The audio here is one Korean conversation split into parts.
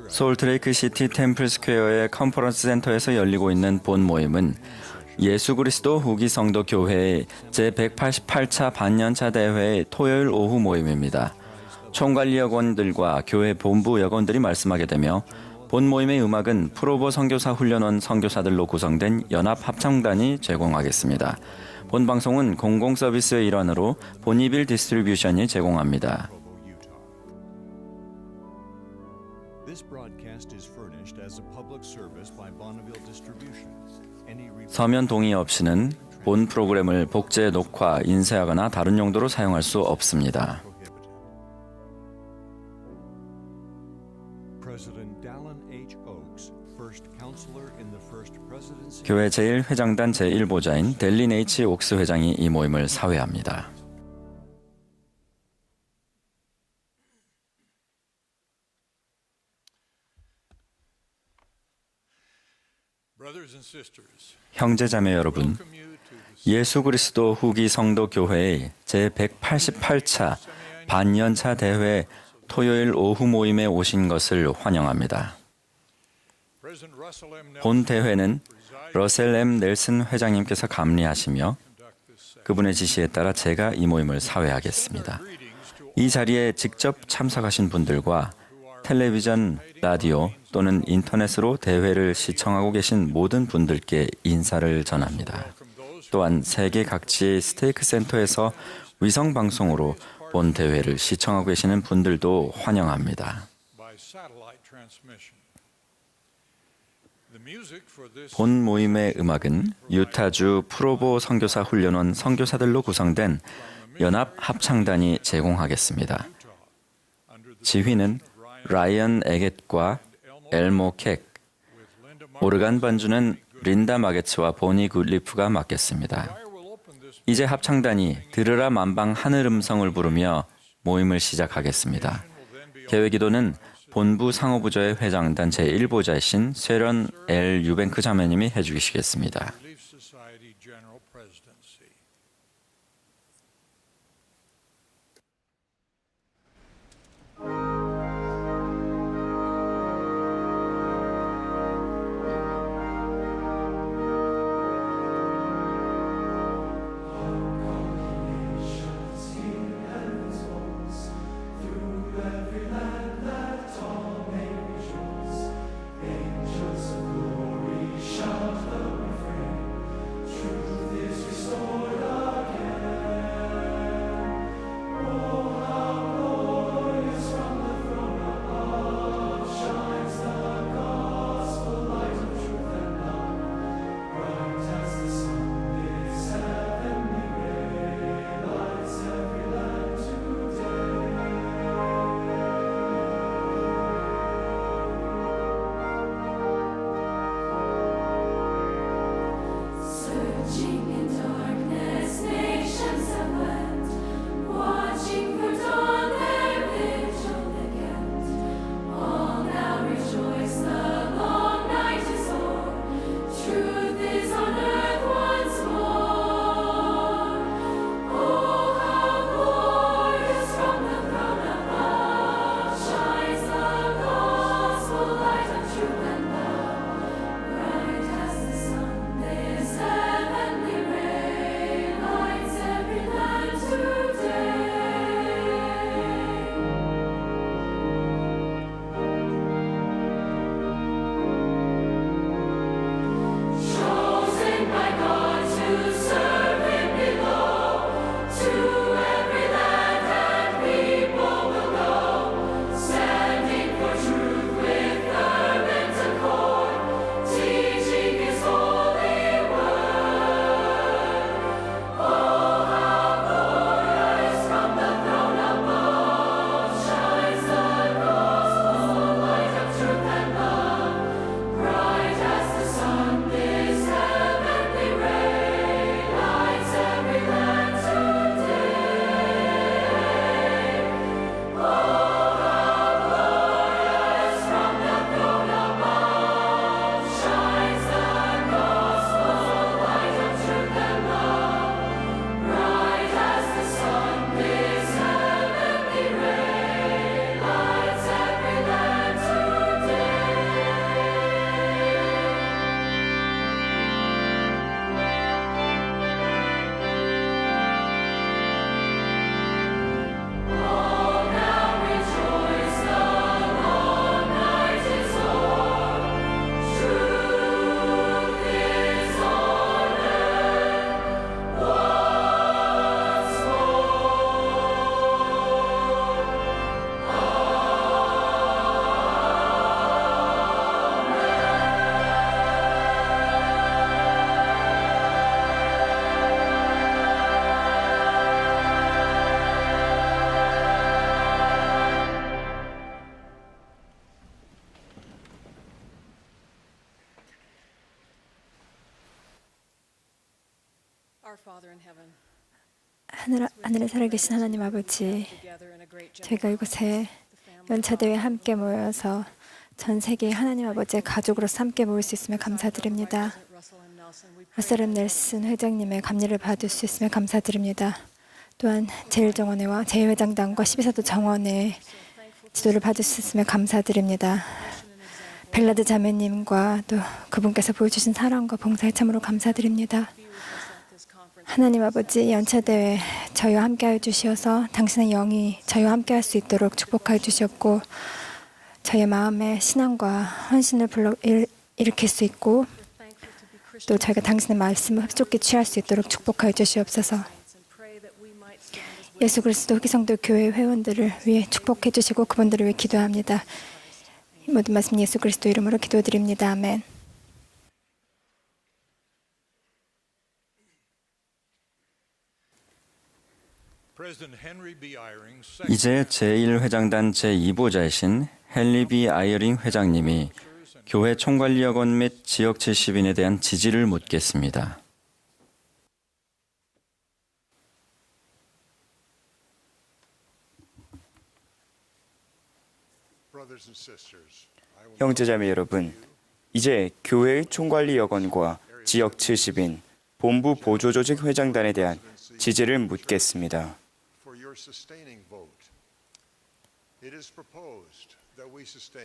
솔트레이크 시티 템플 스퀘어의 컨퍼런스 센터에서 열리고 있는 본 모임은 예수 그리스도 후기 성도 교회의 제188차 반년차 대회의 토요일 오후 모임입니다. 총관리 여건들과 교회 본부 여건들이 말씀하게 되며 본 모임의 음악은 프로보 선교사 훈련원 선교사들로 구성된 연합 합창단이 제공하겠습니다. 본 방송은 공공 서비스의 일환으로 보니빌 디스트리뷰션이 제공합니다. 서면 동의 없이는 본 프로그램을 복제, 녹화, 인쇄하거나 다른 용도로 사용할 수 없습니다. 교회 제1회장단 제1보좌인 델린 H. 옥스 회장이 이 모임을 사회합니다. 형제자매 여러분, 예수 그리스도 후기 성도 교회의 제188차 반년차 대회 토요일 오후 모임에 오신 것을 환영합니다. 본 대회는 러셀 M. 넬슨 회장님께서 감리하시며 그분의 지시에 따라 제가 이 모임을 사회하겠습니다. 이 자리에 직접 참석하신 분들과 텔레비전, 라디오 또는 인터넷으로 대회를 시청하고 계신 모든 분들께 인사를 전합니다. 또한 세계 각지의 스테이크 센터에서 위성 방송으로 본 대회를 시청하고 계시는 분들도 환영합니다. 본 모임의 음악은 유타주 프로보 선교사 훈련원 선교사들로 구성된 연합 합창단이 제공하겠습니다. 지휘는 라이언 에겟과 엘모 켩, 오르간 반주는 린다 마게츠와 보니 굿리프가 맡겠습니다. 이제 합창단이 들으라 만방 하늘 음성을 부르며 모임을 시작하겠습니다. 계획기도는 본부 상호부조의 회장단 제1보좌이신 쇠런 L. 유뱅크 자매님이 해주시겠습니다. Shout the refrain. Truth is restored. 하늘에 살아계신 하나님 아버지, 저희가 이곳에 연차대회에 함께 모여서 전 세계 하나님 아버지의 가족으로서 함께 모일 수 있으며 감사드립니다. 러셀 M. 넬슨 회장님의 감리를 받을 수 있으며 감사드립니다. 또한 제1정원회와 제2회장단과 12사도 정원회의 지도를 받을 수 있으며 감사드립니다. 벨라드 자매님과 또 그분께서 보여주신 사랑과 봉사에 참으로 감사드립니다. 하나님 아버지, 연차대회 저희와 함께하여 주시어서 당신의 영이 저희와 함께할 수 있도록 축복하여 주셨고, 저희의 마음에 신앙과 헌신을 일으킬 수 있고, 또 저희가 당신의 말씀을 흡족히 취할 수 있도록 축복하여 주시옵소서. 예수 그리스도 희성도 교회 회원들을 위해 축복해 주시고 그분들을 위해 기도합니다. 이 모든 말씀 예수 그리스도 이름으로 기도드립니다. 아멘. 이제 제1회장단 제2보좌이신 헨리 B. 아이어링 회장님이 교회 총관리여건 및 지역 70인에 대한 지지를 묻겠습니다. 형제자매 여러분, 이제 교회의 총관리 여건과 지역 70인, 본부 보조조직 회장단에 대한 지지를 묻겠습니다.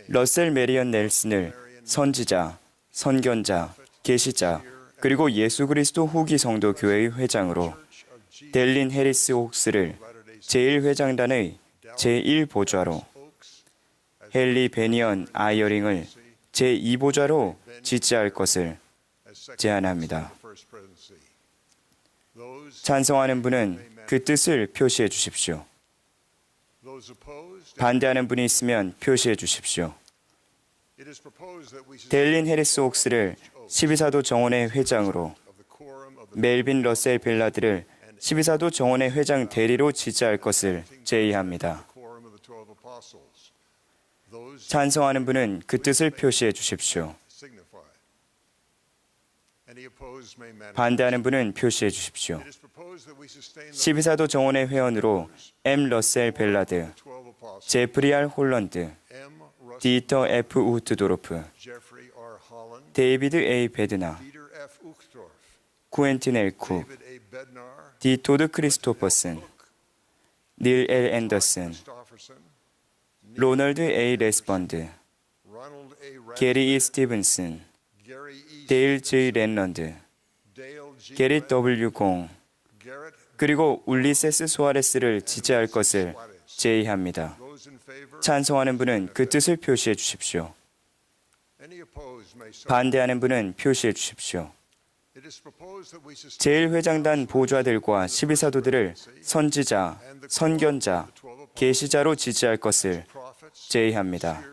러셀 메리언 넬슨을 선지자, 선견자, 계시자, 그리고 예수 그리스도 후기 성도 교회의 회장으로, 델린 해리스 옥스를 제1회장단의 제1보좌로, 헨리 베니언 아이어링을 제2보좌로 지지할 것을 제안합니다. 찬성하는 분은 그 뜻을 표시해 주십시오. 반대하는 분이 있으면 표시해 주십시오. 델린 해리스 옥스를 12사도 정원회 회장으로, 멜빈 러셀 벨라드를 12사도 정원회 회장 대리로 지지할 것을 제의합니다. 찬성하는 분은 그 뜻을 표시해 주십시오. 반대하는 분은 표시해 주십시오. 12사도 정원회 회원으로 M. 러셀 벨라드, 제프리 R. 홀런드, 디터 F. 우트도르프, 데이비드 A. 베드나, 쿠엔틴 L. 쿡, 디 토드 크리스토퍼슨, 닐 L. 앤더슨, 로널드 A. 레스번드, 게리 E. 스티븐슨, 데일 J. 랜런드, 게리 W. 공, 그리고 울리세스 소아레스를 지지할 것을 제의합니다. 찬성하는 분은 그 뜻을 표시해 주십시오. 반대하는 분은 표시해 주십시오. 제1회장단 보좌들과 12사도들을 선지자, 선견자, 계시자로 지지할 것을 제의합니다.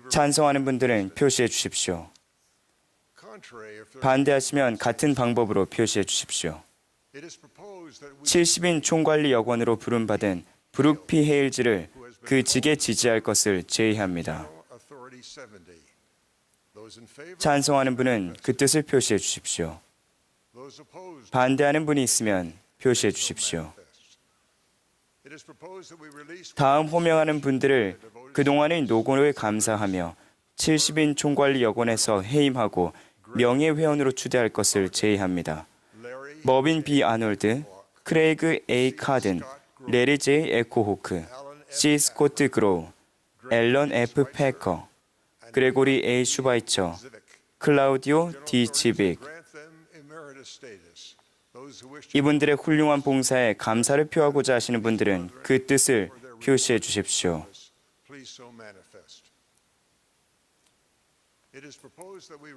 찬성하는 분들은 표시해 주십시오. 반대하시면 같은 방법으로 표시해 주십시오. 70인 총관리 여건으로 부름받은 브룩 P. 헤일즈를 그 직에 지지할 것을 제의합니다. 찬성하는 분은 그 뜻을 표시해 주십시오. 반대하는 분이 있으면 표시해 주십시오. 다음 호명하는 분들을 그동안의 노고를 감사하며 70인 총관리 여건에서 해임하고 명예회원으로 추대할 것을 제의합니다. 머빈 B. 아놀드, 크레이그 A. 카든, 레리 J. 에코호크, C. 스코트 그로우, 앨런 F. 패커, 그레고리 A. 슈바이처, 클라우디오 D. 지빅. 이분들의 훌륭한 봉사에 감사를 표하고자 하시는 분들은 그 뜻을 표시해 주십시오.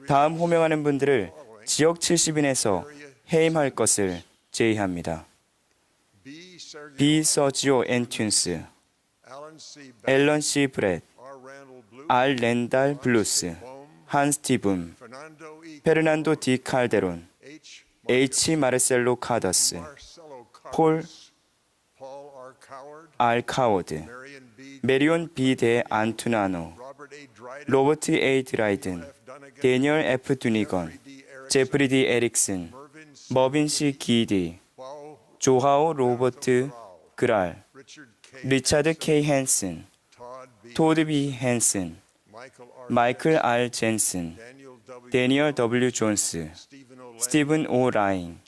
다음 호명하는 분들을 지역 70인에서 해임할 것을 제의합니다. B. 서지오 앤튠스, 앨런 C. 브렛, R. 랜달 블루스, 한 스티븐, 페르난도 D. 칼데론, H. 마르셀로 카더스, 폴 R. 카워드, 메리온 B. 데 안투나노, 로버트 A. 드라이든, 데니얼 F. 두니건, 제프리 D. 에릭슨, 머빈 C. 기디, 조하오 로버트 그랄, 리차드 K. 헨슨, 토드 B. 헨슨, 마이클 R. 젠슨, 데니얼 W. 존스, 스티븐 O. 라인,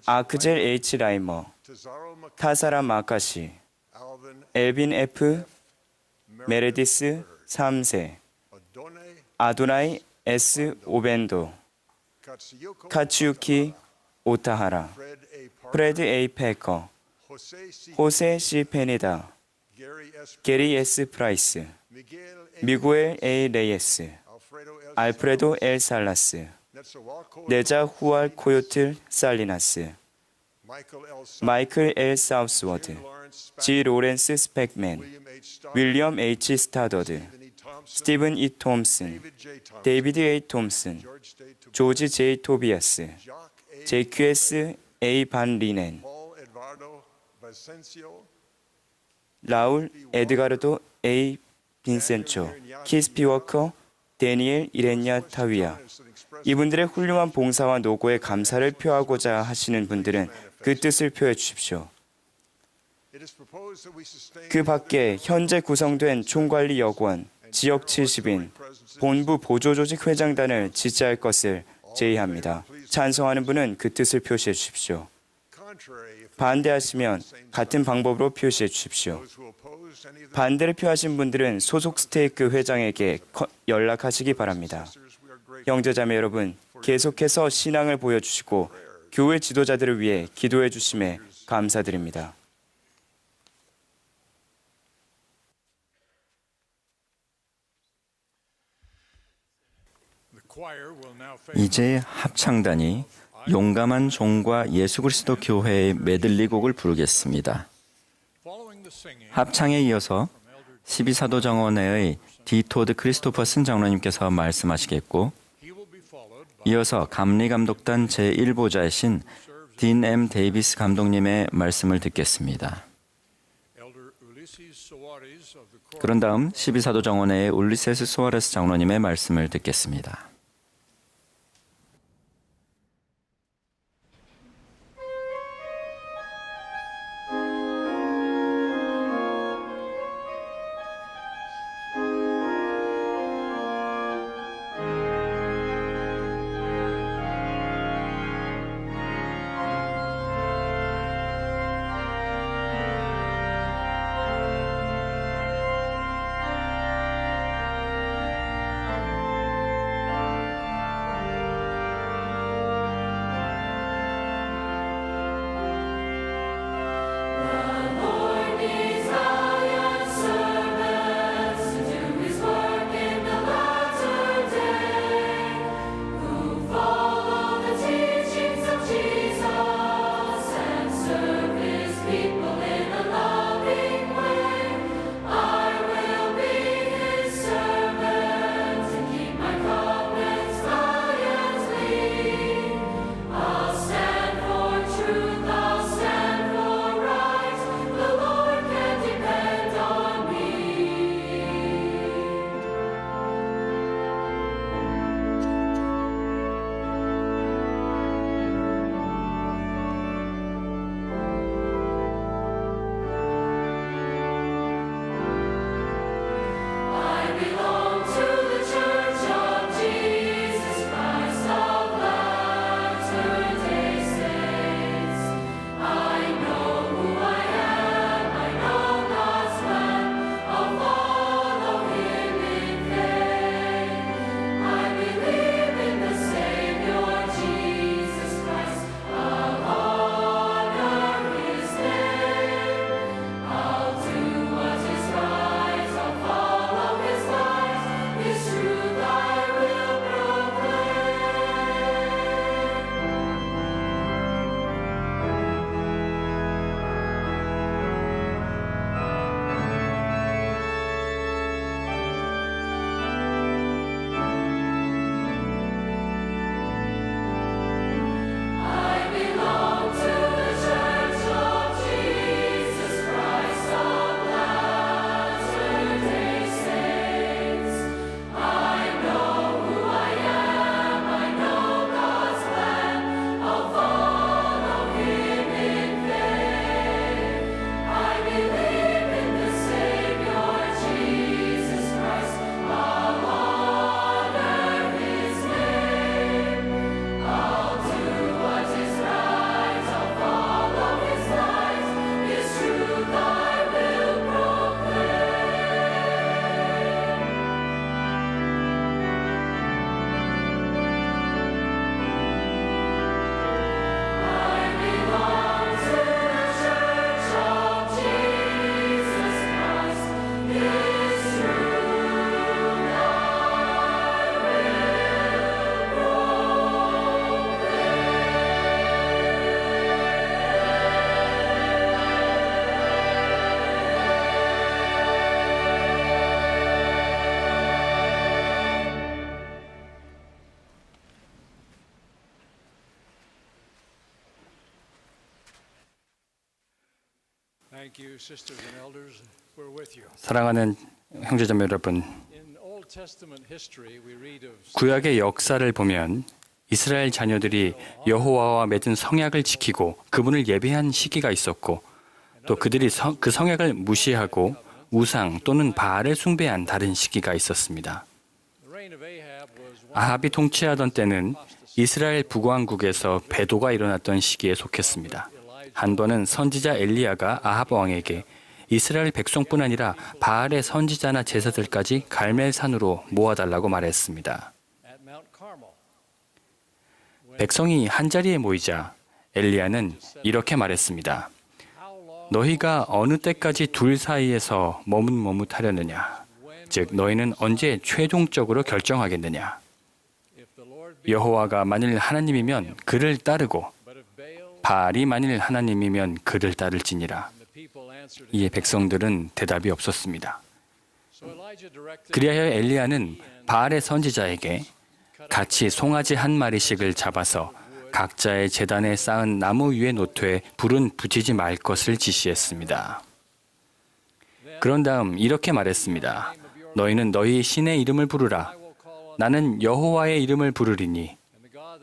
아크젤 H. 라이머, 타사라 마카시, 엘빈 F. 메레디스 3세, 아도나이 S. 오벤도, 카츠유키 오타하라, 프레드 A. 패커, 호세 C. 페네다, 게리 S. 프라이스, 미구엘 A. 레이에스, 알프레도 L. 살라스, 네자 후알 코요틀 살리나스, 마이클 L. 사우스워드, G. 로렌스 스펙맨, 윌리엄 H. 스타더드, 스티븐 E. 톰슨, 데이비드 A. 톰슨, 조지 J. 토비아스, JQS A. 반 리넨, 라울 에드가르도 A. 빈센초, 키스피 워커, 데니엘 이렌야 타위아. 이분들의 훌륭한 봉사와 노고에 감사를 표하고자 하시는 분들은 그 뜻을 표해 주십시오. 그 밖에 현재 구성된 총관리 여권, 지역 70인, 본부 보조조직 회장단을 지지할 것을 제의합니다. 찬성하는 분은 그 뜻을 표시해 주십시오. 반대하시면 같은 방법으로 표시해 주십시오. 반대를 표하신 분들은 소속 스테이크 회장에게 연락하시기 바랍니다. 형제자매 여러분, 계속해서 신앙을 보여주시고 교회 지도자들을 위해 기도해 주심에 감사드립니다. 이제 합창단이 용감한 종과 예수 그리스도 교회의 메들리 곡을 부르겠습니다. 합창에 이어서 12사도 정원회의 디토드 크리스토퍼슨 장로님께서 말씀하시겠고, 이어서 감리감독단 제1보좌이신 딘 M. 데이비스 감독님의 말씀을 듣겠습니다. 그런 다음 12사도 정원회의 울리세스 소아레스 장로님의 말씀을 듣겠습니다. 사랑하는 형제자매 여러분, 구약의 역사를 보면 이스라엘 자녀들이 여호와와 맺은 성약을 지키고 그분을 예배한 시기가 있었고, 또 그들이 그 성약을 무시하고 우상 또는 바알을 숭배한 다른 시기가 있었습니다. 아합이 통치하던 때는 이스라엘 북왕국에서 배도가 일어났던 시기에 속했습니다. 한 번은 선지자 엘리야가 아합 왕에게 이스라엘 백성뿐 아니라 바알의 선지자나 제사들까지 갈멜산으로 모아달라고 말했습니다. 백성이 한자리에 모이자 엘리야는 이렇게 말했습니다. 너희가 어느 때까지 둘 사이에서 머뭇머뭇하려느냐? 즉 너희는 언제 최종적으로 결정하겠느냐? 여호와가 만일 하나님이면 그를 따르고 바알이 만일 하나님이면 그를 따를지니라. 이에 백성들은 대답이 없었습니다. 그리하여 엘리야는 바알의 선지자에게 같이 송아지 한 마리씩을 잡아서 각자의 제단에 쌓은 나무 위에 놓되 불은 붙이지 말 것을 지시했습니다. 그런 다음 이렇게 말했습니다. 너희는 너희 신의 이름을 부르라. 나는 여호와의 이름을 부르리니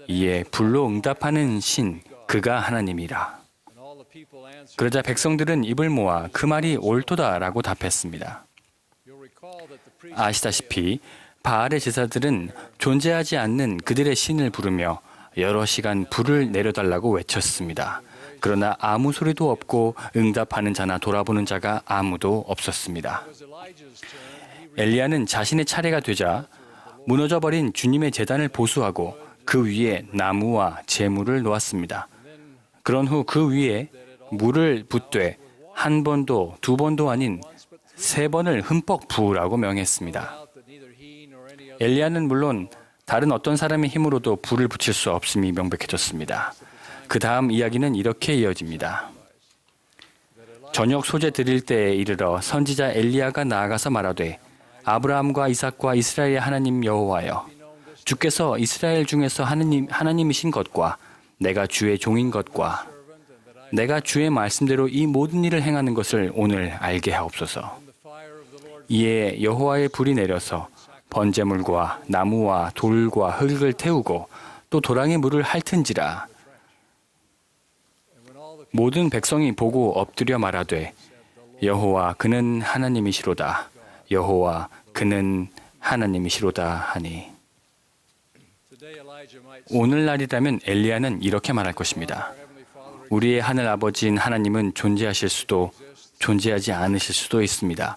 이에 불로 응답하는 신 그가 하나님이라. 그러자 백성들은 입을 모아 그 말이 옳도다라고 답했습니다. 아시다시피 바알의 제사들은 존재하지 않는 그들의 신을 부르며 여러 시간 불을 내려달라고 외쳤습니다. 그러나 아무 소리도 없고 응답하는 자나 돌아보는 자가 아무도 없었습니다. 엘리야는 자신의 차례가 되자 무너져버린 주님의 제단을 보수하고 그 위에 나무와 재물을 놓았습니다. 그런 후 그 위에 물을 붓되 한 번도 두 번도 아닌 3번을 흠뻑 부으라고 명했습니다. 엘리야는 물론 다른 어떤 사람의 힘으로도 불을 붙일 수 없음이 명백해졌습니다. 그 다음 이야기는 이렇게 이어집니다. 저녁 소재 드릴 때에 이르러 선지자 엘리야가 나아가서 말하되 아브라함과 이삭과 이스라엘의 하나님 여호와여, 주께서 이스라엘 중에서 하나님이신 것과 내가 주의 종인 것과 내가 주의 말씀대로 이 모든 일을 행하는 것을 오늘 알게 하옵소서. 이에 여호와의 불이 내려서 번제물과 나무와 돌과 흙을 태우고 또 도랑의 물을 핥은지라. 모든 백성이 보고 엎드려 말하되 여호와 그는 하나님이시로다. 여호와 그는 하나님이시로다 하니. 오늘날이라면 엘리야는 이렇게 말할 것입니다. 우리의 하늘 아버지인 하나님은 존재하실 수도 존재하지 않으실 수도 있습니다.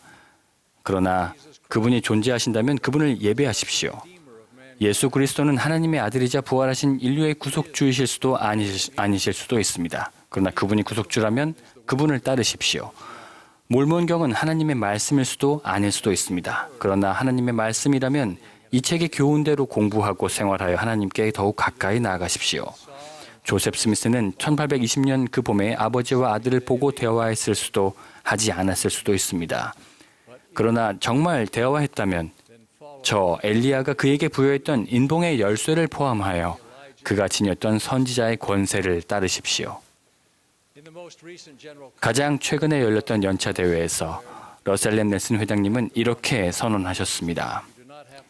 그러나 그분이 존재하신다면 그분을 예배하십시오. 예수 그리스도는 하나님의 아들이자 부활하신 인류의 구속주이실 수도 아니실 수도 있습니다. 그러나 그분이 구속주라면 그분을 따르십시오. 몰몬경은 하나님의 말씀일 수도 아닐 수도 있습니다. 그러나 하나님의 말씀이라면 이 책의 교훈대로 공부하고 생활하여 하나님께 더욱 가까이 나아가십시오. 조셉 스미스는 1820년 그 봄에 아버지와 아들을 보고 대화했을 수도 하지 않았을 수도 있습니다. 그러나 정말 대화했다면 저 엘리야가 그에게 부여했던 인봉의 열쇠를 포함하여 그가 지녔던 선지자의 권세를 따르십시오. 가장 최근에 열렸던 연차 대회에서 러셀 nel슨 회장님은 이렇게 선언하셨습니다.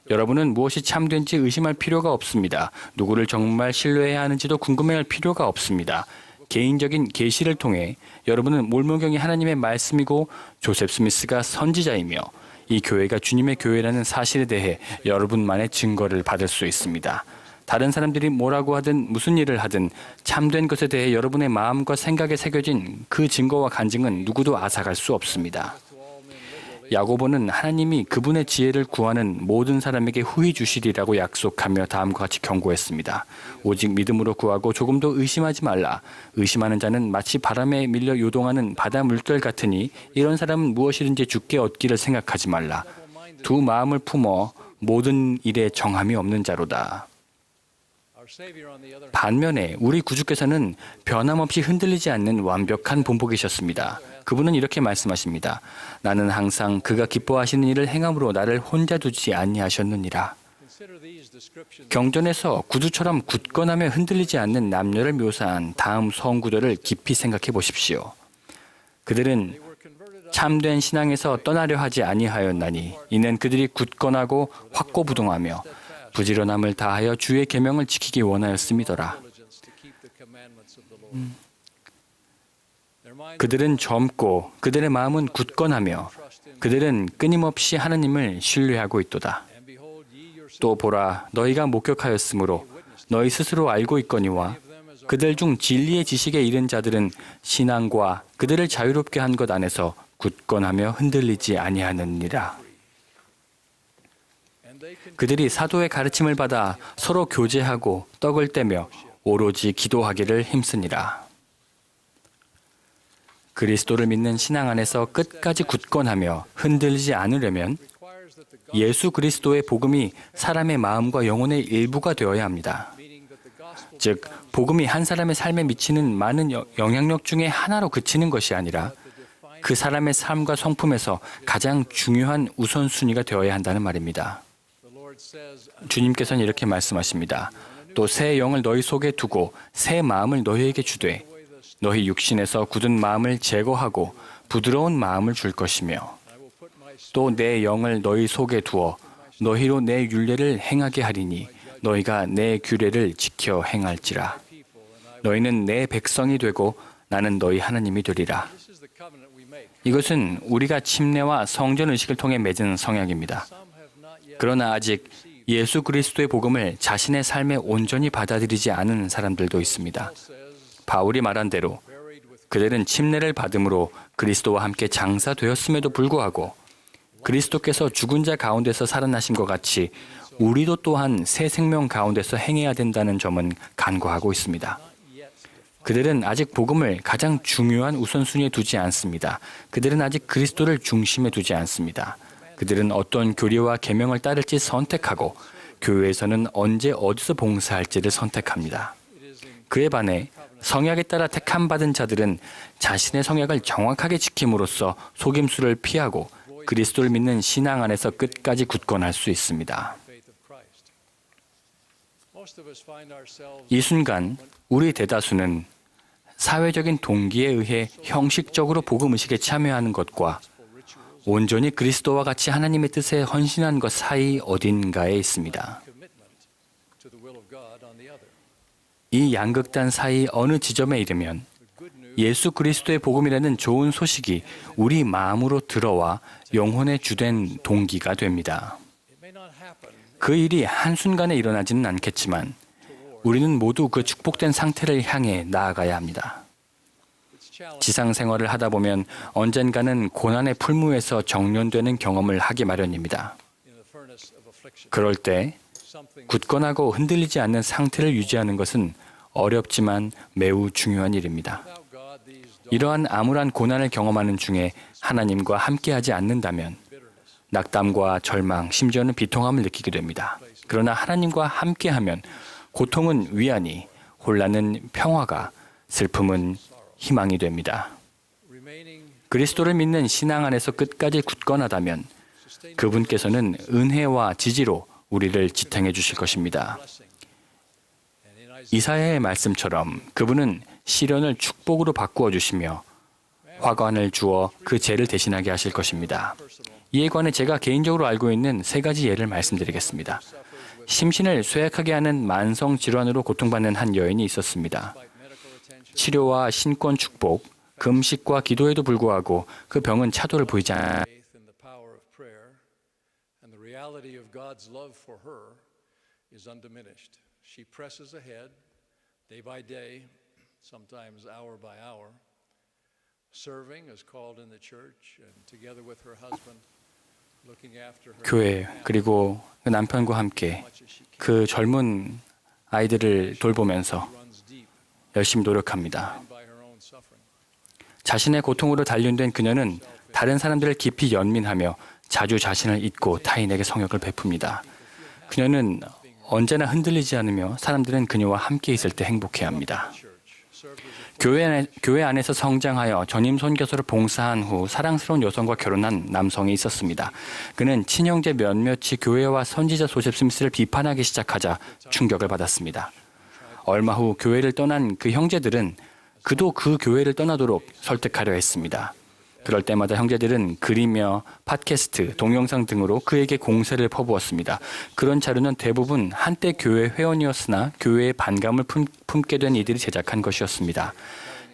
여러분은 무엇이 참된지 의심할 필요가 없습니다. 누구를 정말 신뢰해야 하는지도 궁금해할 필요가 없습니다. 개인적인 계시를 통해 여러분은 몰몬경이 하나님의 말씀이고 조셉 스미스가 선지자이며 이 교회가 주님의 교회라는 사실에 대해 여러분만의 증거를 받을 수 있습니다. 다른 사람들이 뭐라고 하든 무슨 일을 하든 참된 것에 대해 여러분의 마음과 생각에 새겨진 그 증거와 간증은 누구도 앗아갈 수 없습니다. 야고보는 하나님이 그분의 지혜를 구하는 모든 사람에게 후히 주시리라고 약속하며 다음과 같이 경고했습니다. 오직 믿음으로 구하고 조금도 의심하지 말라. 의심하는 자는 마치 바람에 밀려 요동하는 바다 물결 같으니 이런 사람은 무엇이든지 주께 얻기를 생각하지 말라. 두 마음을 품어 모든 일에 정함이 없는 자로다. 반면에 우리 구주께서는 변함없이 흔들리지 않는 완벽한 본보기셨습니다. 그분은 이렇게 말씀하십니다. 나는 항상 그가 기뻐하시는 일을 행함으로 나를 혼자 두지 아니하셨느니라. 경전에서 구두처럼 굳건하며 흔들리지 않는 남녀를 묘사한 다음 성구절을 깊이 생각해 보십시오. 그들은 참된 신앙에서 떠나려 하지 아니하였나니 이는 그들이 굳건하고 확고부동하며 부지런함을 다하여 주의 계명을 지키기 원하였음이더라. 그들은 젊고 그들의 마음은 굳건하며 그들은 끊임없이 하나님을 신뢰하고 있도다. 또 보라, 너희가 목격하였으므로 너희 스스로 알고 있거니와 그들 중 진리의 지식에 이른 자들은 신앙과 그들을 자유롭게 한 것 안에서 굳건하며 흔들리지 아니하느니라. 그들이 사도의 가르침을 받아 서로 교제하고 떡을 떼며 오로지 기도하기를 힘쓰니라. 그리스도를 믿는 신앙 안에서 끝까지 굳건하며 흔들리지 않으려면 예수 그리스도의 복음이 사람의 마음과 영혼의 일부가 되어야 합니다. 즉, 복음이 한 사람의 삶에 미치는 많은 영향력 중에 하나로 그치는 것이 아니라 그 사람의 삶과 성품에서 가장 중요한 우선순위가 되어야 한다는 말입니다. 주님께서는 이렇게 말씀하십니다. 또 새 영을 너희 속에 두고 새 마음을 너희에게 주되 너희 육신에서 굳은 마음을 제거하고 부드러운 마음을 줄 것이며 또 내 영을 너희 속에 두어 너희로 내 율례를 행하게 하리니 너희가 내 규례를 지켜 행할지라. 너희는 내 백성이 되고 나는 너희 하나님이 되리라. 이것은 우리가 침례와 성전 의식을 통해 맺은 성약입니다. 그러나 아직 예수 그리스도의 복음을 자신의 삶에 온전히 받아들이지 않은 사람들도 있습니다. 바울이 말한 대로 그들은 침례를 받음으로 그리스도와 함께 장사되었음에도 불구하고 그리스도께서 죽은 자 가운데서 살아나신 것 같이 우리도 또한 새 생명 가운데서 행해야 된다는 점은 간과하고 있습니다. 그들은 아직 복음을 가장 중요한 우선순위에 두지 않습니다. 그들은 아직 그리스도를 중심에 두지 않습니다. 그들은 어떤 교리와 계명을 따를지 선택하고 교회에서는 언제 어디서 봉사할지를 선택합니다. 그에 반해 성약에 따라 택함받은 자들은 자신의 성약을 정확하게 지킴으로써 속임수를 피하고 그리스도를 믿는 신앙 안에서 끝까지 굳건할 수 있습니다. 이 순간 우리 대다수는 사회적인 동기에 의해 형식적으로 복음의식에 참여하는 것과 온전히 그리스도와 같이 하나님의 뜻에 헌신한 것 사이 어딘가에 있습니다. 이 양극단 사이 어느 지점에 이르면 예수 그리스도의 복음이라는 좋은 소식이 우리 마음으로 들어와 영혼의 주된 동기가 됩니다. 그 일이 한순간에 일어나지는 않겠지만 우리는 모두 그 축복된 상태를 향해 나아가야 합니다. 지상 생활을 하다 보면 언젠가는 고난의 풀무에서 정련되는 경험을 하기 마련입니다. 그럴 때 굳건하고 흔들리지 않는 상태를 유지하는 것은 어렵지만 매우 중요한 일입니다. 이러한 암울한 고난을 경험하는 중에 하나님과 함께하지 않는다면 낙담과 절망, 심지어는 비통함을 느끼게 됩니다. 그러나 하나님과 함께하면 고통은 위안이, 혼란은 평화가, 슬픔은 희망이 됩니다. 그리스도를 믿는 신앙 안에서 끝까지 굳건하다면 그분께서는 은혜와 지지로 우리를 지탱해 주실 것입니다. 이사야의 말씀처럼 그분은 시련을 축복으로 바꾸어 주시며 화관을 주어 그 죄를 대신하게 하실 것입니다. 이에 관해 제가 개인적으로 알고 있는 3가지 예를 말씀드리겠습니다. 심신을 쇠약하게 하는 만성 질환으로 고통받는 한 여인이 있었습니다. 치료와 신권 축복, 금식과 기도에도 불구하고 그 병은 차도를 보이지 않아 She presses ahead, day by day, sometimes hour by hour, serving as called in the church, and together with her husband, looking after her. 교회 그리고 그 남편과 함께 그 젊은 아이들을 돌보면서 열심히 노력합니다. 자신의 고통으로 단련된 그녀는 다른 사람들을 깊이 연민하며 자주 자신을 잊고 타인에게 성역을 베풉니다. 그녀는 언제나 흔들리지 않으며 사람들은 그녀와 함께 있을 때 행복해합니다. 교회 안에서 성장하여 전임 선교사로 봉사한 후 사랑스러운 여성과 결혼한 남성이 있었습니다. 그는 친형제 몇몇이 교회와 선지자 조셉 스미스를 비판하기 시작하자 충격을 받았습니다. 얼마 후 교회를 떠난 그 형제들은 그도 그 교회를 떠나도록 설득하려 했습니다. 그럴 때마다 형제들은 그리며 팟캐스트, 동영상 등으로 그에게 공세를 퍼부었습니다. 그런 자료는 대부분 한때 교회 회원이었으나 교회의 반감을 품게 된 이들이 제작한 것이었습니다.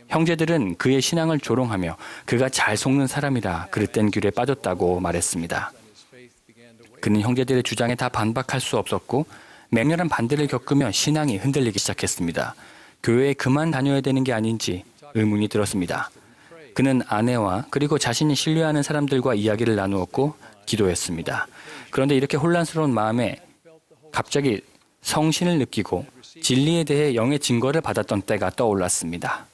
형제들은 그의 신앙을 조롱하며 그가 잘 속는 사람이라 그릇된 귤에 빠졌다고 말했습니다. 그는 형제들의 주장에 다 반박할 수 없었고 맹렬한 반대를 겪으며 신앙이 흔들리기 시작했습니다. 교회에 그만 다녀야 되는 게 아닌지 의문이 들었습니다. 그는 아내와 그리고 자신이 신뢰하는 사람들과 이야기를 나누었고 기도했습니다. 그런데 이렇게 혼란스러운 마음에 갑자기 성신을 느끼고 진리에 대해 영의 증거를 받았던 때가 떠올랐습니다.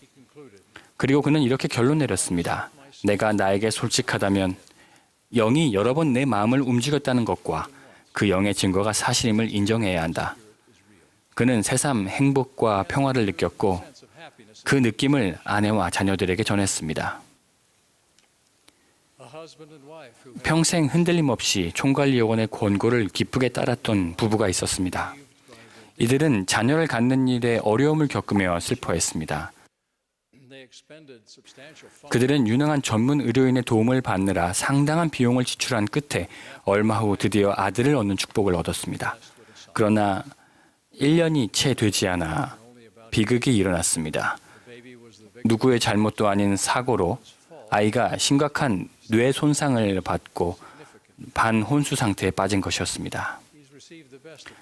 그리고 그는 이렇게 결론 내렸습니다. 내가 나에게 솔직하다면 영이 여러 번 내 마음을 움직였다는 것과 그 영의 증거가 사실임을 인정해야 한다. 그는 새삼 행복과 평화를 느꼈고 그 느낌을 아내와 자녀들에게 전했습니다. 평생 흔들림 없이 총괄위원의 권고를 기쁘게 따랐던 부부가 있었습니다. 이들은 자녀를 갖는 일에 어려움을 겪으며 슬퍼했습니다. 그들은 유능한 전문 의료인의 도움을 받느라 상당한 비용을 지출한 끝에 얼마 후 드디어 아들을 얻는 축복을 얻었습니다. 그러나 1년이 채 되지 않아 비극이 일어났습니다. 누구의 잘못도 아닌 사고로 아이가 심각한 뇌 손상을 받고 반혼수 상태에 빠진 것이었습니다.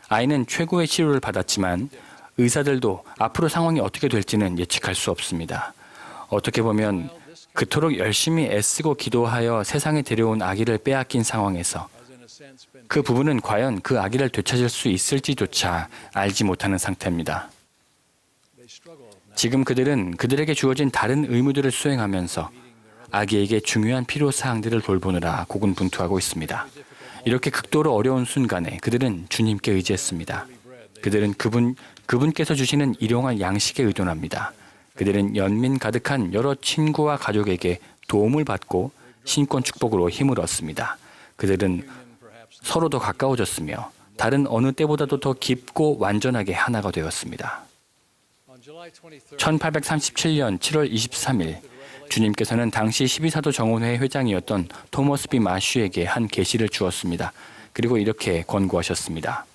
아이는 최고의 치료를 받았지만 의사들도 앞으로 상황이 어떻게 될지는 예측할 수 없습니다. 어떻게 보면 그토록 열심히 애쓰고 기도하여 세상에 데려온 아기를 빼앗긴 상황에서 그 부부는 과연 그 아기를 되찾을 수 있을지조차 알지 못하는 상태입니다. 지금 그들은 그들에게 주어진 다른 의무들을 수행하면서 아기에게 중요한 필요사항들을 돌보느라 고군분투하고 있습니다. 이렇게 극도로 어려운 순간에 그들은 주님께 의지했습니다. 그들은 그분께서 주시는 일용할 양식에 의존합니다. 그들은 연민 가득한 여러 친구와 가족에게 도움을 받고 신권 축복으로 힘을 얻습니다. 그들은 서로 더 가까워졌으며 다른 어느 때보다도 더 깊고 완전하게 하나가 되었습니다. 1837년 7월 23일 주님께서는 당시 12사도 정원회 회장이었던 토머스 B. 마쉬에게 한 계시를 주었습니다. 그리고 이렇게 권고하셨습니다.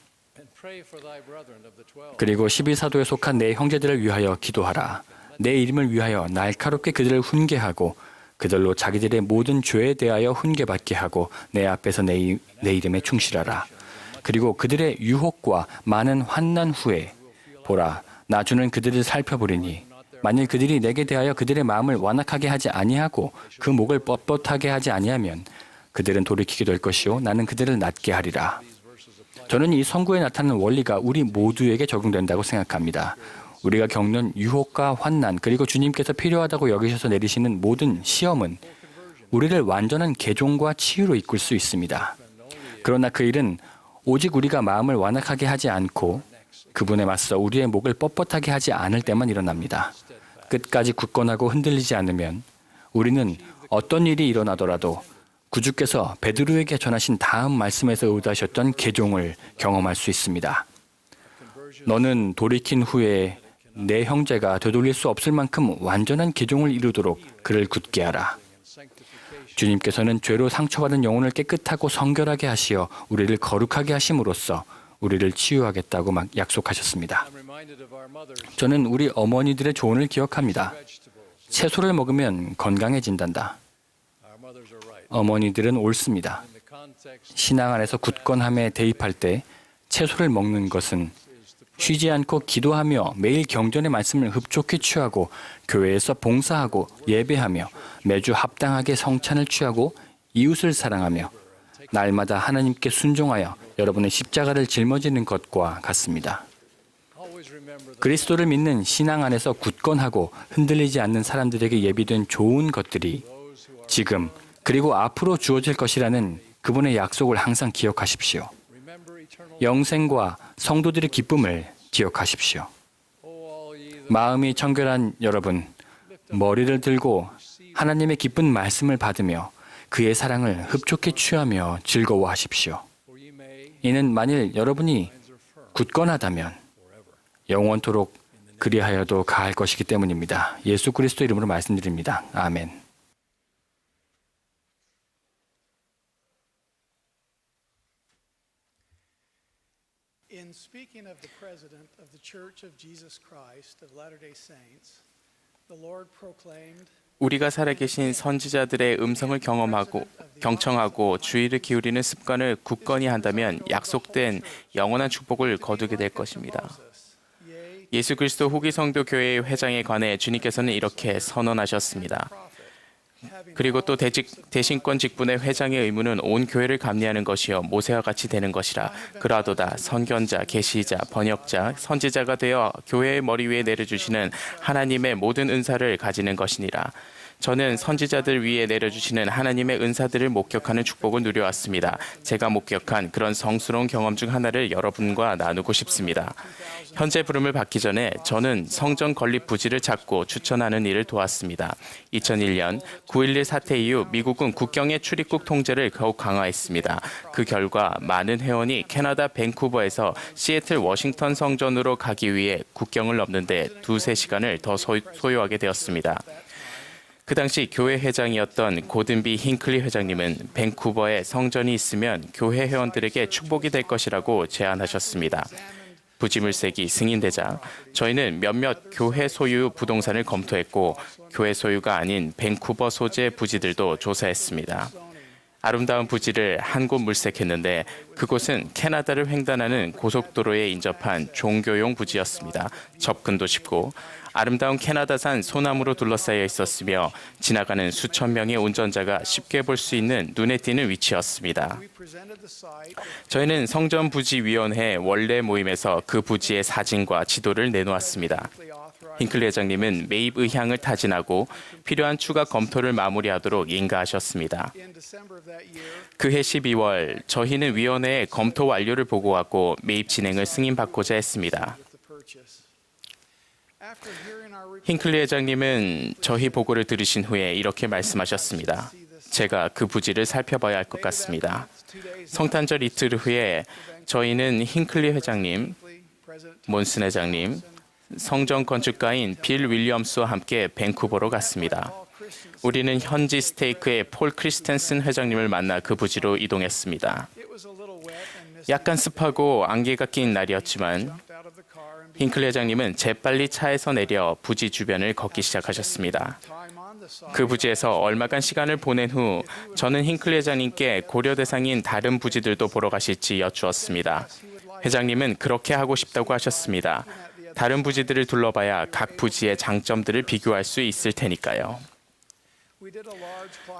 그리고 12사도에 속한 내 형제들을 위하여 기도하라. 내 이름을 위하여 날카롭게 그들을 훈계하고 그들로 자기들의 모든 죄에 대하여 훈계받게 하고 내 앞에서 내 이름에 충실하라. 그리고 그들의 유혹과 많은 환난 후에 보라, 나 주는 그들을 살펴보리니 만일 그들이 내게 대하여 그들의 마음을 완악하게 하지 아니하고 그 목을 뻣뻣하게 하지 아니하면 그들은 돌이키게 될 것이요 나는 그들을 낫게 하리라. 저는 이 선구에 나타나는 원리가 우리 모두에게 적용된다고 생각합니다. 우리가 겪는 유혹과 환난 그리고 주님께서 필요하다고 여기셔서 내리시는 모든 시험은 우리를 완전한 개종과 치유로 이끌 수 있습니다. 그러나 그 일은 오직 우리가 마음을 완악하게 하지 않고 그분에 맞서 우리의 목을 뻣뻣하게 하지 않을 때만 일어납니다. 끝까지 굳건하고 흔들리지 않으면 우리는 어떤 일이 일어나더라도 구주께서 베드로에게 전하신 다음 말씀에서 의도하셨던 개종을 경험할 수 있습니다. 너는 돌이킨 후에 내 형제가 되돌릴 수 없을 만큼 완전한 개종을 이루도록 그를 굳게 하라. 주님께서는 죄로 상처받은 영혼을 깨끗하고 성결하게 하시어 우리를 거룩하게 하심으로써 우리를 치유하겠다고 막 약속하셨습니다. 저는 우리 어머니들의 조언을 기억합니다. 채소를 먹으면 건강해진단다. 어머니들은 옳습니다. 신앙 안에서 굳건함에 대입할 때 채소를 먹는 것은 쉬지 않고 기도하며 매일 경전의 말씀을 흡족히 취하고 교회에서 봉사하고 예배하며 매주 합당하게 성찬을 취하고 이웃을 사랑하며 날마다 하나님께 순종하여 여러분의 십자가를 짊어지는 것과 같습니다. 그리스도를 믿는 신앙 안에서 굳건하고 흔들리지 않는 사람들에게 예비된 좋은 것들이 지금 그리고 앞으로 주어질 것이라는 그분의 약속을 항상 기억하십시오. 영생과 성도들의 기쁨을 기억하십시오. 마음이 청결한 여러분, 머리를 들고 하나님의 기쁜 말씀을 받으며 그의 사랑을 흡족히 취하며 즐거워하십시오. 이는 만일 여러분이 굳건하다면 영원토록 그리하여도 가할 것이기 때문입니다. 예수 그리스도 이름으로 말씀드립니다. 아멘. In speaking of the president of the Church of Jesus Christ of Latter-day Saints, the Lord proclaimed, 우리가 살아계신 선지자들의 음성을 경청하고 주의를 기울이는 습관을 굳건히 한다면 약속된 영원한 축복을 거두게 될 것입니다. 예수 그리스도 후기 성도 교회의 회장에 관해 주님께서는 이렇게 선언하셨습니다. 그리고 또 대신권 직분의 회장의 의무는 온 교회를 감리하는 것이요 모세와 같이 되는 것이라. 그러하도다 선견자, 계시자, 번역자, 선지자가 되어 교회의 머리 위에 내려주시는 하나님의 모든 은사를 가지는 것이니라. 저는 선지자들 위에 내려주시는 하나님의 은사들을 목격하는 축복을 누려왔습니다. 제가 목격한 그런 성스러운 경험 중 하나를 여러분과 나누고 싶습니다. 현재 부름을 받기 전에 저는 성전 건립 부지를 찾고 추천하는 일을 도왔습니다. 2001년 9.11 사태 이후 미국은 국경의 출입국 통제를 더욱 강화했습니다. 그 결과 많은 회원이 캐나다 밴쿠버에서 시애틀 워싱턴 성전으로 가기 위해 국경을 넘는데 2-3시간을 더 소요하게 되었습니다. 그 당시 교회 회장이었던 고든비 힌클리 회장님은 밴쿠버에 성전이 있으면 교회 회원들에게 축복이 될 것이라고 제안하셨습니다. 부지물색이 승인되자 저희는 몇몇 교회 소유 부동산을 검토했고 교회 소유가 아닌 밴쿠버 소재 부지들도 조사했습니다. 아름다운 부지를 한 곳 물색했는데 그곳은 캐나다를 횡단하는 고속도로에 인접한 종교용 부지였습니다. 접근도 쉽고 아름다운 캐나다산 소나무로 둘러싸여 있었으며 지나가는 수천 명의 운전자가 쉽게 볼 수 있는 눈에 띄는 위치였습니다. 저희는 성전부지위원회 원래 모임에서 그 부지의 사진과 지도를 내놓았습니다. 힌클리 회장님은 매입 의향을 타진하고 필요한 추가 검토를 마무리하도록 인가하셨습니다. 그해 12월 저희는 위원회에 검토 완료를 보고하고 매입 진행을 승인받고자 했습니다. 힌클리 회장님은 저희 보고를 들으신 후에 이렇게 말씀하셨습니다. 제가 그 부지를 살펴봐야 할 것 같습니다. 성탄절 이틀 후에 저희는 힌클리 회장님, 몬슨 회장님, 성전 건축가인 빌 윌리엄스와 함께 밴쿠버로 갔습니다. 우리는 현지 스테이크의 폴 크리스텐슨 회장님을 만나 그 부지로 이동했습니다. 약간 습하고 안개가 낀 날이었지만 힌클리 회장님은 재빨리 차에서 내려 부지 주변을 걷기 시작하셨습니다. 그 부지에서 얼마간 시간을 보낸 후 저는 힌클리 회장님께 고려 대상인 다른 부지들도 보러 가실지 여쭈었습니다. 회장님은 그렇게 하고 싶다고 하셨습니다. 다른 부지들을 둘러봐야 각 부지의 장점들을 비교할 수 있을 테니까요.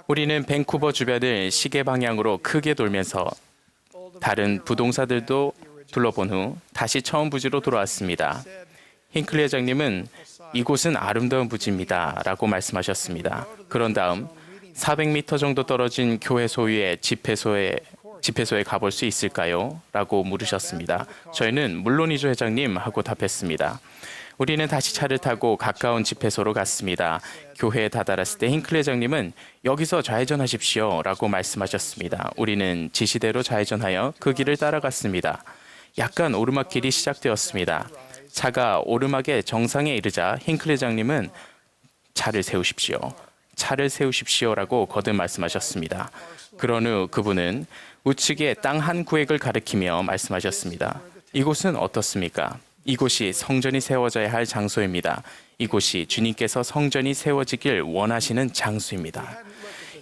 우리는 밴쿠버 주변을 시계 방향으로 크게 돌면서 다른 부동산들도 둘러본 후 다시 처음 부지로 돌아왔습니다. 힌클리 회장님은 이곳은 아름다운 부지입니다 라고 말씀하셨습니다. 그런 다음 400m 정도 떨어진 교회 소유의 집회소에 가볼 수 있을까요? 라고 물으셨습니다. 저희는 물론이죠 회장님 하고 답했습니다. 우리는 다시 차를 타고 가까운 집회소로 갔습니다. 교회에 다다랐을 때 힌클리 회장님은 여기서 좌회전하십시오 라고 말씀하셨습니다. 우리는 지시대로 좌회전하여 그 길을 따라갔습니다. 약간 오르막길이 시작되었습니다. 차가 오르막의 정상에 이르자 힌클리 회장님은 차를 세우십시오라고 거듭 말씀하셨습니다. 그런 후 그분은 우측에 땅 한 구획을 가리키며 말씀하셨습니다. 이곳은 어떻습니까? 이곳이 성전이 세워져야 할 장소입니다. 이곳이 주님께서 성전이 세워지길 원하시는 장소입니다.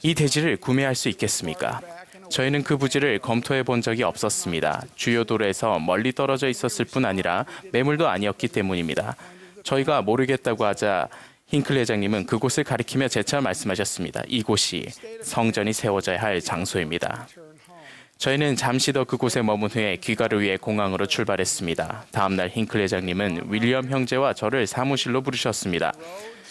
이 대지를 구매할 수 있겠습니까? 저희는 그 부지를 검토해 본 적이 없었습니다. 주요 도로에서 멀리 떨어져 있었을 뿐 아니라 매물도 아니었기 때문입니다. 저희가 모르겠다고 하자 힌클리 회장님은 그곳을 가리키며 재차 말씀하셨습니다. 이곳이 성전이 세워져야 할 장소입니다. 저희는 잠시 더 그곳에 머문 후에 귀가를 위해 공항으로 출발했습니다. 다음 날 힌클리 회장님은 윌리엄 형제와 저를 사무실로 부르셨습니다.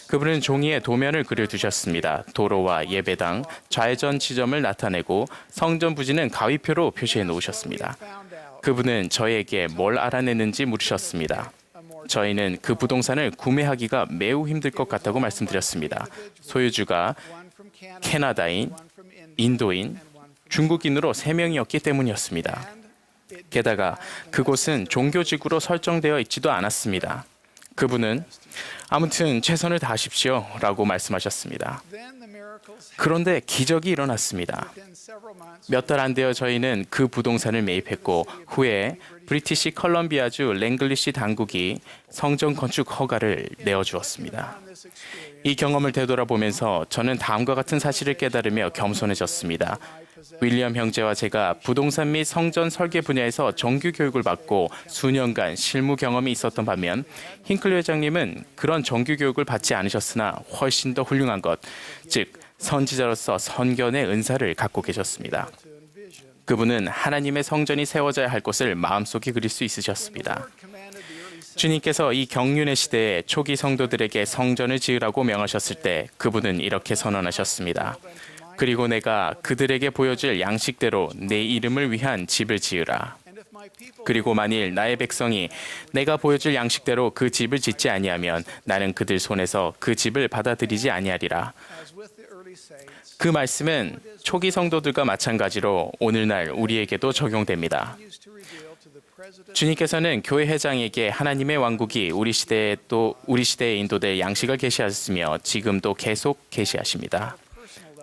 그분은 종이에 도면을 그려두셨습니다. 도로와 예배당, 좌회전 지점을 나타내고 성전 부지는 가위표로 표시해 놓으셨습니다. 그분은 저에게 뭘 알아내는지 물으셨습니다. 저희는 그 부동산을 구매하기가 매우 힘들 것 같다고 말씀드렸습니다. 소유주가 캐나다인, 인도인, 중국인으로 3명이었기 때문이었습니다. 게다가 그곳은 종교지구로 설정되어 있지도 않았습니다. 그분은 아무튼 최선을 다하십시오 라고 말씀하셨습니다. 그런데 기적이 일어났습니다. 몇 달 안 되어 저희는 그 부동산을 매입했고 후에 브리티시 컬럼비아주 랭글리시 당국이 성전 건축 허가를 내어주었습니다. 이 경험을 되돌아보면서 저는 다음과 같은 사실을 깨달으며 겸손해졌습니다. 윌리엄 형제와 제가 부동산 및 성전 설계 분야에서 정규 교육을 받고 수년간 실무 경험이 있었던 반면 힌클리 회장님은 그런 정규 교육을 받지 않으셨으나 훨씬 더 훌륭한 것, 즉 선지자로서 선견의 은사를 갖고 계셨습니다. 그분은 하나님의 성전이 세워져야 할 곳을 마음속에 그릴 수 있으셨습니다. 주님께서 이 경륜의 시대에 초기 성도들에게 성전을 지으라고 명하셨을 때 그분은 이렇게 선언하셨습니다. 그리고 내가 그들에게 보여줄 양식대로 내 이름을 위한 집을 지으라. 그리고 만일 나의 백성이 내가 보여줄 양식대로 그 집을 짓지 아니하면 나는 그들 손에서 그 집을 받아들이지 아니하리라. 그 말씀은 초기 성도들과 마찬가지로 오늘날 우리에게도 적용됩니다. 주님께서는 교회 회장에게 하나님의 왕국이 우리 시대에 인도될 양식을 계시하셨으며 지금도 계속 계시하십니다.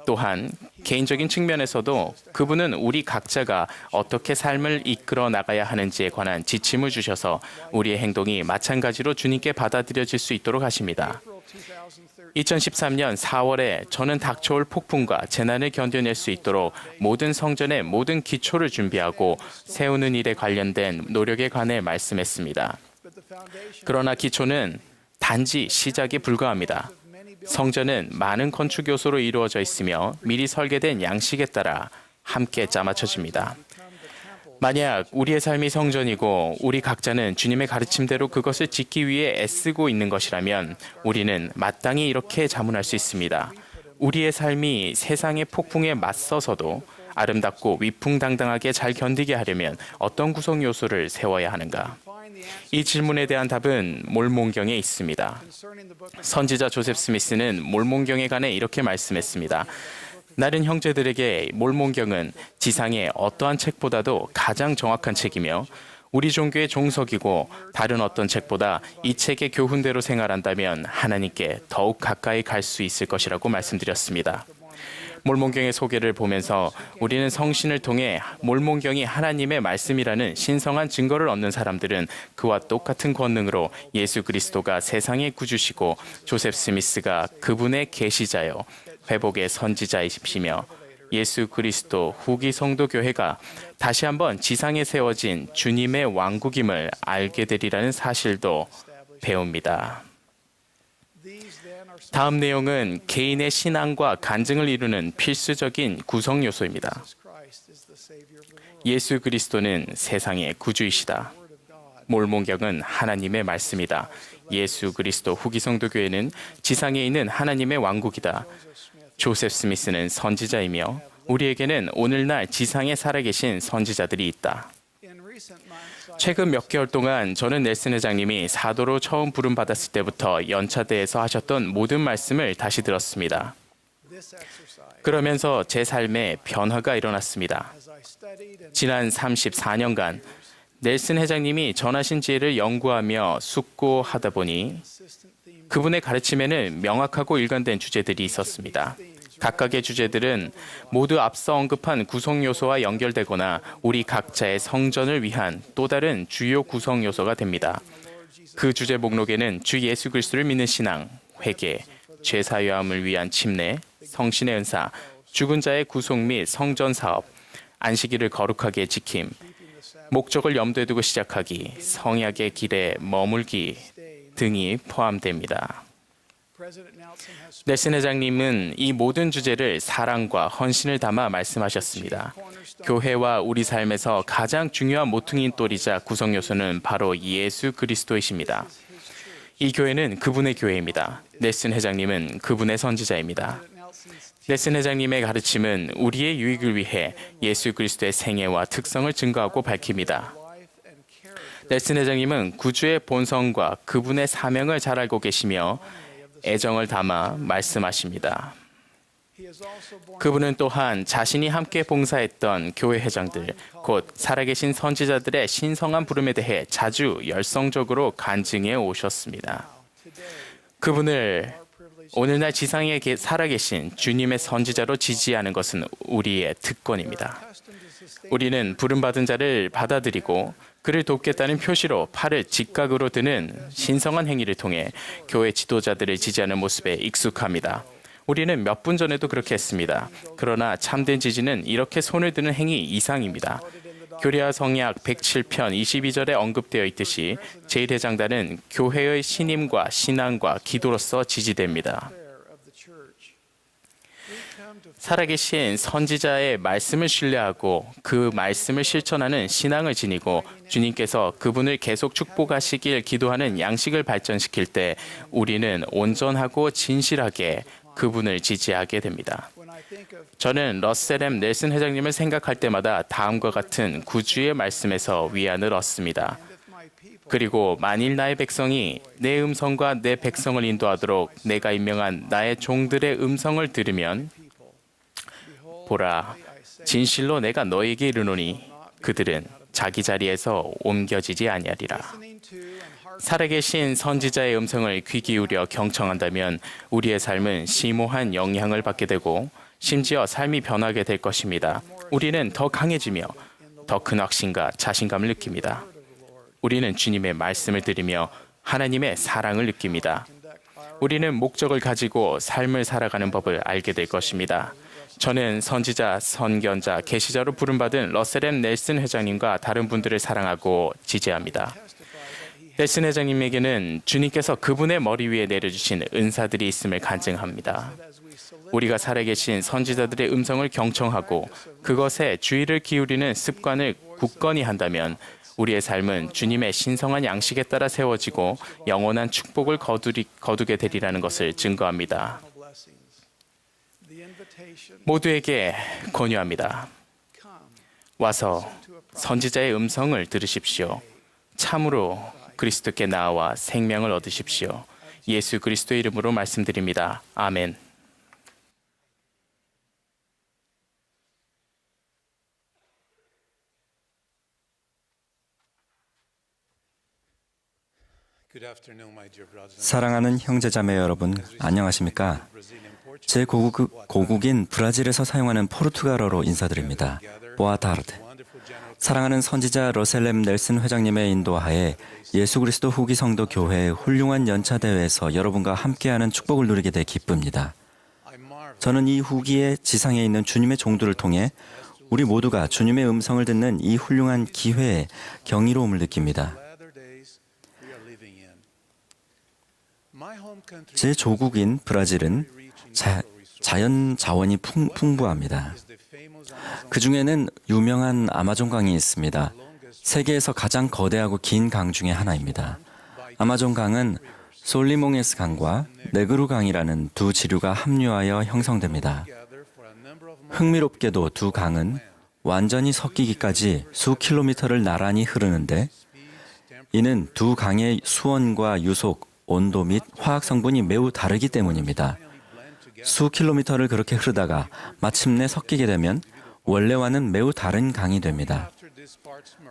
또한 개인적인 측면에서도 그분은 우리 각자가 어떻게 삶을 이끌어 나가야 하는지에 관한 지침을 주셔서 우리의 행동이 마찬가지로 주님께 받아들여질 수 있도록 하십니다. 2013년 4월에 저는 닥쳐올 폭풍과 재난을 견뎌낼 수 있도록 모든 성전의 모든 기초를 준비하고 세우는 일에 관련된 노력에 관해 말씀했습니다. 그러나 기초는 단지 시작에 불과합니다. 성전은 많은 건축 요소로 이루어져 있으며 미리 설계된 양식에 따라 함께 짜맞춰집니다. 만약 우리의 삶이 성전이고 우리 각자는 주님의 가르침대로 그것을 짓기 위해 애쓰고 있는 것이라면 우리는 마땅히 이렇게 자문할 수 있습니다. 우리의 삶이 세상의 폭풍에 맞서서도 아름답고 위풍당당하게 잘 견디게 하려면 어떤 구성 요소를 세워야 하는가? 이 질문에 대한 답은 몰몬경에 있습니다. 선지자 조셉 스미스는 몰몬경에 관해 이렇게 말씀했습니다. 나른 형제들에게 몰몬경은 지상의 어떠한 책보다도 가장 정확한 책이며 우리 종교의 종석이고 다른 어떤 책보다 이 책의 교훈대로 생활한다면 하나님께 더욱 가까이 갈 수 있을 것이라고 말씀드렸습니다. 몰몬경의 소개를 보면서 우리는 성신을 통해 몰몬경이 하나님의 말씀이라는 신성한 증거를 얻는 사람들은 그와 똑같은 권능으로 예수 그리스도가 세상의 구주시고 조셉 스미스가 그분의 계시자요 회복의 선지자이시며 예수 그리스도 후기 성도 교회가 다시 한번 지상에 세워진 주님의 왕국임을 알게 되리라는 사실도 배웁니다. 다음 내용은 개인의 신앙과 간증을 이루는 필수적인 구성 요소입니다. 예수 그리스도는 세상의 구주이시다. 몰몬경은 하나님의 말씀이다. 예수 그리스도 후기 성도 교회는 지상에 있는 하나님의 왕국이다. 조셉 스미스는 선지자이며 우리에게는 오늘날 지상에 살아계신 선지자들이 있다. 최근 몇 개월 동안 저는 넬슨 회장님이 사도로 처음 부름받았을 때부터 연차대에서 하셨던 모든 말씀을 다시 들었습니다. 그러면서 제 삶에 변화가 일어났습니다. 지난 34년간 넬슨 회장님이 전하신 지혜를 연구하며 숙고하다 보니 그분의 가르침에는 명확하고 일관된 주제들이 있었습니다. 각각의 주제들은 모두 앞서 언급한 구성 요소와 연결되거나 우리 각자의 성전을 위한 또 다른 주요 구성 요소가 됩니다. 그 주제 목록에는 주 예수 그리스도를 믿는 신앙, 회개, 죄 사유함을 위한 침례, 성신의 은사, 죽은 자의 구속 및 성전 사업, 안식일을 거룩하게 지킴, 목적을 염두에 두고 시작하기, 성약의 길에 머물기 등이 포함됩니다. 넬슨 회장님은 이 모든 주제를 사랑과 헌신을 담아 말씀하셨습니다. 교회와 우리 삶에서 가장 중요한 모퉁이인 돌이자 구성 요소는 바로 예수 그리스도이십니다. 이 교회는 그분의 교회입니다. 넬슨 회장님은 그분의 선지자입니다. 넬슨 회장님의 가르침은 우리의 유익을 위해 예수 그리스도의 생애와 특성을 증거하고 밝힙니다. 넬슨 회장님은 구주의 본성과 그분의 사명을 잘 알고 계시며 애정을 담아 말씀하십니다. 그분은 또한 자신이 함께 봉사했던 교회 회장들, 곧 살아계신 선지자들의 신성한 부름에 대해 자주 열성적으로 간증해 오셨습니다. 그분을 오늘날 지상에 살아계신 주님의 선지자로 지지하는 것은 우리의 특권입니다. 우리는 부름받은 자를 받아들이고 그를 돕겠다는 표시로 팔을 직각으로 드는 신성한 행위를 통해 교회 지도자들을 지지하는 모습에 익숙합니다. 우리는 몇 분 전에도 그렇게 했습니다. 그러나 참된 지지는 이렇게 손을 드는 행위 이상입니다. 교리와 성약 107편 22절에 언급되어 있듯이 제1회장단은 교회의 신임과 신앙과 기도로서 지지됩니다. 살아계신 선지자의 말씀을 신뢰하고 그 말씀을 실천하는 신앙을 지니고 주님께서 그분을 계속 축복하시길 기도하는 양식을 발전시킬 때 우리는 온전하고 진실하게 그분을 지지하게 됩니다. 저는 러셀 M. 넬슨 회장님을 생각할 때마다 다음과 같은 구주의 말씀에서 위안을 얻습니다. 그리고 만일 나의 백성이 내 음성과 내 백성을 인도하도록 내가 임명한 나의 종들의 음성을 들으면 보라, 진실로 내가 너에게 이르노니 그들은 자기 자리에서 옮겨지지 아니하리라. 살아계신 선지자의 음성을 귀 기울여 경청한다면 우리의 삶은 심오한 영향을 받게 되고 심지어 삶이 변하게 될 것입니다. 우리는 더 강해지며 더 큰 확신과 자신감을 느낍니다. 우리는 주님의 말씀을 들으며 하나님의 사랑을 느낍니다. 우리는 목적을 가지고 삶을 살아가는 법을 알게 될 것입니다. 저는 선지자, 선견자, 계시자로 부름받은 러셀 M. 넬슨 회장님과 다른 분들을 사랑하고 지지합니다. 넬슨 회장님에게는 주님께서 그분의 머리 위에 내려주신 은사들이 있음을 간증합니다. 우리가 살아계신 선지자들의 음성을 경청하고 그것에 주의를 기울이는 습관을 굳건히 한다면 우리의 삶은 주님의 신성한 양식에 따라 세워지고 영원한 축복을 거두게 되리라는 것을 증거합니다. 모두에게 권유합니다. 와서 선지자의 음성을 들으십시오. 참으로 그리스도께 나아와 생명을 얻으십시오. 예수 그리스도의 이름으로 말씀드립니다. 아멘. 사랑하는 형제자매 여러분, 안녕하십니까? 제 고국인 브라질에서 사용하는 포르투갈어로 인사드립니다. 보아타르드. 사랑하는 선지자 러셀 M. 넬슨 회장님의 인도하에 예수 그리스도 후기 성도 교회의 훌륭한 연차 대회에서 여러분과 함께하는 축복을 누리게 돼 기쁩니다. 저는 이 후기에 지상에 있는 주님의 종들을 통해 우리 모두가 주님의 음성을 듣는 이 훌륭한 기회에 경이로움을 느낍니다. 제 조국인 브라질은 자연 자원이 풍부합니다. 그 중에는 유명한 아마존강이 있습니다. 세계에서 가장 거대하고 긴 강 중에 하나입니다. 아마존강은 솔리몽에스 강과 네그루 강이라는 두 지류가 합류하여 형성됩니다. 흥미롭게도 두 강은 완전히 섞이기까지 수 킬로미터를 나란히 흐르는데 이는 두 강의 수온과 유속, 온도 및 화학 성분이 매우 다르기 때문입니다. 수 킬로미터를 그렇게 흐르다가 마침내 섞이게 되면 원래와는 매우 다른 강이 됩니다.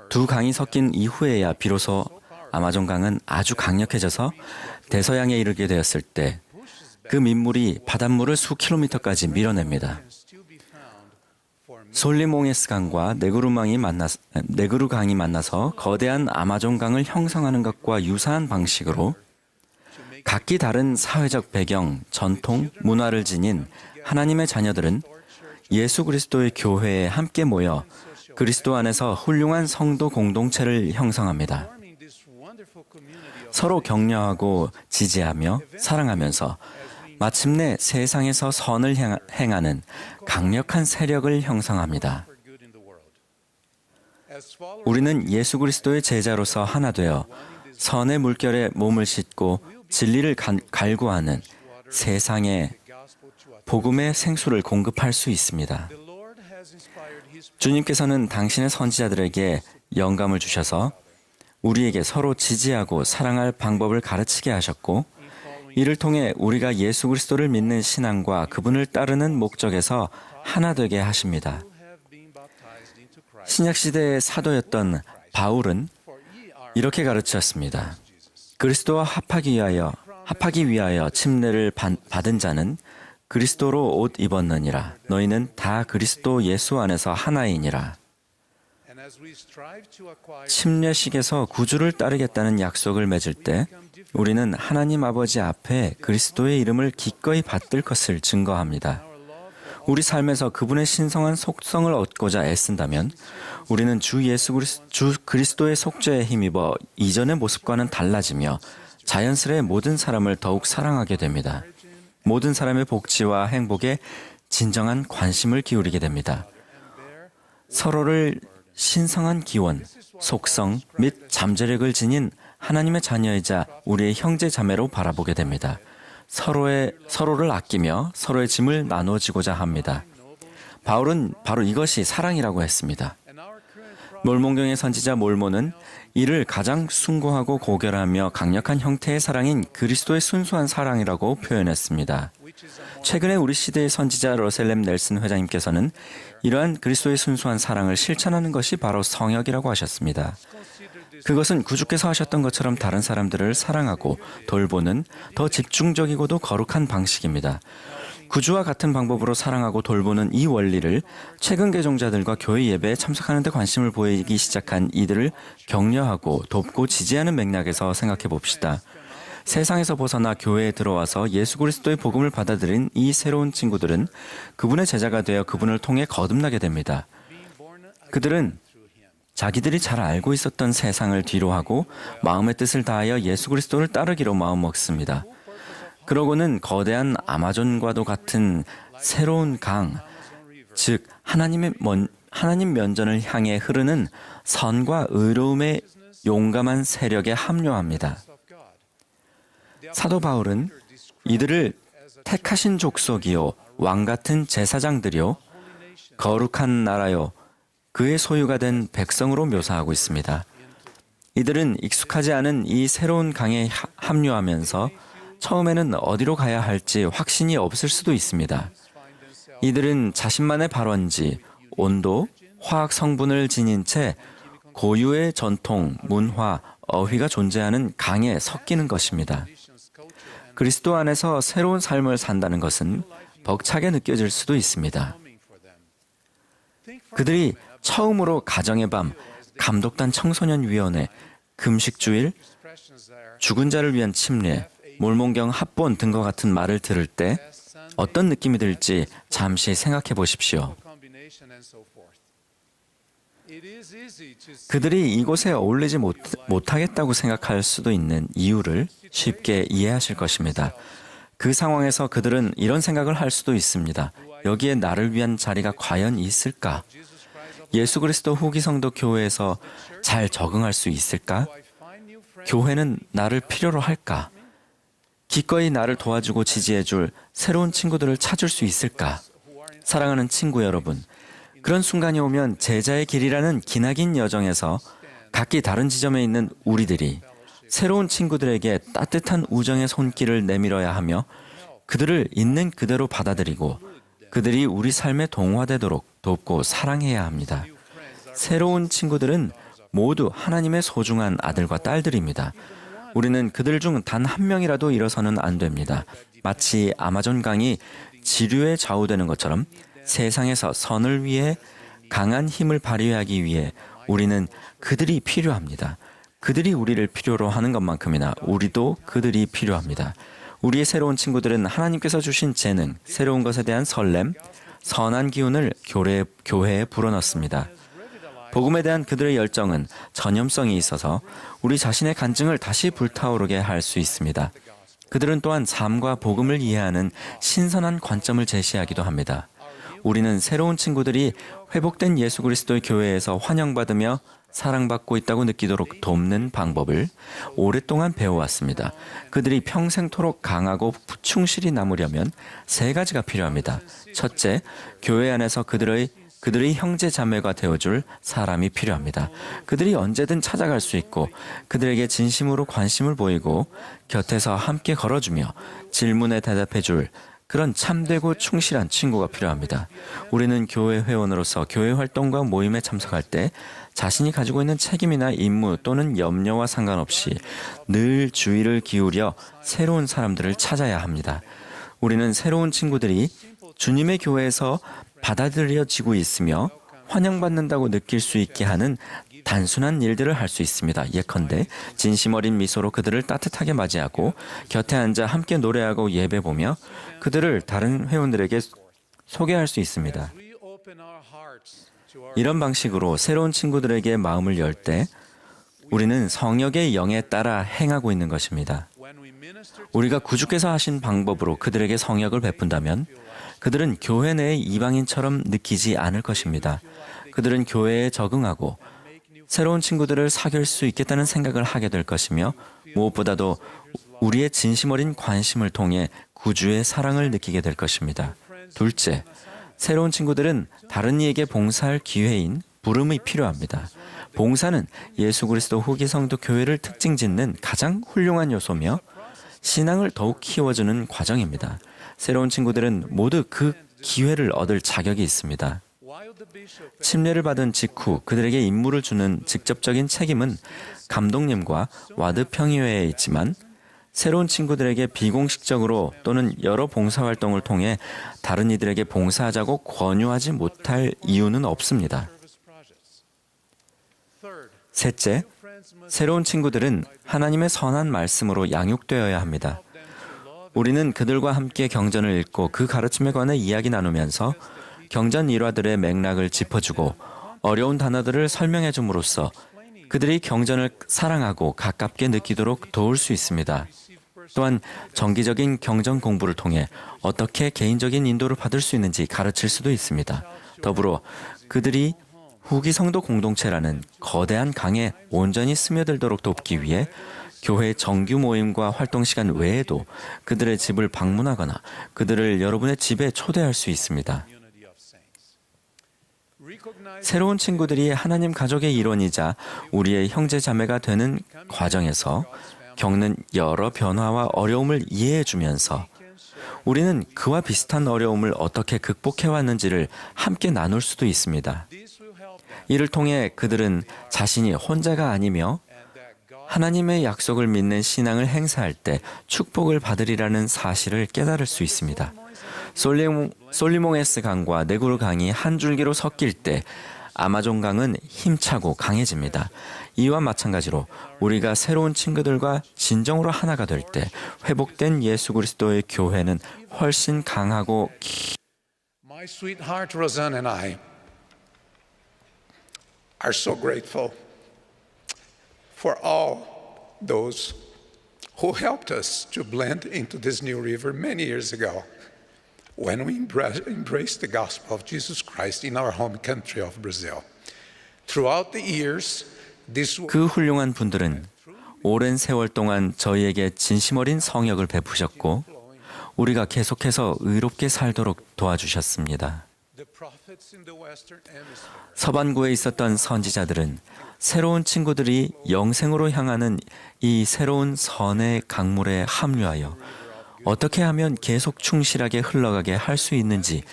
두 강이 섞인 이후에야 비로소 아마존강은 아주 강력해져서 대서양에 이르게 되었을 때 그 민물이 바닷물을 수 킬로미터까지 밀어냅니다. 솔리몽에스 강과 네그루 강이 만나서 거대한 아마존강을 형성하는 것과 유사한 방식으로 각기 다른 사회적 배경, 전통, 문화를 지닌 하나님의 자녀들은 예수 그리스도의 교회에 함께 모여 그리스도 안에서 훌륭한 성도 공동체를 형성합니다. 서로 격려하고 지지하며 사랑하면서 마침내 세상에서 선을 행하는 강력한 세력을 형성합니다. 우리는 예수 그리스도의 제자로서 하나 되어 선의 물결에 몸을 싣고 진리를 갈구하는 세상에 복음의 생수를 공급할 수 있습니다. 주님께서는 당신의 선지자들에게 영감을 주셔서 우리에게 서로 지지하고 사랑할 방법을 가르치게 하셨고 이를 통해 우리가 예수 그리스도를 믿는 신앙과 그분을 따르는 목적에서 하나 되게 하십니다. 신약시대의 사도였던 바울은 이렇게 가르쳤습니다. 그리스도와 합하기 위하여 침례를 받은 자는 그리스도로 옷 입었느니라. 너희는 다 그리스도 예수 안에서 하나이니라. 침례식에서 구주를 따르겠다는 약속을 맺을 때 우리는 하나님 아버지 앞에 그리스도의 이름을 기꺼이 받들 것을 증거합니다. 우리 삶에서 그분의 신성한 속성을 얻고자 애쓴다면 우리는 주 그리스도의 속죄에 힘입어 이전의 모습과는 달라지며 자연스레 모든 사람을 더욱 사랑하게 됩니다. 모든 사람의 복지와 행복에 진정한 관심을 기울이게 됩니다. 서로를 신성한 기원, 속성 및 잠재력을 지닌 하나님의 자녀이자 우리의 형제 자매로 바라보게 됩니다. 서로를 아끼며 서로의 짐을 나누어지고자 합니다. 바울은 바로 이것이 사랑이라고 했습니다. 몰몬경의 선지자 몰몬은 이를 가장 숭고하고 고결하며 강력한 형태의 사랑인 그리스도의 순수한 사랑이라고 표현했습니다. 최근에 우리 시대의 선지자 러셀 M 넬슨 회장님께서는 이러한 그리스도의 순수한 사랑을 실천하는 것이 바로 성역이라고 하셨습니다. 그것은 구주께서 하셨던 것처럼 다른 사람들을 사랑하고 돌보는 더 집중적이고도 거룩한 방식입니다. 구주와 같은 방법으로 사랑하고 돌보는 이 원리를 최근 개종자들과 교회 예배에 참석하는 데 관심을 보이기 시작한 이들을 격려하고 돕고 지지하는 맥락에서 생각해 봅시다. 세상에서 벗어나 교회에 들어와서 예수 그리스도의 복음을 받아들인 이 새로운 친구들은 그분의 제자가 되어 그분을 통해 거듭나게 됩니다. 그들은 자기들이 잘 알고 있었던 세상을 뒤로하고 마음의 뜻을 다하여 예수 그리스도를 따르기로 마음먹습니다. 그러고는 거대한 아마존과도 같은 새로운 강, 즉 하나님 면전을 향해 흐르는 선과 의로움의 용감한 세력에 합류합니다. 사도 바울은 이들을 택하신 족속이요 왕 같은 제사장들이요 거룩한 나라요 그의 소유가 된 백성으로 묘사하고 있습니다. 이들은 익숙하지 않은 이 새로운 강에 합류하면서 처음에는 어디로 가야 할지 확신이 없을 수도 있습니다. 이들은 자신만의 발원지, 온도, 화학 성분을 지닌 채 고유의 전통, 문화, 어휘가 존재하는 강에 섞이는 것입니다. 그리스도 안에서 새로운 삶을 산다는 것은 벅차게 느껴질 수도 있습니다. 그들이 처음으로 가정의 밤, 감독단 청소년위원회, 금식주일, 죽은 자를 위한 침례, 몰몬경 합본 등과 같은 말을 들을 때 어떤 느낌이 들지 잠시 생각해 보십시오. 그들이 이곳에 어울리지 못하겠다고 생각할 수도 있는 이유를 쉽게 이해하실 것입니다. 그 상황에서 그들은 이런 생각을 할 수도 있습니다. 여기에 나를 위한 자리가 과연 있을까? 예수 그리스도 후기 성도 교회에서 잘 적응할 수 있을까? 교회는 나를 필요로 할까? 기꺼이 나를 도와주고 지지해줄 새로운 친구들을 찾을 수 있을까? 사랑하는 친구 여러분, 그런 순간이 오면 제자의 길이라는 기나긴 여정에서 각기 다른 지점에 있는 우리들이 새로운 친구들에게 따뜻한 우정의 손길을 내밀어야 하며 그들을 있는 그대로 받아들이고 그들이 우리 삶에 동화되도록 돕고 사랑해야 합니다. 새로운 친구들은 모두 하나님의 소중한 아들과 딸들입니다. 우리는 그들 중 단 한 명이라도 잃어서는 안 됩니다. 마치 아마존 강이 지류에 좌우되는 것처럼 세상에서 선을 위해 강한 힘을 발휘하기 위해 우리는 그들이 필요합니다. 그들이 우리를 필요로 하는 것만큼이나 우리도 그들이 필요합니다. 우리의 새로운 친구들은 하나님께서 주신 재능, 새로운 것에 대한 설렘, 선한 기운을 교회에 불어넣습니다. 복음에 대한 그들의 열정은 전염성이 있어서 우리 자신의 간증을 다시 불타오르게 할 수 있습니다. 그들은 또한 삶과 복음을 이해하는 신선한 관점을 제시하기도 합니다. 우리는 새로운 친구들이 회복된 예수 그리스도의 교회에서 환영받으며 사랑받고 있다고 느끼도록 돕는 방법을 오랫동안 배워왔습니다. 그들이 평생토록 강하고 충실히 남으려면 3가지가 필요합니다. 첫째, 교회 안에서 그들의 형제 자매가 되어줄 사람이 필요합니다. 그들이 언제든 찾아갈 수 있고 그들에게 진심으로 관심을 보이고 곁에서 함께 걸어주며 질문에 대답해줄 그런 참되고 충실한 친구가 필요합니다. 우리는 교회 회원으로서 교회 활동과 모임에 참석할 때 자신이 가지고 있는 책임이나 임무 또는 염려와 상관없이 늘 주의를 기울여 새로운 사람들을 찾아야 합니다. 우리는 새로운 친구들이 주님의 교회에서 받아들여지고 있으며 환영받는다고 느낄 수 있게 하는 단순한 일들을 할 수 있습니다. 예컨대 진심 어린 미소로 그들을 따뜻하게 맞이하고 곁에 앉아 함께 노래하고 예배 보며 그들을 다른 회원들에게 소개할 수 있습니다. 이런 방식으로 새로운 친구들에게 마음을 열 때 우리는 성령의 영에 따라 행하고 있는 것입니다. 우리가 구주께서 하신 방법으로 그들에게 성역을 베푼다면 그들은 교회 내의 이방인처럼 느끼지 않을 것입니다. 그들은 교회에 적응하고 새로운 친구들을 사귈 수 있겠다는 생각을 하게 될 것이며 무엇보다도 우리의 진심 어린 관심을 통해 구주의 사랑을 느끼게 될 것입니다. 둘째, 새로운 친구들은 다른 이에게 봉사할 기회인 부름이 필요합니다. 봉사는 예수 그리스도 후기 성도 교회를 특징 짓는 가장 훌륭한 요소며 신앙을 더욱 키워주는 과정입니다. 새로운 친구들은 모두 그 기회를 얻을 자격이 있습니다. 침례를 받은 직후 그들에게 임무를 주는 직접적인 책임은 감독님과 와드 평의회에 있지만 새로운 친구들에게 비공식적으로 또는 여러 봉사활동을 통해 다른 이들에게 봉사하자고 권유하지 못할 이유는 없습니다. 셋째, 새로운 친구들은 하나님의 선한 말씀으로 양육되어야 합니다. 우리는 그들과 함께 경전을 읽고 그 가르침에 관해 이야기 나누면서 경전 일화들의 맥락을 짚어주고 어려운 단어들을 설명해 줌으로써 그들이 경전을 사랑하고 가깝게 느끼도록 도울 수 있습니다. 또한 정기적인 경전 공부를 통해 어떻게 개인적인 인도를 받을 수 있는지 가르칠 수도 있습니다. 더불어 그들이 후기 성도 공동체라는 거대한 강에 온전히 스며들도록 돕기 위해 교회 정규 모임과 활동 시간 외에도 그들의 집을 방문하거나 그들을 여러분의 집에 초대할 수 있습니다. 새로운 친구들이 하나님 가족의 일원이자 우리의 형제 자매가 되는 과정에서 겪는 여러 변화와 어려움을 이해해 주면서 우리는 그와 비슷한 어려움을 어떻게 극복해 왔는지를 함께 나눌 수도 있습니다. 이를 통해 그들은 자신이 혼자가 아니며 하나님의 약속을 믿는 신앙을 행사할 때 축복을 받으리라는 사실을 깨달을 수 있습니다. 솔리몽에스 강과 네구르 강이 한 줄기로 섞일 때 아마존 강은 힘차고 강해집니다. 이와 마찬가지로 우리가 새로운 친구들과 진정으로 하나가 될 때 회복된 예수 그리스도의 교회는 훨씬 강하고 My sweetheart Roseanne and I are so grateful for all those who helped us to blend into this new river many years ago when we embraced the gospel of Jesus Christ in our home country of Brazil. Throughout the years, 그 훌륭한 분들은 오랜 세월 동안 저희에게 진심 어린 성역을 베푸셨고 우리가 계속해서 의롭게 살도록 도와주셨습니다. 서반구에 있었던 선지자들은 새로운 친구들이 영생으로 향하는 이 새로운 선의 강물에 합류하여 어떻게 하면 계속 충실하게 흘러가게 할 수 있는지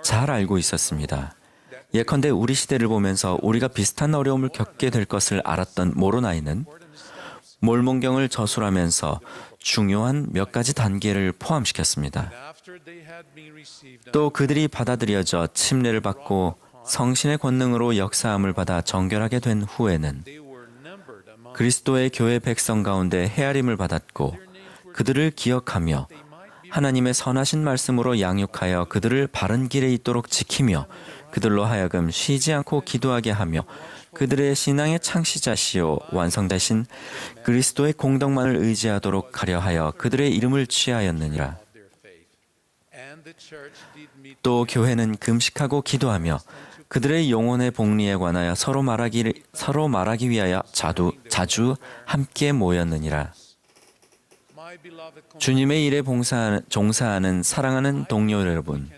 잘 알고 있었습니다. 예컨대 우리 시대를 보면서 우리가 비슷한 어려움을 겪게 될 것을 알았던 모로나이는 몰몬경을 저술하면서 중요한 몇 가지 단계를 포함시켰습니다. 또 그들이 받아들여져 침례를 받고 성신의 권능으로 역사함을 받아 정결하게 된 후에는 그리스도의 교회 백성 가운데 헤아림을 받았고 그들을 기억하며 하나님의 선하신 말씀으로 양육하여 그들을 바른 길에 있도록 지키며 그들로 하여금 쉬지 않고 기도하게 하며 그들의 신앙의 창시자시요 완성되신 그리스도의 공덕만을 의지하도록 하려 하여 그들의 이름을 취하였느니라. 또 교회는 금식하고 기도하며 그들의 영혼의 복리에 관하여 서로 말하기 위하여 자주 함께 모였느니라. 주님의 일에 종사하는 사랑하는 동료 여러분,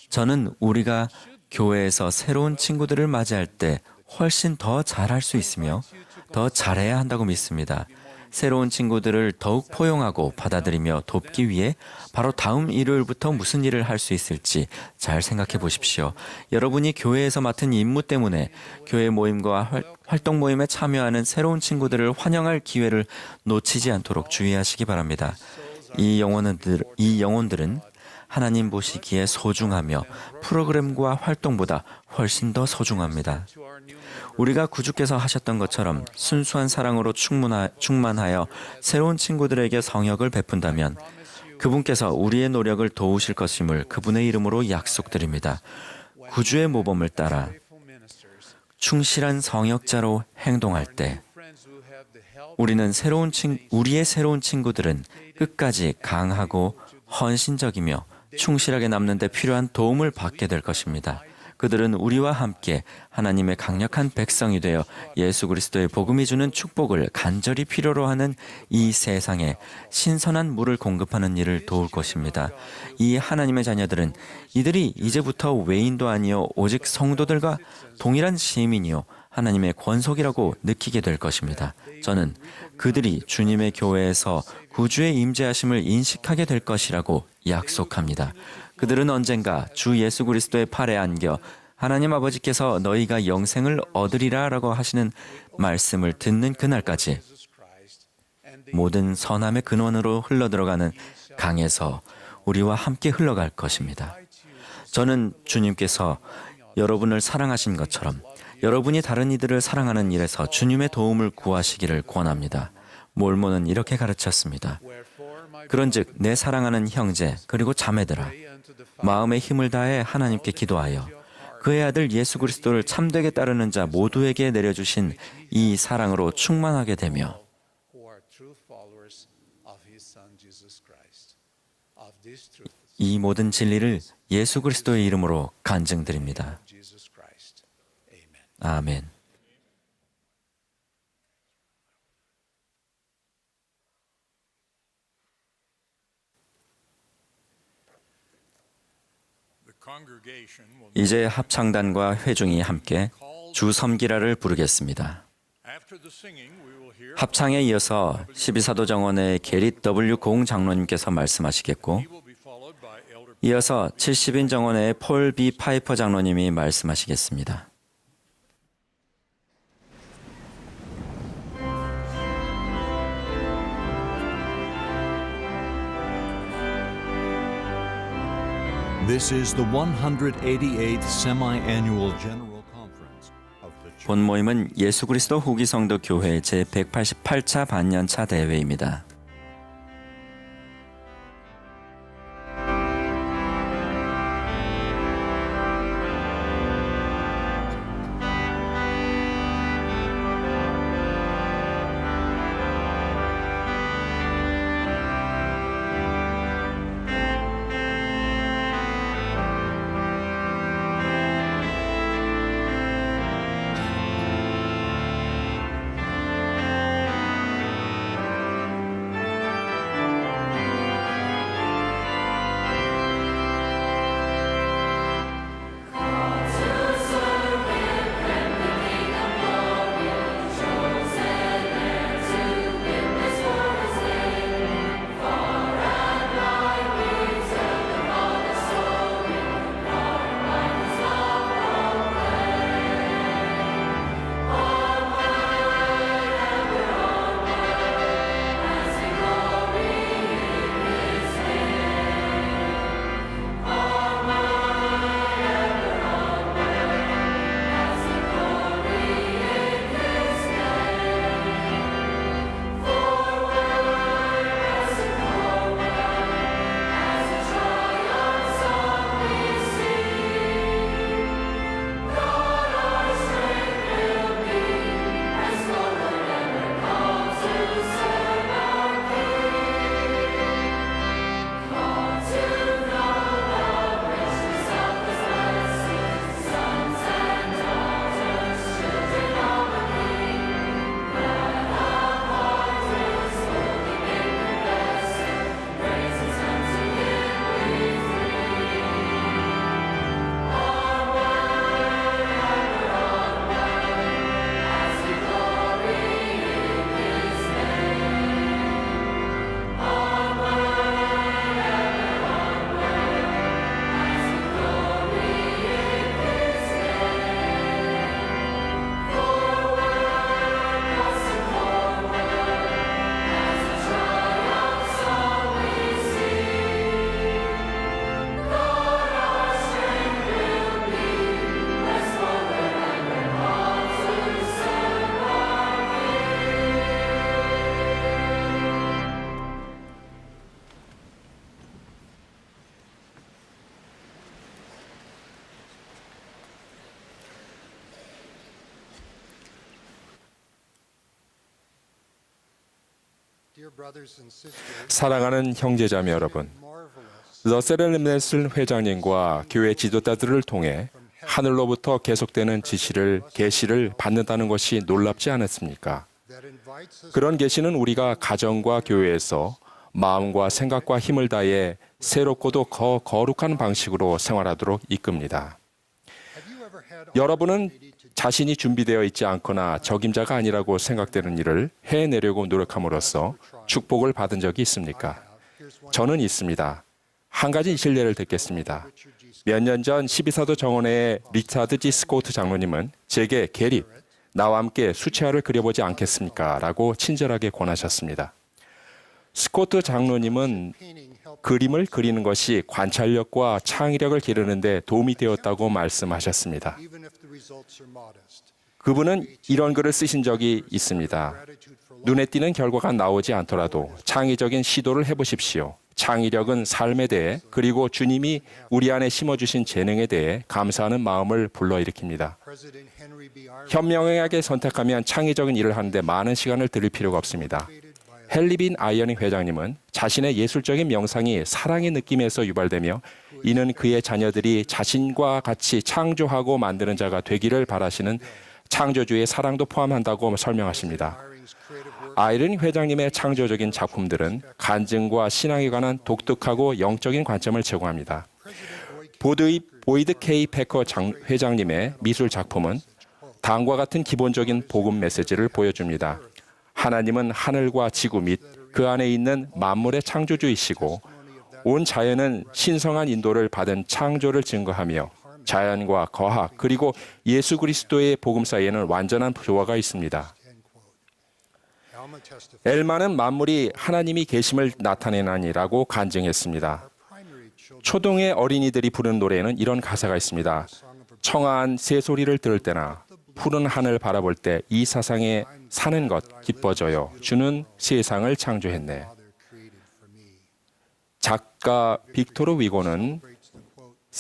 저는 우리가 교회에서 새로운 친구들을 맞이할 때 훨씬 더 잘할 수 있으며 더 잘해야 한다고 믿습니다. 새로운 친구들을 더욱 포용하고 받아들이며 돕기 위해 바로 다음 일요일부터 무슨 일을 할 수 있을지 잘 생각해 보십시오. 여러분이 교회에서 맡은 임무 때문에 교회 모임과 활동 모임에 참여하는 새로운 친구들을 환영할 기회를 놓치지 않도록 주의하시기 바랍니다. 이 영혼들은 하나님 보시기에 소중하며 프로그램과 활동보다 훨씬 더 소중합니다. 우리가 구주께서 하셨던 것처럼 순수한 사랑으로 충만하여 새로운 친구들에게 성역을 베푼다면 그분께서 우리의 노력을 도우실 것임을 그분의 이름으로 약속드립니다. 구주의 모범을 따라 충실한 성역자로 행동할 때 우리의 새로운 친구들은 끝까지 강하고 헌신적이며 충실하게 남는 데 필요한 도움을 받게 될 것입니다. 그들은 우리와 함께 하나님의 강력한 백성이 되어 예수 그리스도의 복음이 주는 축복을 간절히 필요로 하는 이 세상에 신선한 물을 공급하는 일을 도울 것입니다. 이 하나님의 자녀들은 이들이 이제부터 외인도 아니요 오직 성도들과 동일한 시민이요 하나님의 권속이라고 느끼게 될 것입니다. 저는 그들이 주님의 교회에서 구주의 임재하심을 인식하게 될 것이라고 약속합니다. 그들은 언젠가 주 예수 그리스도의 팔에 안겨 하나님 아버지께서 너희가 영생을 얻으리라 라고 하시는 말씀을 듣는 그날까지 모든 선함의 근원으로 흘러들어가는 강에서 우리와 함께 흘러갈 것입니다. 저는 주님께서 여러분을 사랑하신 것처럼 여러분이 다른 이들을 사랑하는 일에서 주님의 도움을 구하시기를 권합니다. 몰모는 이렇게 가르쳤습니다. 그런즉 내 사랑하는 형제 그리고 자매들아 마음의 힘을 다해 하나님께 기도하여 그의 아들 예수 그리스도를 참되게 따르는 자 모두에게 내려주신 이 사랑으로 충만하게 되며 이 모든 진리를 예수 그리스도의 이름으로 간증드립니다. 아멘. 이제 합창단과 회중이 함께 주 섬기라를 부르겠습니다. 합창에 이어서 12사도 정원의 게릿 W 공 장로님께서 말씀하시겠고 이어서 70인 정원의 폴 B 파이퍼 장로님이 말씀하시겠습니다. This is the 188th semi-annual general conference of the Church. 본 모임은 예수 그리스도 후기 성도 교회 제188차 반년차 대회입니다. 사랑하는 형제자매 여러분, 러셀 M. 넬슨 회장님과 교회 지도자들을 통해 하늘로부터 계속되는 계시를 받는다는 것이 놀랍지 않았습니까? 그런 계시는 우리가 가정과 교회에서 마음과 생각과 힘을 다해 새롭고도 거룩한 방식으로 생활하도록 이끕니다. 여러분은 자신이 준비되어 있지 않거나 적임자가 아니라고 생각되는 일을 해내려고 노력함으로써 축복을 받은 적이 있습니까? 저는 있습니다. 한 가지 실례를 듣겠습니다. 몇 년 전 12사도 정원회의 리차드 G. 스코트 장로님은 제게 게리, 나와 함께 수채화를 그려보지 않겠습니까? 라고 친절하게 권하셨습니다. 스코트 장로님은 그림을 그리는 것이 관찰력과 창의력을 기르는 데 도움이 되었다고 말씀하셨습니다. 그분은 이런 글을 쓰신 적이 있습니다. 눈에 띄는 결과가 나오지 않더라도 창의적인 시도를 해보십시오. 창의력은 삶에 대해 그리고 주님이 우리 안에 심어주신 재능에 대해 감사하는 마음을 불러일으킵니다. 현명하게 선택하면 창의적인 일을 하는데 많은 시간을 들일 필요가 없습니다. 헨리 빈 아이어닝 회장님은 자신의 예술적인 명상이 사랑의 느낌에서 유발되며 이는 그의 자녀들이 자신과 같이 창조하고 만드는 자가 되기를 바라시는 창조주의 사랑도 포함한다고 설명하십니다. 아이러닝 회장님의 창조적인 작품들은 간증과 신앙에 관한 독특하고 영적인 관점을 제공합니다. 보이드 K. 패커 회장님의 미술 작품은 다음과 같은 기본적인 복음 메시지를 보여줍니다. 하나님은 하늘과 지구 및 그 안에 있는 만물의 창조주이시고 온 자연은 신성한 인도를 받은 창조를 증거하며 자연과 거학 그리고 예수 그리스도의 복음 사이에는 완전한 조화가 있습니다. 엘마는 만물이 하나님이 계심을 나타내나니라고 간증했습니다. 초동의 어린이들이 부르는 노래에는 이런 가사가 있습니다. 청아한 새소리를 들을 때나 푸른 하늘 바라볼 때 이 세상에 사는 것 기뻐져요. 주는 세상을 창조했네. 작가 빅토르 위고는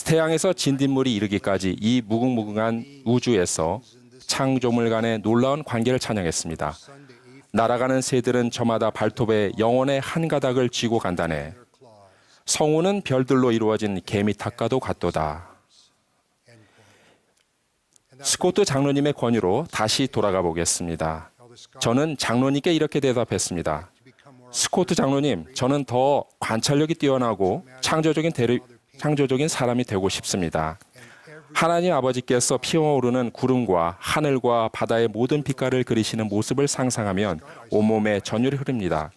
태양에서 진딧물이 이르기까지 이 무궁무궁한 우주에서 창조물 간의 놀라운 관계를 찬양했습니다. 날아가는 새들은 저마다 발톱에 영혼의 한 가닥을 쥐고 간다네. 성우는 별들로 이루어진 개미 탁과도 같도다. 스코트 장로님의 권유로 다시 돌아가 보겠습니다. 저는 장로님께 이렇게 대답했습니다. 스코트 장로님, 저는 더 관찰력이 뛰어나고 창조적인 사람이 되고 싶습니다. 하나님 아버지께서 피어오르는 구름과 하늘과 바다의 모든 빛깔을 그리시는 모습을 상상하면 온몸에 전율이 흐릅니다.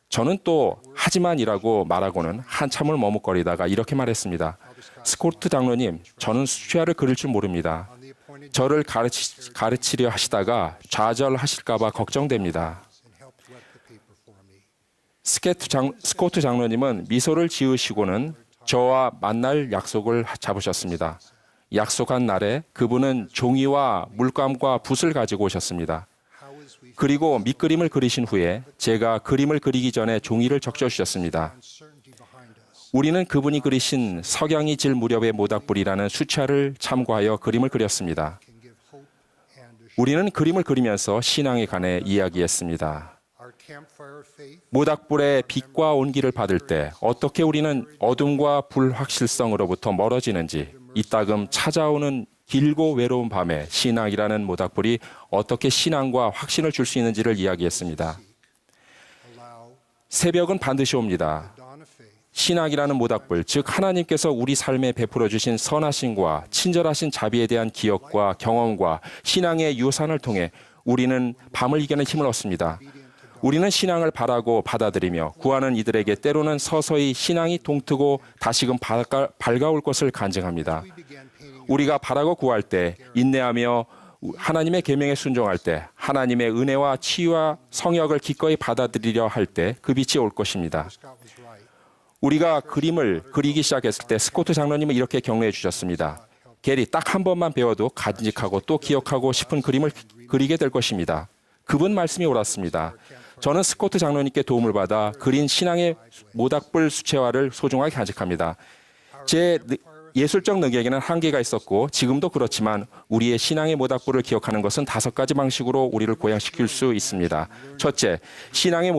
저는 또 하지만이라고 말하고는 한참을 머뭇거리다가 이렇게 말했습니다. 스코트 장로님, 저는 수채화를 그릴 줄 모릅니다. 저를 가르치려 하시다가 좌절하실까 봐 걱정됩니다. 스코트 장로님은 미소를 지으시고는 저와 만날 약속을 잡으셨습니다. 약속한 날에 그분은 종이와 물감과 붓을 가지고 오셨습니다. 그리고 밑그림을 그리신 후에 제가 그림을 그리기 전에 종이를 적셔주셨습니다. 우리는 그분이 그리신 석양이 질 무렵의 모닥불이라는 수채화를 참고하여 그림을 그렸습니다. 우리는 그림을 그리면서 신앙에 관해 이야기했습니다. 모닥불의 빛과 온기를 받을 때 어떻게 우리는 어둠과 불확실성으로부터 멀어지는지, 이따금 찾아오는 길고 외로운 밤에 신앙이라는 모닥불이 어떻게 신앙과 확신을 줄 수 있는지를 이야기했습니다. 새벽은 반드시 옵니다. 신앙이라는 모닥불, 즉 하나님께서 우리 삶에 베풀어 주신 선하심과 친절하신 자비에 대한 기억과 경험과 신앙의 유산을 통해 우리는 밤을 이겨낼 힘을 얻습니다. 우리는 신앙을 바라고 받아들이며 구하는 이들에게 때로는 서서히 신앙이 동트고 다시금 밝아올 것을 간증합니다. 우리가 바라고 구할 때, 인내하며 하나님의 계명에 순종할 때, 하나님의 은혜와 치유와 성역을 기꺼이 받아들이려 할 때 그 빛이 올 것입니다. 우리가 그림을 그리기 시작했을 때 스코트 장로님은 이렇게 격려해 주셨습니다. 게리, 딱 한 번만 배워도 간직하고 또 기억하고 싶은 그림을 그리게 될 것입니다. 그분 말씀이 옳았습니다. 저는 스코트 장로님께 도움을 받아 그린 신앙의 모닥불 수채화를 소중하게 간직합니다. 제 예술적 능력에는 한계가 있었고 지금도 그렇지만 우리의 신앙의 모닥불을 기억하는 것은 5가지 방식으로 우리를 고양시킬 수 있습니다. 첫째, 신앙의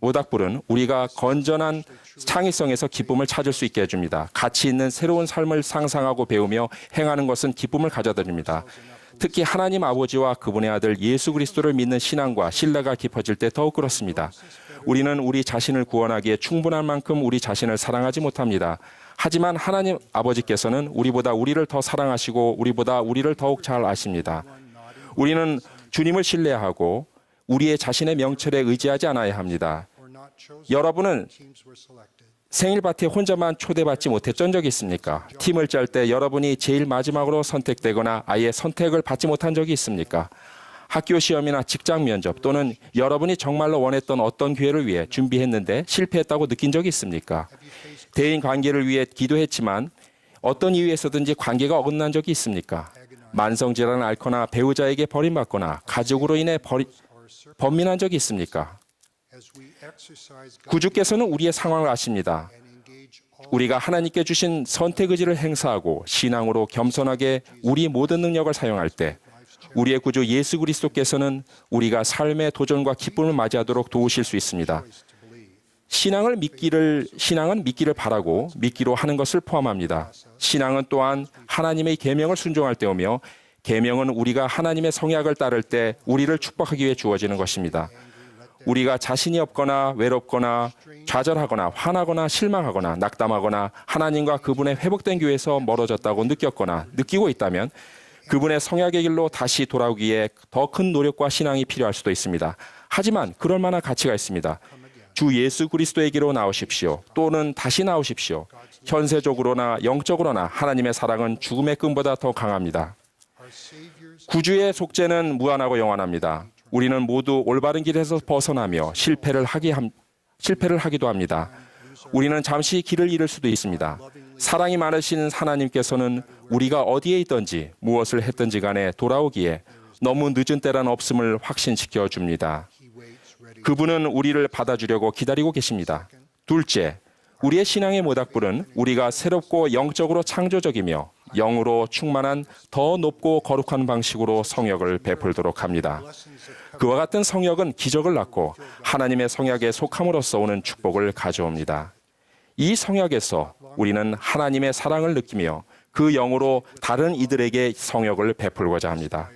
모닥불은 우리가 건전한 창의성에서 기쁨을 찾을 수 있게 해줍니다. 가치 있는 새로운 삶을 상상하고 배우며 행하는 것은 기쁨을 가져다 줍니다. 특히 하나님 아버지와 그분의 아들 예수 그리스도를 믿는 신앙과 신뢰가 깊어질 때 더욱 그렇습니다. 우리는 우리 자신을 구원하기에 충분한 만큼 우리 자신을 사랑하지 못합니다. 하지만 하나님 아버지께서는 우리보다 우리를 더 사랑하시고 우리보다 우리를 더욱 잘 아십니다. 우리는 주님을 신뢰하고 우리의 자신의 명철에 의지하지 않아야 합니다. 여러분은 생일 파티에 혼자만 초대받지 못했던 적이 있습니까? 팀을 짤 때 여러분이 제일 마지막으로 선택되거나 아예 선택을 받지 못한 적이 있습니까? 학교 시험이나 직장 면접 또는 여러분이 정말로 원했던 어떤 기회를 위해 준비했는데 실패했다고 느낀 적이 있습니까? 대인 관계를 위해 기도했지만 어떤 이유에서든지 관계가 어긋난 적이 있습니까? 만성질환을 앓거나 배우자에게 버림받거나 가족으로 인해 번민한 적이 있습니까? 구주께서는 우리의 상황을 아십니다. 우리가 하나님께 주신 선택 의지를 행사하고 신앙으로 겸손하게 우리 모든 능력을 사용할 때 우리의 구주 예수 그리스도께서는 우리가 삶의 도전과 기쁨을 맞이하도록 도우실 수 있습니다. 신앙은 믿기를 바라고 믿기로 하는 것을 포함합니다. 신앙은 또한 하나님의 계명을 순종할 때오며 계명은 우리가 하나님의 성약을 따를 때 우리를 축복하기 위해 주어지는 것입니다. 우리가 자신이 없거나 외롭거나 좌절하거나 화나거나 실망하거나 낙담하거나 하나님과 그분의 회복된 교회에서 멀어졌다고 느꼈거나 느끼고 있다면 그분의 성약의 길로 다시 돌아오기에 더 큰 노력과 신앙이 필요할 수도 있습니다. 하지만 그럴 만한 가치가 있습니다. 주 예수 그리스도에게로 나오십시오. 또는 다시 나오십시오. 현세적으로나 영적으로나 하나님의 사랑은 죽음의 끈보다 더 강합니다. 구주의 속죄는 무한하고 영원합니다. 우리는 모두 올바른 길에서 벗어나며 실패를 하기도 합니다. 우리는 잠시 길을 잃을 수도 있습니다. 사랑이 많으신 하나님께서는 우리가 어디에 있든지 무엇을 했든지 간에 돌아오기에 너무 늦은 때란 없음을 확신시켜 줍니다. 그분은 우리를 받아주려고 기다리고 계십니다. 둘째, 우리의 신앙의 모닥불은 우리가 새롭고 영적으로 창조적이며 영으로 충만한 더 높고 거룩한 방식으로 성역을 베풀도록 합니다. 그와 같은 성역은 기적을 낳고 하나님의 성약에 속함으로써 오는 축복을 가져옵니다. 이 성약에서 우리는 하나님의 사랑을 느끼며 그 영으로 다른 이들에게 성역을 베풀고자 합니다.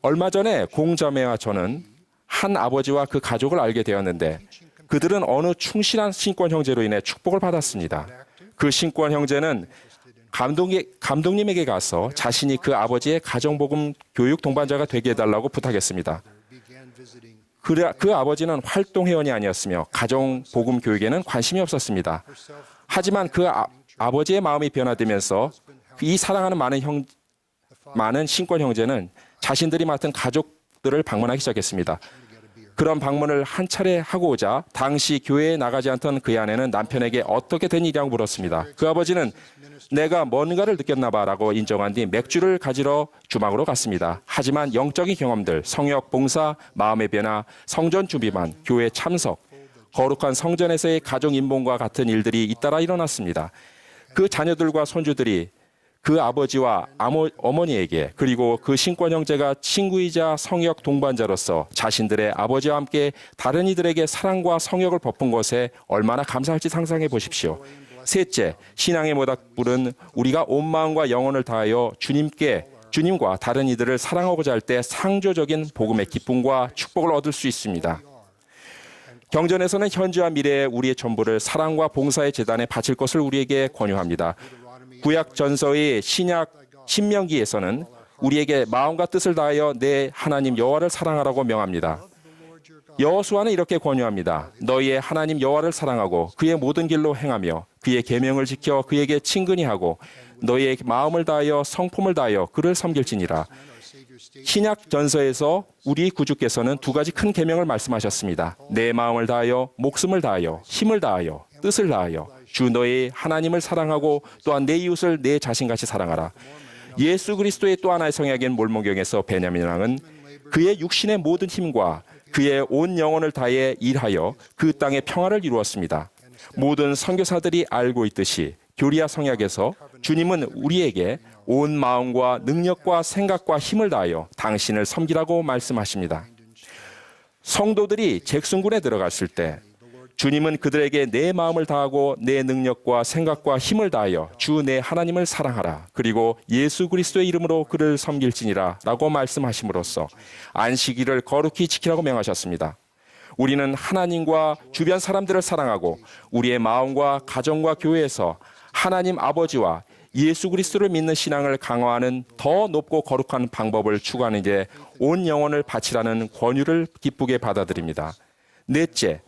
얼마 전에 공자매와 저는 한 아버지와 그 가족을 알게 되었는데 그들은 어느 충실한 신권 형제로 인해 축복을 받았습니다. 그 신권 형제는 감독님에게 가서 자신이 그 아버지의 가정복음 교육 동반자가 되게 해달라고 부탁했습니다. 그 아버지는 활동회원이 아니었으며 가정복음 교육에는 관심이 없었습니다. 하지만 그 아버지의 마음이 변화되면서 이 사랑하는 많은 신권 형제는 자신들이 맡은 가족들을 방문하기 시작했습니다. 그런 방문을 한 차례 하고 오자 당시 교회에 나가지 않던 그의 아내는 남편에게 어떻게 된 일이라고 물었습니다. 그 아버지는 내가 뭔가를 느꼈나 봐라고 인정한 뒤 맥주를 가지러 주방으로 갔습니다. 하지만 영적인 경험들, 성역, 봉사, 마음의 변화, 성전 준비만, 교회 참석, 거룩한 성전에서의 가정 인본과 같은 일들이 잇따라 일어났습니다. 그 자녀들과 손주들이 그 아버지와 어머니에게 그리고 그 신권 형제가 친구이자 성역 동반자로서 자신들의 아버지와 함께 다른 이들에게 사랑과 성역을 베푼 것에 얼마나 감사할지 상상해 보십시오. 셋째, 신앙의 모닥불은 우리가 온 마음과 영혼을 다하여 주님과 다른 이들을 사랑하고자 할 때 상조적인 복음의 기쁨과 축복을 얻을 수 있습니다. 경전에서는 현재와 미래의 우리의 전부를 사랑과 봉사의 재단에 바칠 것을 우리에게 권유합니다. 구약 전서의 신명기에서는 우리에게 마음과 뜻을 다하여 내 하나님 여호와를 사랑하라고 명합니다. 여호수아는 이렇게 권유합니다. 너희의 하나님 여호와를 사랑하고 그의 모든 길로 행하며 그의 계명을 지켜 그에게 친근히 하고 너희의 마음을 다하여 성품을 다하여 그를 섬길지니라. 신약 전서에서 우리 구주께서는 두 가지 큰 계명을 말씀하셨습니다. 내 마음을 다하여 목숨을 다하여 힘을 다하여 뜻을 다하여 주 너의 하나님을 사랑하고 또한 내 이웃을 내 자신같이 사랑하라. 예수 그리스도의 또 하나의 성약인 몰모경에서 베냐민 왕은 그의 육신의 모든 힘과 그의 온 영혼을 다해 일하여 그 땅의 평화를 이루었습니다. 모든 선교사들이 알고 있듯이 교리야 성약에서 주님은 우리에게 온 마음과 능력과 생각과 힘을 다하여 당신을 섬기라고 말씀하십니다. 성도들이 잭슨군에 들어갔을 때 주님은 그들에게 내 마음을 다하고 내 능력과 생각과 힘을 다하여 주 내 하나님을 사랑하라. 그리고 예수 그리스도의 이름으로 그를 섬길지니라 라고 말씀하심으로써 안식일을 거룩히 지키라고 명하셨습니다. 우리는 하나님과 주변 사람들을 사랑하고 우리의 마음과 가정과 교회에서 하나님 아버지와 예수 그리스도를 믿는 신앙을 강화하는 더 높고 거룩한 방법을 추구하는 게 온 영혼을 바치라는 권유를 기쁘게 받아들입니다. 넷째,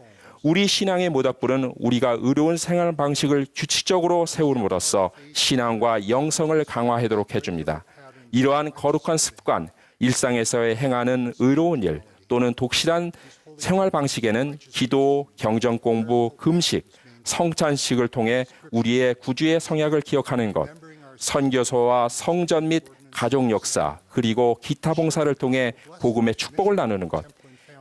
우리 신앙의 모닥불은 우리가 의로운 생활 방식을 규칙적으로 세움으로써 신앙과 영성을 강화하도록 해줍니다. 이러한 거룩한 습관, 일상에서의 행하는 의로운 일 또는 독실한 생활 방식에는 기도, 경전 공부, 금식, 성찬식을 통해 우리의 구주의 성약을 기억하는 것, 선교소와 성전 및 가족 역사, 그리고 기타 봉사를 통해 복음의 축복을 나누는 것,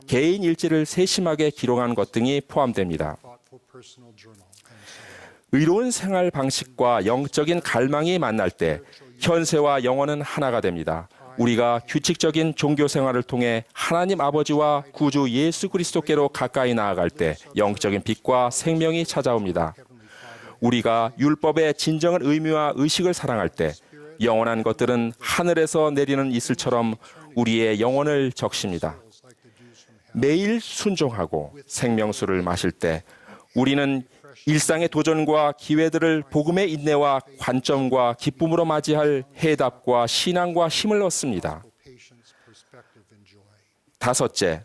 개인 일지를 세심하게 기록하는 것 등이 포함됩니다. 의로운 생활 방식과 영적인 갈망이 만날 때 현세와 영혼은 하나가 됩니다. 우리가 규칙적인 종교 생활을 통해 하나님 아버지와 구주 예수 그리스도께로 가까이 나아갈 때 영적인 빛과 생명이 찾아옵니다. 우리가 율법의 진정한 의미와 의식을 사랑할 때 영원한 것들은 하늘에서 내리는 이슬처럼 우리의 영혼을 적십니다. 매일 순종하고 생명수를 마실 때 우리는 일상의 도전과 기회들을 복음의 인내와 관점과 기쁨으로 맞이할 해답과 신앙과 힘을 얻습니다. 다섯째,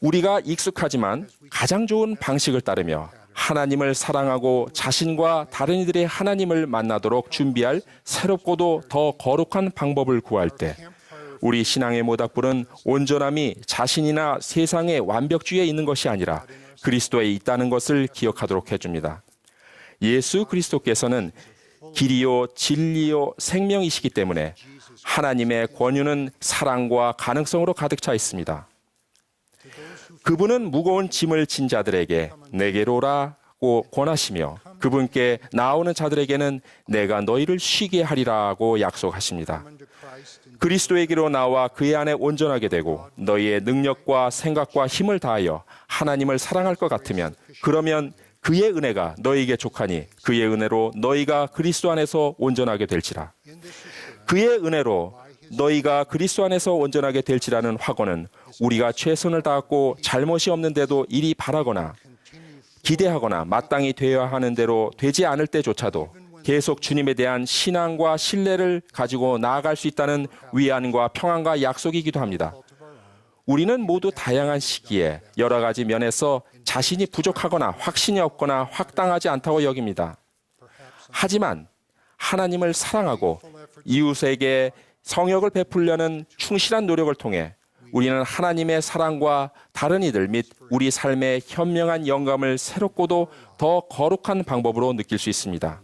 우리가 익숙하지만 가장 좋은 방식을 따르며 하나님을 사랑하고 자신과 다른 이들의 하나님을 만나도록 준비할 새롭고도 더 거룩한 방법을 구할 때 우리 신앙의 모닥불은 온전함이 자신이나 세상의 완벽주의에 있는 것이 아니라 그리스도에 있다는 것을 기억하도록 해줍니다. 예수 그리스도께서는 길이요 진리요 생명이시기 때문에 하나님의 권유는 사랑과 가능성으로 가득 차 있습니다. 그분은 무거운 짐을 진 자들에게 내게로 오라고 권하시며 그분께 나오는 자들에게는 내가 너희를 쉬게 하리라고 약속하십니다. 그리스도에게로 나와 그의 안에 온전하게 되고 너희의 능력과 생각과 힘을 다하여 하나님을 사랑할 것 같으면 그러면 그의 은혜가 너희에게 족하니 그의 은혜로 너희가 그리스도 안에서 온전하게 될지라. 그의 은혜로 너희가 그리스도 안에서 온전하게 될지라는 확언은 우리가 최선을 다하고 잘못이 없는데도 이리 바라거나 기대하거나 마땅히 되어야 하는 대로 되지 않을 때조차도 계속 주님에 대한 신앙과 신뢰를 가지고 나아갈 수 있다는 위안과 평안과 약속이기도 합니다. 우리는 모두 다양한 시기에 여러 가지 면에서 자신이 부족하거나 확신이 없거나 확당하지 않다고 여깁니다. 하지만 하나님을 사랑하고 이웃에게 성역을 베풀려는 충실한 노력을 통해 우리는 하나님의 사랑과 다른 이들 및 우리 삶의 현명한 영감을 새롭고도 더 거룩한 방법으로 느낄 수 있습니다.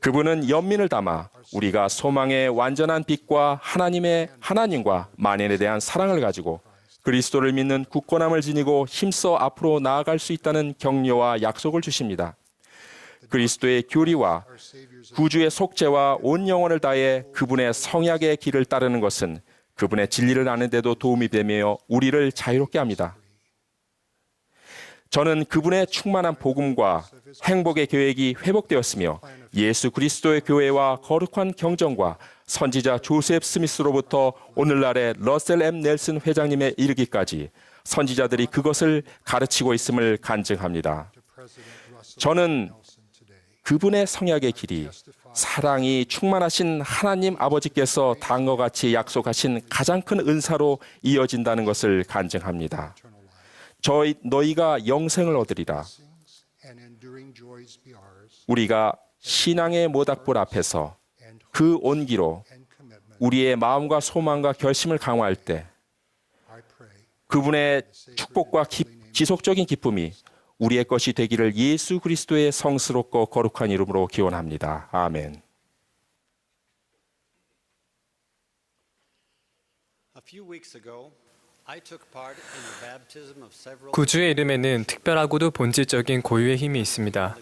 그분은 연민을 담아 우리가 소망의 완전한 빛과 하나님과 만인에 대한 사랑을 가지고 그리스도를 믿는 굳건함을 지니고 힘써 앞으로 나아갈 수 있다는 격려와 약속을 주십니다. 그리스도의 교리와 구주의 속죄와 온 영혼을 다해 그분의 성약의 길을 따르는 것은 그분의 진리를 아는 데도 도움이 되며 우리를 자유롭게 합니다. 저는 그분의 충만한 복음과 행복의 계획이 회복되었으며 예수 그리스도의 교회와 거룩한 경전과 선지자 조셉 스미스로부터 오늘날의 러셀 M. 넬슨 회장님에 이르기까지 선지자들이 그것을 가르치고 있음을 간증합니다. 저는 그분의 성약의 길이 사랑이 충만하신 하나님 아버지께서 다음과 같이 약속하신 가장 큰 은사로 이어진다는 것을 간증합니다. 너희가 영생을 얻으리라. 우리가 신앙의 모닥불 앞에서 그 온기로 우리의 마음과 소망과 결심을 강화할 때 그분의 축복과 지속적인 기쁨이 우리의 것이 되기를 예수 그리스도의 성스럽고 거룩한 이름으로 기원합니다. 아멘. 구주의 이름에는 특별하고도 본질적인 고유의 힘이 있습니다.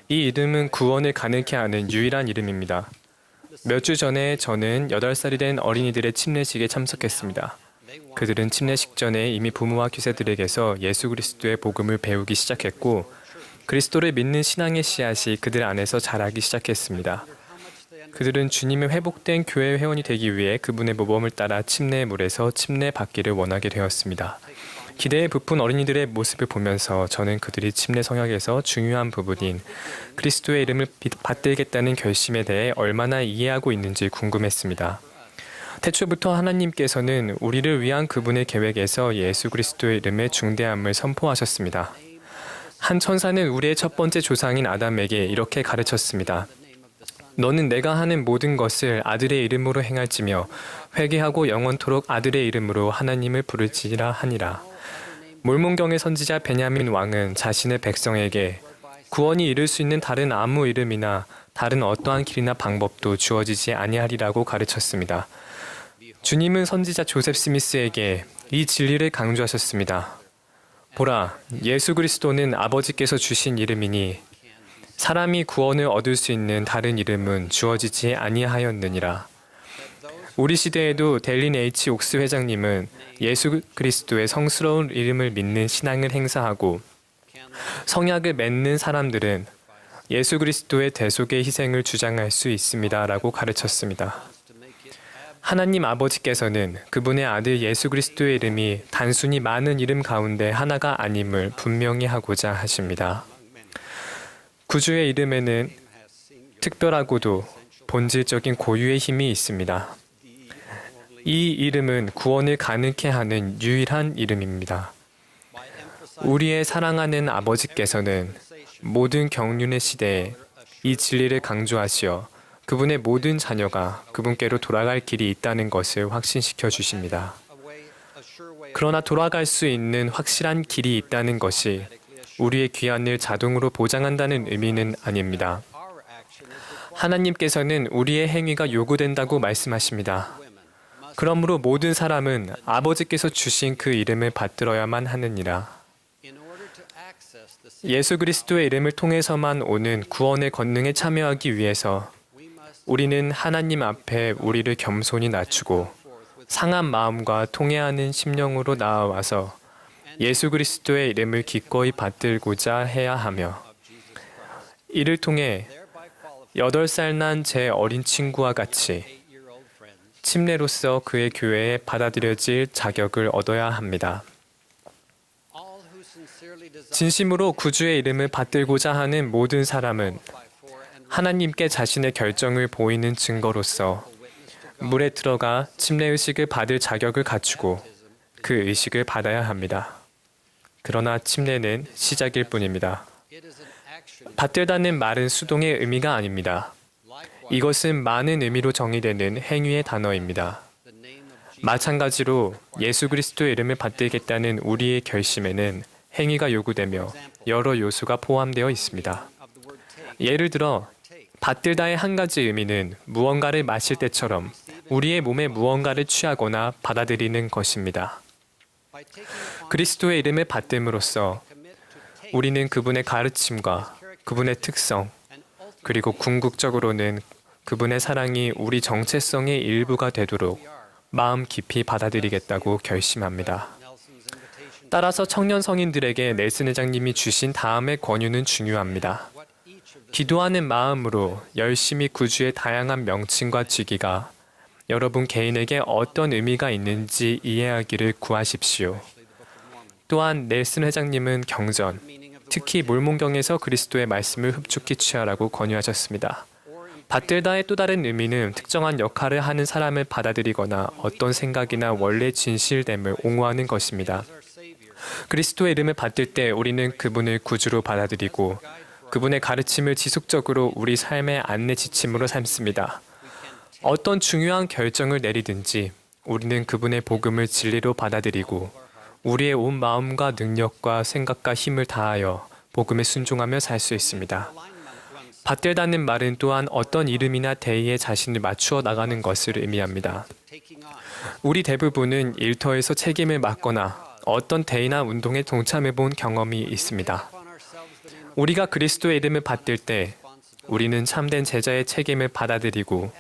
이 이름은 구원을 가능케 하는 유일한 이름입니다. 몇 주 전에 저는 8살이 된 어린이들의 침례식에 참석했습니다. 그들은 침례식 전에 이미 부모와 교사들에게서 예수 그리스도의 복음을 배우기 시작했고 그리스도를 믿는 신앙의 씨앗이 그들 안에서 자라기 시작했습니다. 그들은 주님의 회복된 교회 회원이 되기 위해 그분의 모범을 따라 침례의 물에서 침례받기를 원하게 되었습니다. 기대에 부푼 어린이들의 모습을 보면서 저는 그들이 침례 성역에서 중요한 부분인 그리스도의 이름을 받들겠다는 결심에 대해 얼마나 이해하고 있는지 궁금했습니다. 태초부터 하나님께서는 우리를 위한 그분의 계획에서 예수 그리스도의 이름의 중대함을 선포하셨습니다. 한 천사는 우리의 첫 번째 조상인 아담에게 이렇게 가르쳤습니다. 너는 내가 하는 모든 것을 아들의 이름으로 행할지며 회개하고 영원토록 아들의 이름으로 하나님을 부를지라 하니라. 몰몬경의 선지자 베냐민 왕은 자신의 백성에게 구원이 이룰 수 있는 다른 아무 이름이나 다른 어떠한 길이나 방법도 주어지지 아니하리라고 가르쳤습니다. 주님은 선지자 조셉 스미스에게 이 진리를 강조하셨습니다. 보라, 예수 그리스도는 아버지께서 주신 이름이니 사람이 구원을 얻을 수 있는 다른 이름은 주어지지 아니하였느니라. 우리 시대에도 델린 H. 옥스 회장님은 예수 그리스도의 성스러운 이름을 믿는 신앙을 행사하고 성약을 맺는 사람들은 예수 그리스도의 대속의 희생을 주장할 수 있습니다라고 가르쳤습니다. 하나님 아버지께서는 그분의 아들 예수 그리스도의 이름이 단순히 많은 이름 가운데 하나가 아님을 분명히 하고자 하십니다. 구주의 이름에는 특별하고도 본질적인 고유의 힘이 있습니다. 이 이름은 구원을 가능케 하는 유일한 이름입니다. 우리의 사랑하는 아버지께서는 모든 경륜의 시대에 이 진리를 강조하시어 그분의 모든 자녀가 그분께로 돌아갈 길이 있다는 것을 확신시켜 주십니다. 그러나 돌아갈 수 있는 확실한 길이 있다는 것이 우리의 귀환을 자동으로 보장한다는 의미는 아닙니다. 하나님께서는 우리의 행위가 요구된다고 말씀하십니다. 그러므로 모든 사람은 아버지께서 주신 그 이름을 받들어야만 하느니라. 예수 그리스도의 이름을 통해서만 오는 구원의 권능에 참여하기 위해서 우리는 하나님 앞에 우리를 겸손히 낮추고 상한 마음과 통회하는 심령으로 나아와서 예수 그리스도의 이름을 기꺼이 받들고자 해야 하며 이를 통해 8살 난 제 어린 친구와 같이 침례로서 그의 교회에 받아들여질 자격을 얻어야 합니다. 진심으로 구주의 이름을 받들고자 하는 모든 사람은 하나님께 자신의 결정을 보이는 증거로서 물에 들어가 침례 의식을 받을 자격을 갖추고 그 의식을 받아야 합니다. 그러나 침례는 시작일 뿐입니다. 받들다는 말은 수동의 의미가 아닙니다. 이것은 많은 의미로 정의되는 행위의 단어입니다. 마찬가지로 예수 그리스도의 이름을 받들겠다는 우리의 결심에는 행위가 요구되며 여러 요소가 포함되어 있습니다. 예를 들어 받들다의 한 가지 의미는 무언가를 마실 때처럼 우리의 몸에 무언가를 취하거나 받아들이는 것입니다. 그리스도의 이름을 받들므로써 우리는 그분의 가르침과 그분의 특성, 그리고 궁극적으로는 그분의 사랑이 우리 정체성의 일부가 되도록 마음 깊이 받아들이겠다고 결심합니다. 따라서 청년 성인들에게 넬슨 회장님이 주신 다음의 권유는 중요합니다. 기도하는 마음으로 열심히 구주의 다양한 명칭과 직위가 여러분 개인에게 어떤 의미가 있는지 이해하기를 구하십시오. 또한 넬슨 회장님은 경전, 특히 몰몬경에서 그리스도의 말씀을 흡족히 취하라고 권유하셨습니다. 받들다의 또 다른 의미는 특정한 역할을 하는 사람을 받아들이거나 어떤 생각이나 원래 진실됨을 옹호하는 것입니다. 그리스도의 이름을 받들 때 우리는 그분을 구주로 받아들이고 그분의 가르침을 지속적으로 우리 삶의 안내 지침으로 삼습니다. 어떤 중요한 결정을 내리든지 우리는 그분의 복음을 진리로 받아들이고 우리의 온 마음과 능력과 생각과 힘을 다하여 복음에 순종하며 살 수 있습니다. 받들다는 말은 또한 어떤 이름이나 대의에 자신을 맞추어 나가는 것을 의미합니다. 우리 대부분은 일터에서 책임을 맡거나 어떤 대의나 운동에 동참해 본 경험이 있습니다. 우리가 그리스도의 이름을 받들 때 우리는 참된 제자의 책임을 받아들이고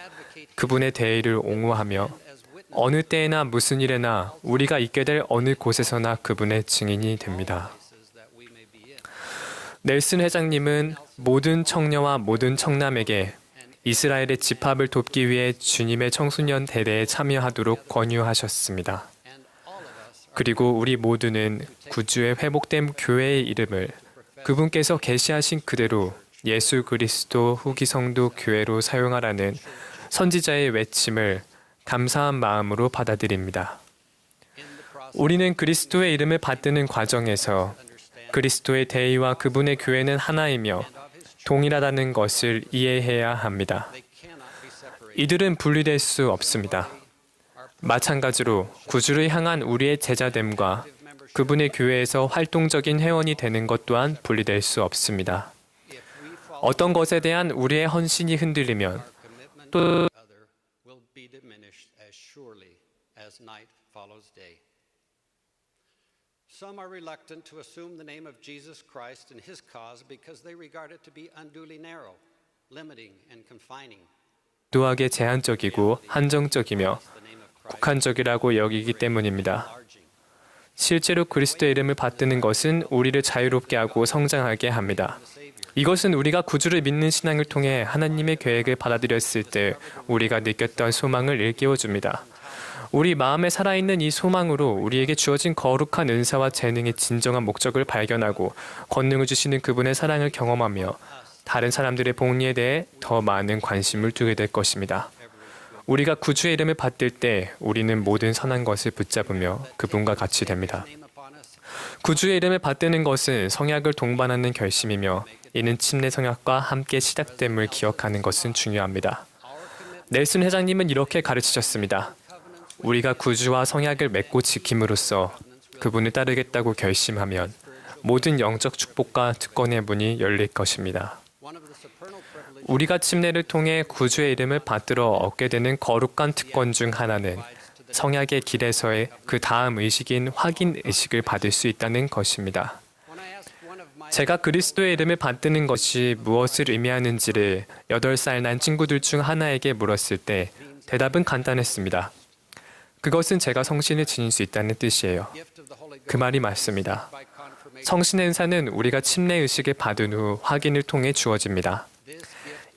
그분의 대의를 옹호하며 어느 때에나 무슨 일에나 우리가 있게 될 어느 곳에서나 그분의 증인이 됩니다. 넬슨 회장님은 모든 청녀와 모든 청남에게 이스라엘의 집합을 돕기 위해 주님의 청소년 대대에 참여하도록 권유하셨습니다. 그리고 우리 모두는 구주의 회복된 교회의 이름을 그분께서 계시하신 그대로 예수 그리스도 후기 성도 교회로 사용하라는 선지자의 외침을 감사한 마음으로 받아들입니다. 우리는 그리스도의 이름을 받드는 과정에서 그리스도의 대의와 그분의 교회는 하나이며 동일하다는 것을 이해해야 합니다. 이들은 분리될 수 없습니다. 마찬가지로 구주를 향한 우리의 제자됨과 그분의 교회에서 활동적인 회원이 되는 것 또한 분리될 수 없습니다. 어떤 것에 대한 우리의 헌신이 흔들리면 또 Some are reluctant to assume the name of Jesus Christ and his cause because they regard it to be unduly narrow, limiting and confining. 도하게 제한적이고 한정적이며 국한적이라고 여기기 때문입니다. 실제로 그리스도의 이름을 받드는 것은 우리를 자유롭게 하고 성장하게 합니다. 이것은 우리가 구주를 믿는 신앙을 통해 하나님의 계획을 받아들였을 때 우리가 느꼈던 소망을 일깨워줍니다. 우리 마음에 살아있는 이 소망으로 우리에게 주어진 거룩한 은사와 재능의 진정한 목적을 발견하고 권능을 주시는 그분의 사랑을 경험하며 다른 사람들의 복리에 대해 더 많은 관심을 두게 될 것입니다. 우리가 구주의 이름을 받들 때 우리는 모든 선한 것을 붙잡으며 그분과 같이 됩니다. 구주의 이름을 받드는 것은 성약을 동반하는 결심이며 이는 침례 성약과 함께 시작됨을 기억하는 것은 중요합니다. 넬슨 회장님은 이렇게 가르치셨습니다. 우리가 구주와 성약을 맺고 지킴으로써 그분을 따르겠다고 결심하면 모든 영적 축복과 특권의 문이 열릴 것입니다. 우리가 침례를 통해 구주의 이름을 받들어 얻게 되는 거룩한 특권 중 하나는 성약의 길에서의 그 다음 의식인 확인 의식을 받을 수 있다는 것입니다. 제가 그리스도의 이름을 받드는 것이 무엇을 의미하는지를 8살 난 친구들 중 하나에게 물었을 때 대답은 간단했습니다. 그것은 제가 성신을 지닐 수 있다는 뜻이에요. 그 말이 맞습니다. 성신의 은사는 우리가 침례 의식을 받은 후 확인을 통해 주어집니다.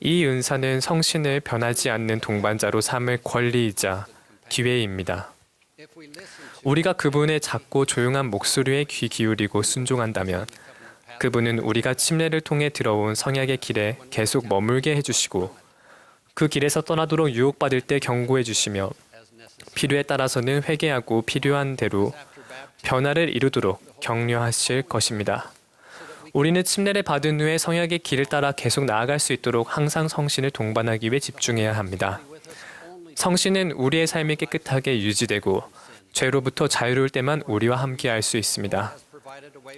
이 은사는 성신을 변하지 않는 동반자로 삼을 권리이자 기회입니다. 우리가 그분의 작고 조용한 목소리에 귀 기울이고 순종한다면 그분은 우리가 침례를 통해 들어온 성약의 길에 계속 머물게 해주시고 그 길에서 떠나도록 유혹받을 때 경고해 주시며 필요에 따라서는 회개하고 필요한 대로 변화를 이루도록 격려하실 것입니다. 우리는 침례를 받은 후에 성약의 길을 따라 계속 나아갈 수 있도록 항상 성신을 동반하기 위해 집중해야 합니다. 성신은 우리의 삶이 깨끗하게 유지되고 죄로부터 자유로울 때만 우리와 함께할 수 있습니다.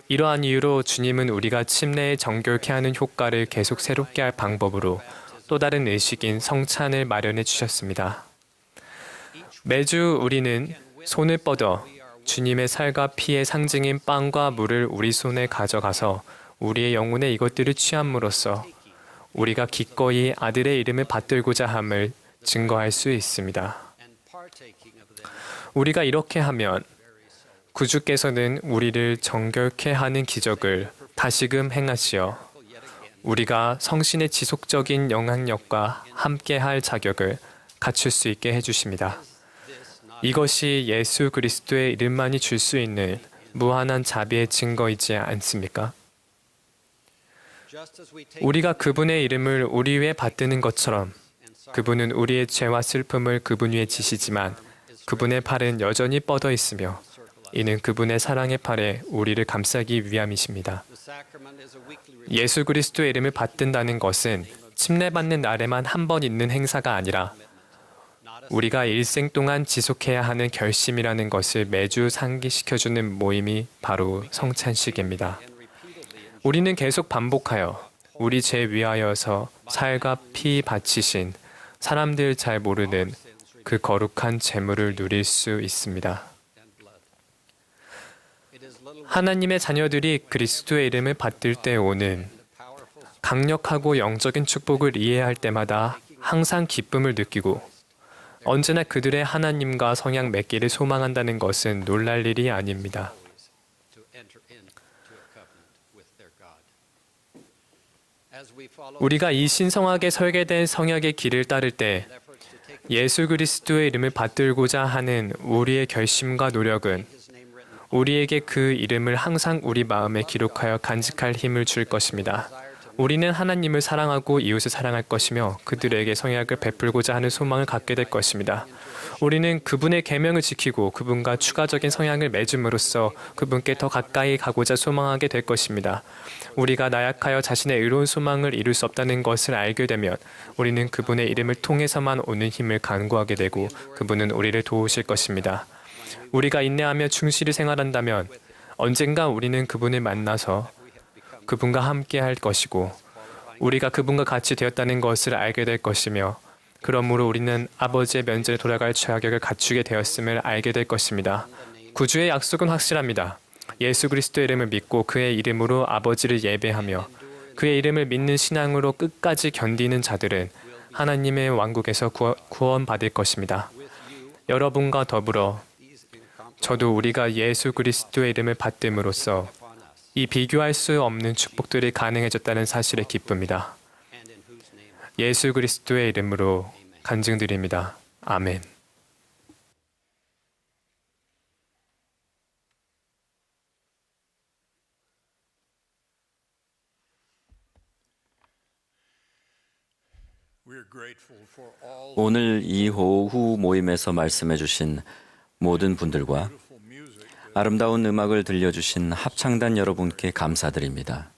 이러한 이유로 주님은 우리가 침례에 정결케 하는 효과를 계속 새롭게 할 방법으로 또 다른 의식인 성찬을 마련해 주셨습니다. 매주 우리는 손을 뻗어 주님의 살과 피의 상징인 빵과 물을 우리 손에 가져가서 우리의 영혼에 이것들을 취함으로써 우리가 기꺼이 아들의 이름을 받들고자 함을 증거할 수 있습니다. 우리가 이렇게 하면 구주께서는 우리를 정결케 하는 기적을 다시금 행하시어 우리가 성신의 지속적인 영향력과 함께할 자격을 갖출 수 있게 해주십니다. 이것이 예수 그리스도의 이름만이 줄 수 있는 무한한 자비의 증거이지 않습니까? 우리가 그분의 이름을 우리 위에 받드는 것처럼 그분은 우리의 죄와 슬픔을 그분 위에 지시지만 그분의 팔은 여전히 뻗어 있으며 이는 그분의 사랑의 팔에 우리를 감싸기 위함이십니다. 예수 그리스도의 이름을 받든다는 것은 침례받는 날에만 한 번 있는 행사가 아니라 우리가 일생 동안 지속해야 하는 결심이라는 것을 매주 상기시켜주는 모임이 바로 성찬식입니다. 우리는 계속 반복하여 우리 죄 위하여서 살과 피 바치신 사람들 잘 모르는 그 거룩한 재물을 누릴 수 있습니다. 하나님의 자녀들이 그리스도의 이름을 받들 때 오는 강력하고 영적인 축복을 이해할 때마다 항상 기쁨을 느끼고 언제나 그들의 하나님과 성약 맺기를 소망한다는 것은 놀랄 일이 아닙니다. 우리가 이 신성하게 설계된 성약의 길을 따를 때 예수 그리스도의 이름을 받들고자 하는 우리의 결심과 노력은 우리에게 그 이름을 항상 우리 마음에 기록하여 간직할 힘을 줄 것입니다. 우리는 하나님을 사랑하고 이웃을 사랑할 것이며 그들에게 성약을 베풀고자 하는 소망을 갖게 될 것입니다. 우리는 그분의 계명을 지키고 그분과 추가적인 성약을 맺음으로써 그분께 더 가까이 가고자 소망하게 될 것입니다. 우리가 나약하여 자신의 의로운 소망을 이룰 수 없다는 것을 알게 되면 우리는 그분의 이름을 통해서만 오는 힘을 간구하게 되고 그분은 우리를 도우실 것입니다. 우리가 인내하며 충실히 생활한다면 언젠가 우리는 그분을 만나서 그분과 함께 할 것이고 우리가 그분과 같이 되었다는 것을 알게 될 것이며 그러므로 우리는 아버지의 면전에 돌아갈 자격을 갖추게 되었음을 알게 될 것입니다. 구주의 약속은 확실합니다. 예수 그리스도의 이름을 믿고 그의 이름으로 아버지를 예배하며 그의 이름을 믿는 신앙으로 끝까지 견디는 자들은 하나님의 왕국에서 구원받을 것입니다. 여러분과 더불어 저도 우리가 예수 그리스도의 이름을 받음으로써 이 비교할 수 없는 축복들이 가능해졌다는 사실에 기쁩니다. 예수 그리스도의 이름으로 간증드립니다. 아멘. 오늘 이 오후 모임에서 말씀해 주신 모든 분들과 아름다운 음악을 들려주신 합창단 여러분께 감사드립니다.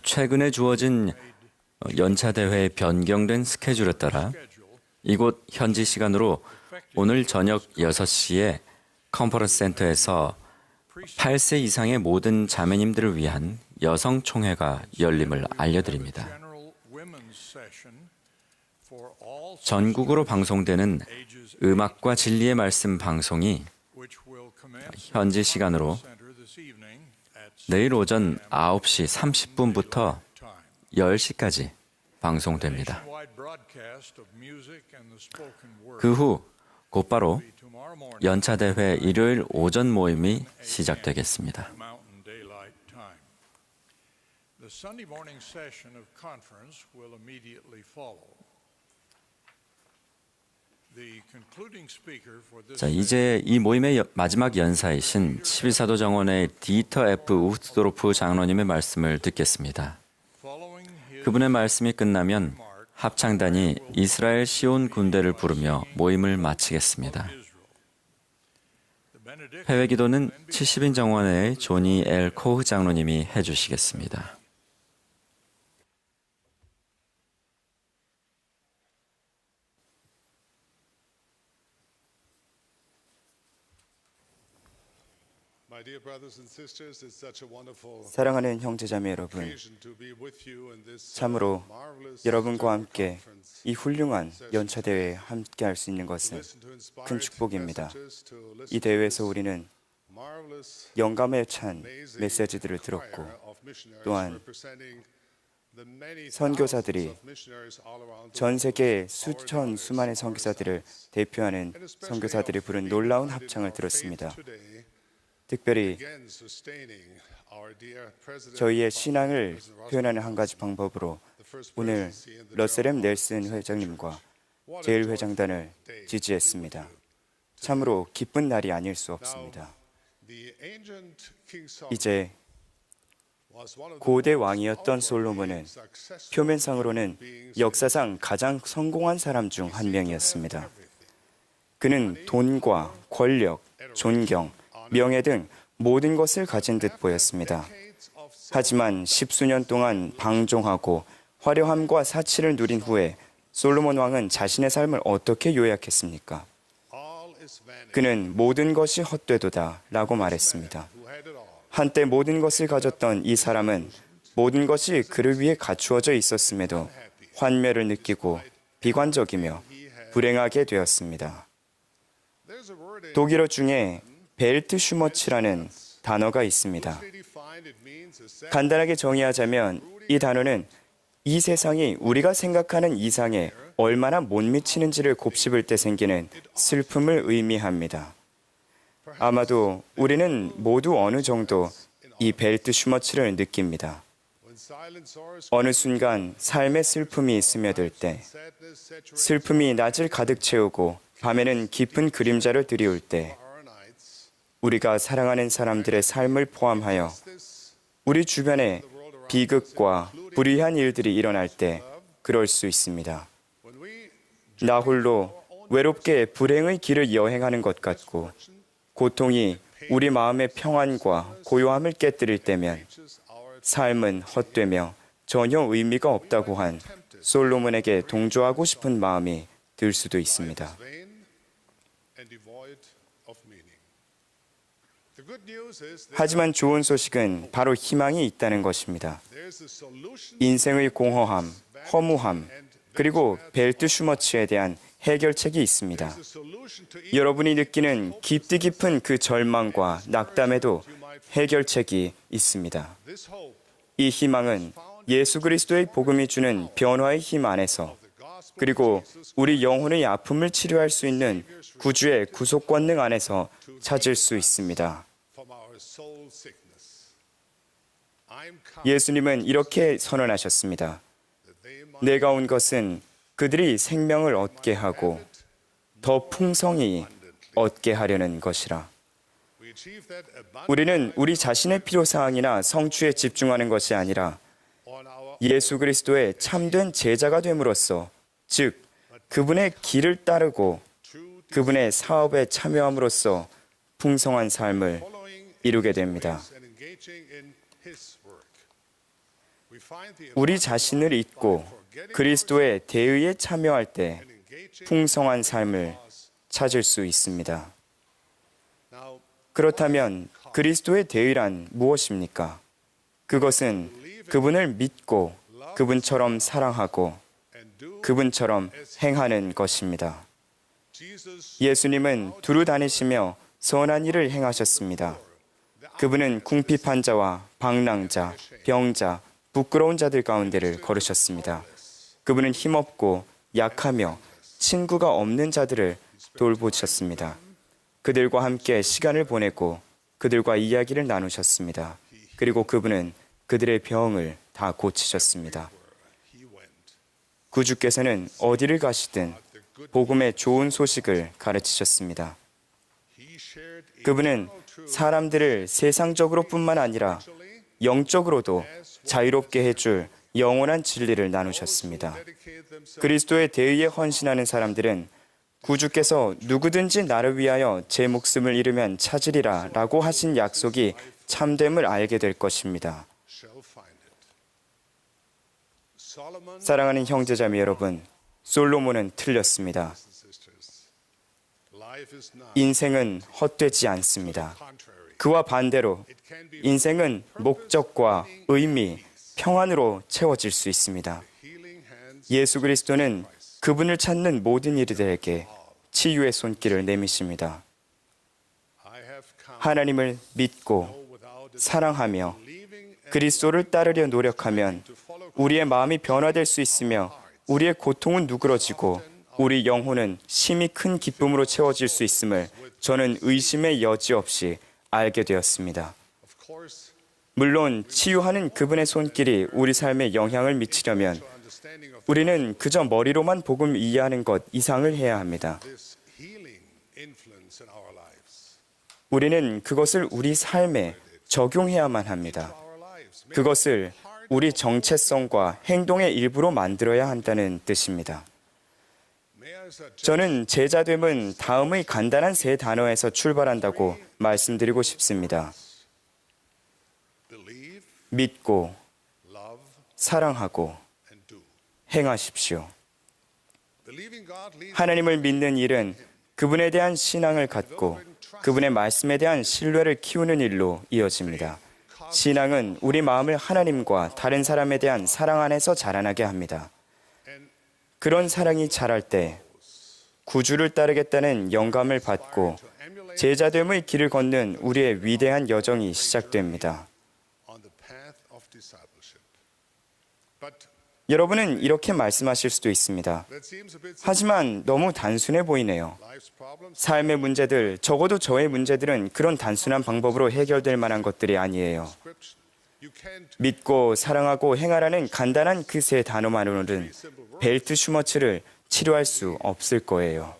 최근에 주어진 연차대회의 변경된 스케줄에 따라 이곳 현지 시간으로 오늘 저녁 6시에 컨퍼런스 센터에서 8세 이상의 모든 자매님들을 위한 여성총회가 열림을 알려드립니다. 전국으로 방송되는 음악과 진리의 말씀 방송이 현지 시간으로 내일 오전 9시 30분부터 10시까지 방송됩니다. 그 후 곧바로 연차대회 일요일 오전 모임이 시작되겠습니다. 자, 이제 이 모임의 마지막 연사이신 11사도 정원의 디터 F 우트도르프 장로님의 말씀을 듣겠습니다. 그분의 말씀이 끝나면 합창단이 이스라엘 시온 군대를 부르며 모임을 마치겠습니다. 회외 기도는 70인 정원의 조니 엘 코흐 장로님이 해주시겠습니다. 사랑하는 형제자매 여러분, 참으로 여러분과 함께 이 훌륭한 연차대회에 함께할 수 있는 것은 큰 축복입니다. 이 대회에서 우리는 영감에 찬 메시지들을 들었고 또한 선교사들이 전 세계 수많은 선교사들을 대표하는 선교사들이 부른 놀라운 합창을 들었습니다. 특별히 저희의 신앙을 표현하는 한 가지 방법으로 오늘 러셀 M 넬슨 회장님과 제1회장단을 지지했습니다. 참으로 기쁜 날이 아닐 수 없습니다. 이제 고대 왕이었던 솔로몬은 표면상으로는 역사상 가장 성공한 사람 중 한 명이었습니다. 그는 돈과 권력, 존경, 명예 등 모든 것을 가진 듯 보였습니다. 하지만 10수년 동안 방종하고 화려함과 사치를 누린 후에 솔로몬 왕은 자신의 삶을 어떻게 요약했습니까? 그는 모든 것이 헛되도다 라고 말했습니다. 한때 모든 것을 가졌던 이 사람은 모든 것이 그를 위해 갖추어져 있었음에도 환멸을 느끼고 비관적이며 불행하게 되었습니다. 독일어 중에 벨트슈머츠라는 단어가 있습니다. 간단하게 정의하자면 이 단어는 이 세상이 우리가 생각하는 이상에 얼마나 못 미치는지를 곱씹을 때 생기는 슬픔을 의미합니다. 아마도 우리는 모두 어느 정도 이 벨트슈머츠를 느낍니다. 어느 순간 삶의 슬픔이 스며들 때, 슬픔이 낮을 가득 채우고 밤에는 깊은 그림자를 드리울 때, 우리가 사랑하는 사람들의 삶을 포함하여 우리 주변에 비극과 불의한 일들이 일어날 때 그럴 수 있습니다. 나 홀로 외롭게 불행의 길을 여행하는 것 같고 고통이 우리 마음의 평안과 고요함을 깨뜨릴 때면 삶은 헛되며 전혀 의미가 없다고 한 솔로몬에게 동조하고 싶은 마음이 들 수도 있습니다. 하지만 좋은 소식은 바로 희망이 있다는 것입니다. 인생의 공허함, 허무함, 그리고 벨트슈머츠에 대한 해결책이 있습니다. 여러분이 느끼는 깊디 깊은 그 절망과 낙담에도 해결책이 있습니다. 이 희망은 예수 그리스도의 복음이 주는 변화의 힘 안에서, 그리고 우리 영혼의 아픔을 치료할 수 있는 구주의 구속 권능 안에서 찾을 수 있습니다. 예수님은 이렇게 선언하셨습니다. 내가 온 것은 그들이 생명을 얻게 하고 더 풍성히 얻게 하려는 것이라. 우리는 우리 자신의 필요사항이나 성취에 집중하는 것이 아니라 예수 그리스도의 참된 제자가 됨으로써, 즉 그분의 길을 따르고 그분의 사업에 참여함으로써 풍성한 삶을 이루게 됩니다. 우리 자신을 잊고 그리스도의 대의에 참여할 때 풍성한 삶을 찾을 수 있습니다. 그렇다면 그리스도의 대의란 무엇입니까? 그것은 그분을 믿고 그분처럼 사랑하고 그분처럼 행하는 것입니다. 예수님은 두루 다니시며 선한 일을 행하셨습니다. 그분은 궁핍한 자와 방랑자, 병자, 부끄러운 자들 가운데를 걸으셨습니다. 그분은 힘없고 약하며 친구가 없는 자들을 돌보셨습니다. 그들과 함께 시간을 보내고 그들과 이야기를 나누셨습니다. 그리고 그분은 그들의 병을 다 고치셨습니다. 구주께서는 어디를 가시든 복음의 좋은 소식을 가르치셨습니다. 그분은 사람들을 세상적으로 뿐만 아니라 영적으로도 자유롭게 해줄 영원한 진리를 나누셨습니다. 그리스도의 대의에 헌신하는 사람들은 구주께서 누구든지 나를 위하여 제 목숨을 잃으면 찾으리라 라고 하신 약속이 참됨을 알게 될 것입니다. 사랑하는 형제자매 여러분, 솔로몬은 틀렸습니다. 인생은 헛되지 않습니다. 그와 반대로 인생은 목적과 의미, 평안으로 채워질 수 있습니다. 예수 그리스도는 그분을 찾는 모든 이들에게 치유의 손길을 내미십니다. 하나님을 믿고 사랑하며 그리스도를 따르려 노력하면 우리의 마음이 변화될 수 있으며 우리의 고통은 누그러지고 우리 영혼은 심히 큰 기쁨으로 채워질 수 있음을 저는 의심의 여지 없이 알게 되었습니다. 물론 치유하는 그분의 손길이 우리 삶에 영향을 미치려면 우리는 그저 머리로만 복음을 이해하는 것 이상을 해야 합니다. 우리는 그것을 우리 삶에 적용해야만 합니다. 그것을 우리 정체성과 행동의 일부로 만들어야 한다는 뜻입니다. 저는 제자됨은 다음의 간단한 세 단어에서 출발한다고 말씀드리고 싶습니다. 믿고, 사랑하고, 행하십시오. 하나님을 믿는 일은 그분에 대한 신앙을 갖고 그분의 말씀에 대한 신뢰를 키우는 일로 이어집니다. 신앙은 우리 마음을 하나님과 다른 사람에 대한 사랑 안에서 자라나게 합니다. 그런 사랑이 자랄 때 구주를 따르겠다는 영감을 받고 제자됨의 길을 걷는 우리의 위대한 여정이 시작됩니다. 여러분은 이렇게 말씀하실 수도 있습니다. 하지만 너무 단순해 보이네요. 삶의 문제들, 적어도 저의 문제들은 그런 단순한 방법으로 해결될 만한 것들이 아니에요. 믿고 사랑하고 행하라는 간단한 그 세 단어만으로는 벨트 슈머츠를 치료할 수 없을 거예요.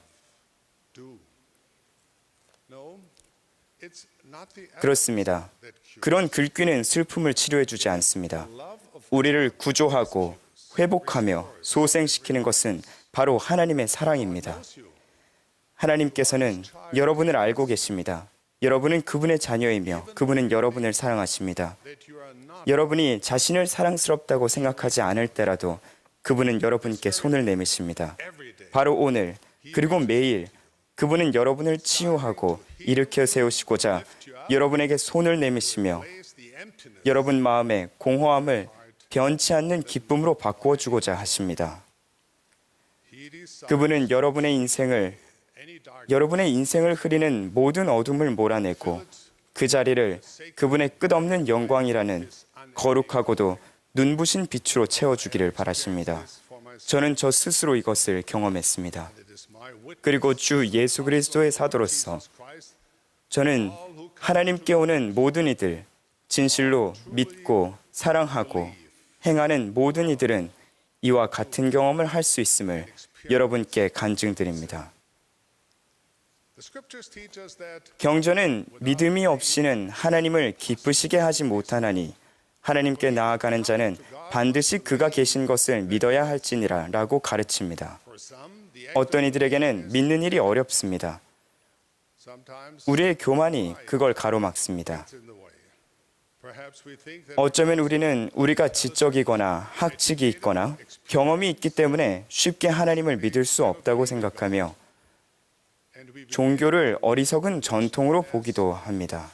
그렇습니다. 그런 글귀는 슬픔을 치료해주지 않습니다. 우리를 구조하고 회복하며 소생시키는 것은 바로 하나님의 사랑입니다. 하나님께서는 여러분을 알고 계십니다. 여러분은 그분의 자녀이며 그분은 여러분을 사랑하십니다. 여러분이 자신을 사랑스럽다고 생각하지 않을 때라도 그분은 여러분께 손을 내미십니다. 바로 오늘 그리고 매일 그분은 여러분을 치유하고 일으켜 세우시고자 여러분에게 손을 내미시며 여러분 마음의 공허함을 변치 않는 기쁨으로 바꾸어 주고자 하십니다. 그분은 여러분의 인생을 흐리는 모든 어둠을 몰아내고 그 자리를 그분의 끝없는 영광이라는 거룩하고도 눈부신 빛으로 채워주기를 바라십니다. 저는 저 스스로 이것을 경험했습니다. 그리고 주 예수 그리스도의 사도로서 저는 하나님께 오는 모든 이들, 진실로 믿고 사랑하고 행하는 모든 이들은 이와 같은 경험을 할 수 있음을 여러분께 간증드립니다. 경전은 믿음이 없이는 하나님을 기쁘시게 하지 못하나니 하나님께 나아가는 자는 반드시 그가 계신 것을 믿어야 할지니라 라고 가르칩니다. 어떤 이들에게는 믿는 일이 어렵습니다. 우리의 교만이 그걸 가로막습니다. 어쩌면 우리는 우리가 지적이거나 학직이 있거나 경험이 있기 때문에 쉽게 하나님을 믿을 수 없다고 생각하며 종교를 어리석은 전통으로 보기도 합니다.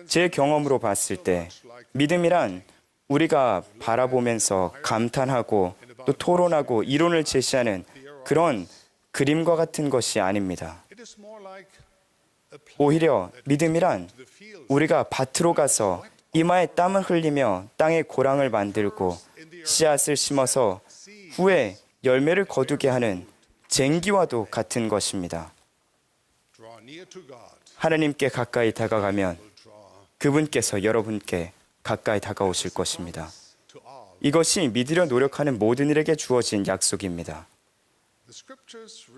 제 경험으로 봤을 때 믿음이란 우리가 바라보면서 감탄하고 또 토론하고 이론을 제시하는 그런 그림과 같은 것이 아닙니다. 오히려 믿음이란 우리가 밭으로 가서 이마에 땀을 흘리며 땅에 고랑을 만들고 씨앗을 심어서 후에 열매를 거두게 하는 쟁기와도 같은 것입니다. 하나님께 가까이 다가가면 그분께서 여러분께 가까이 다가오실 것입니다. 이것이 믿으려 노력하는 모든 이에게 주어진 약속입니다.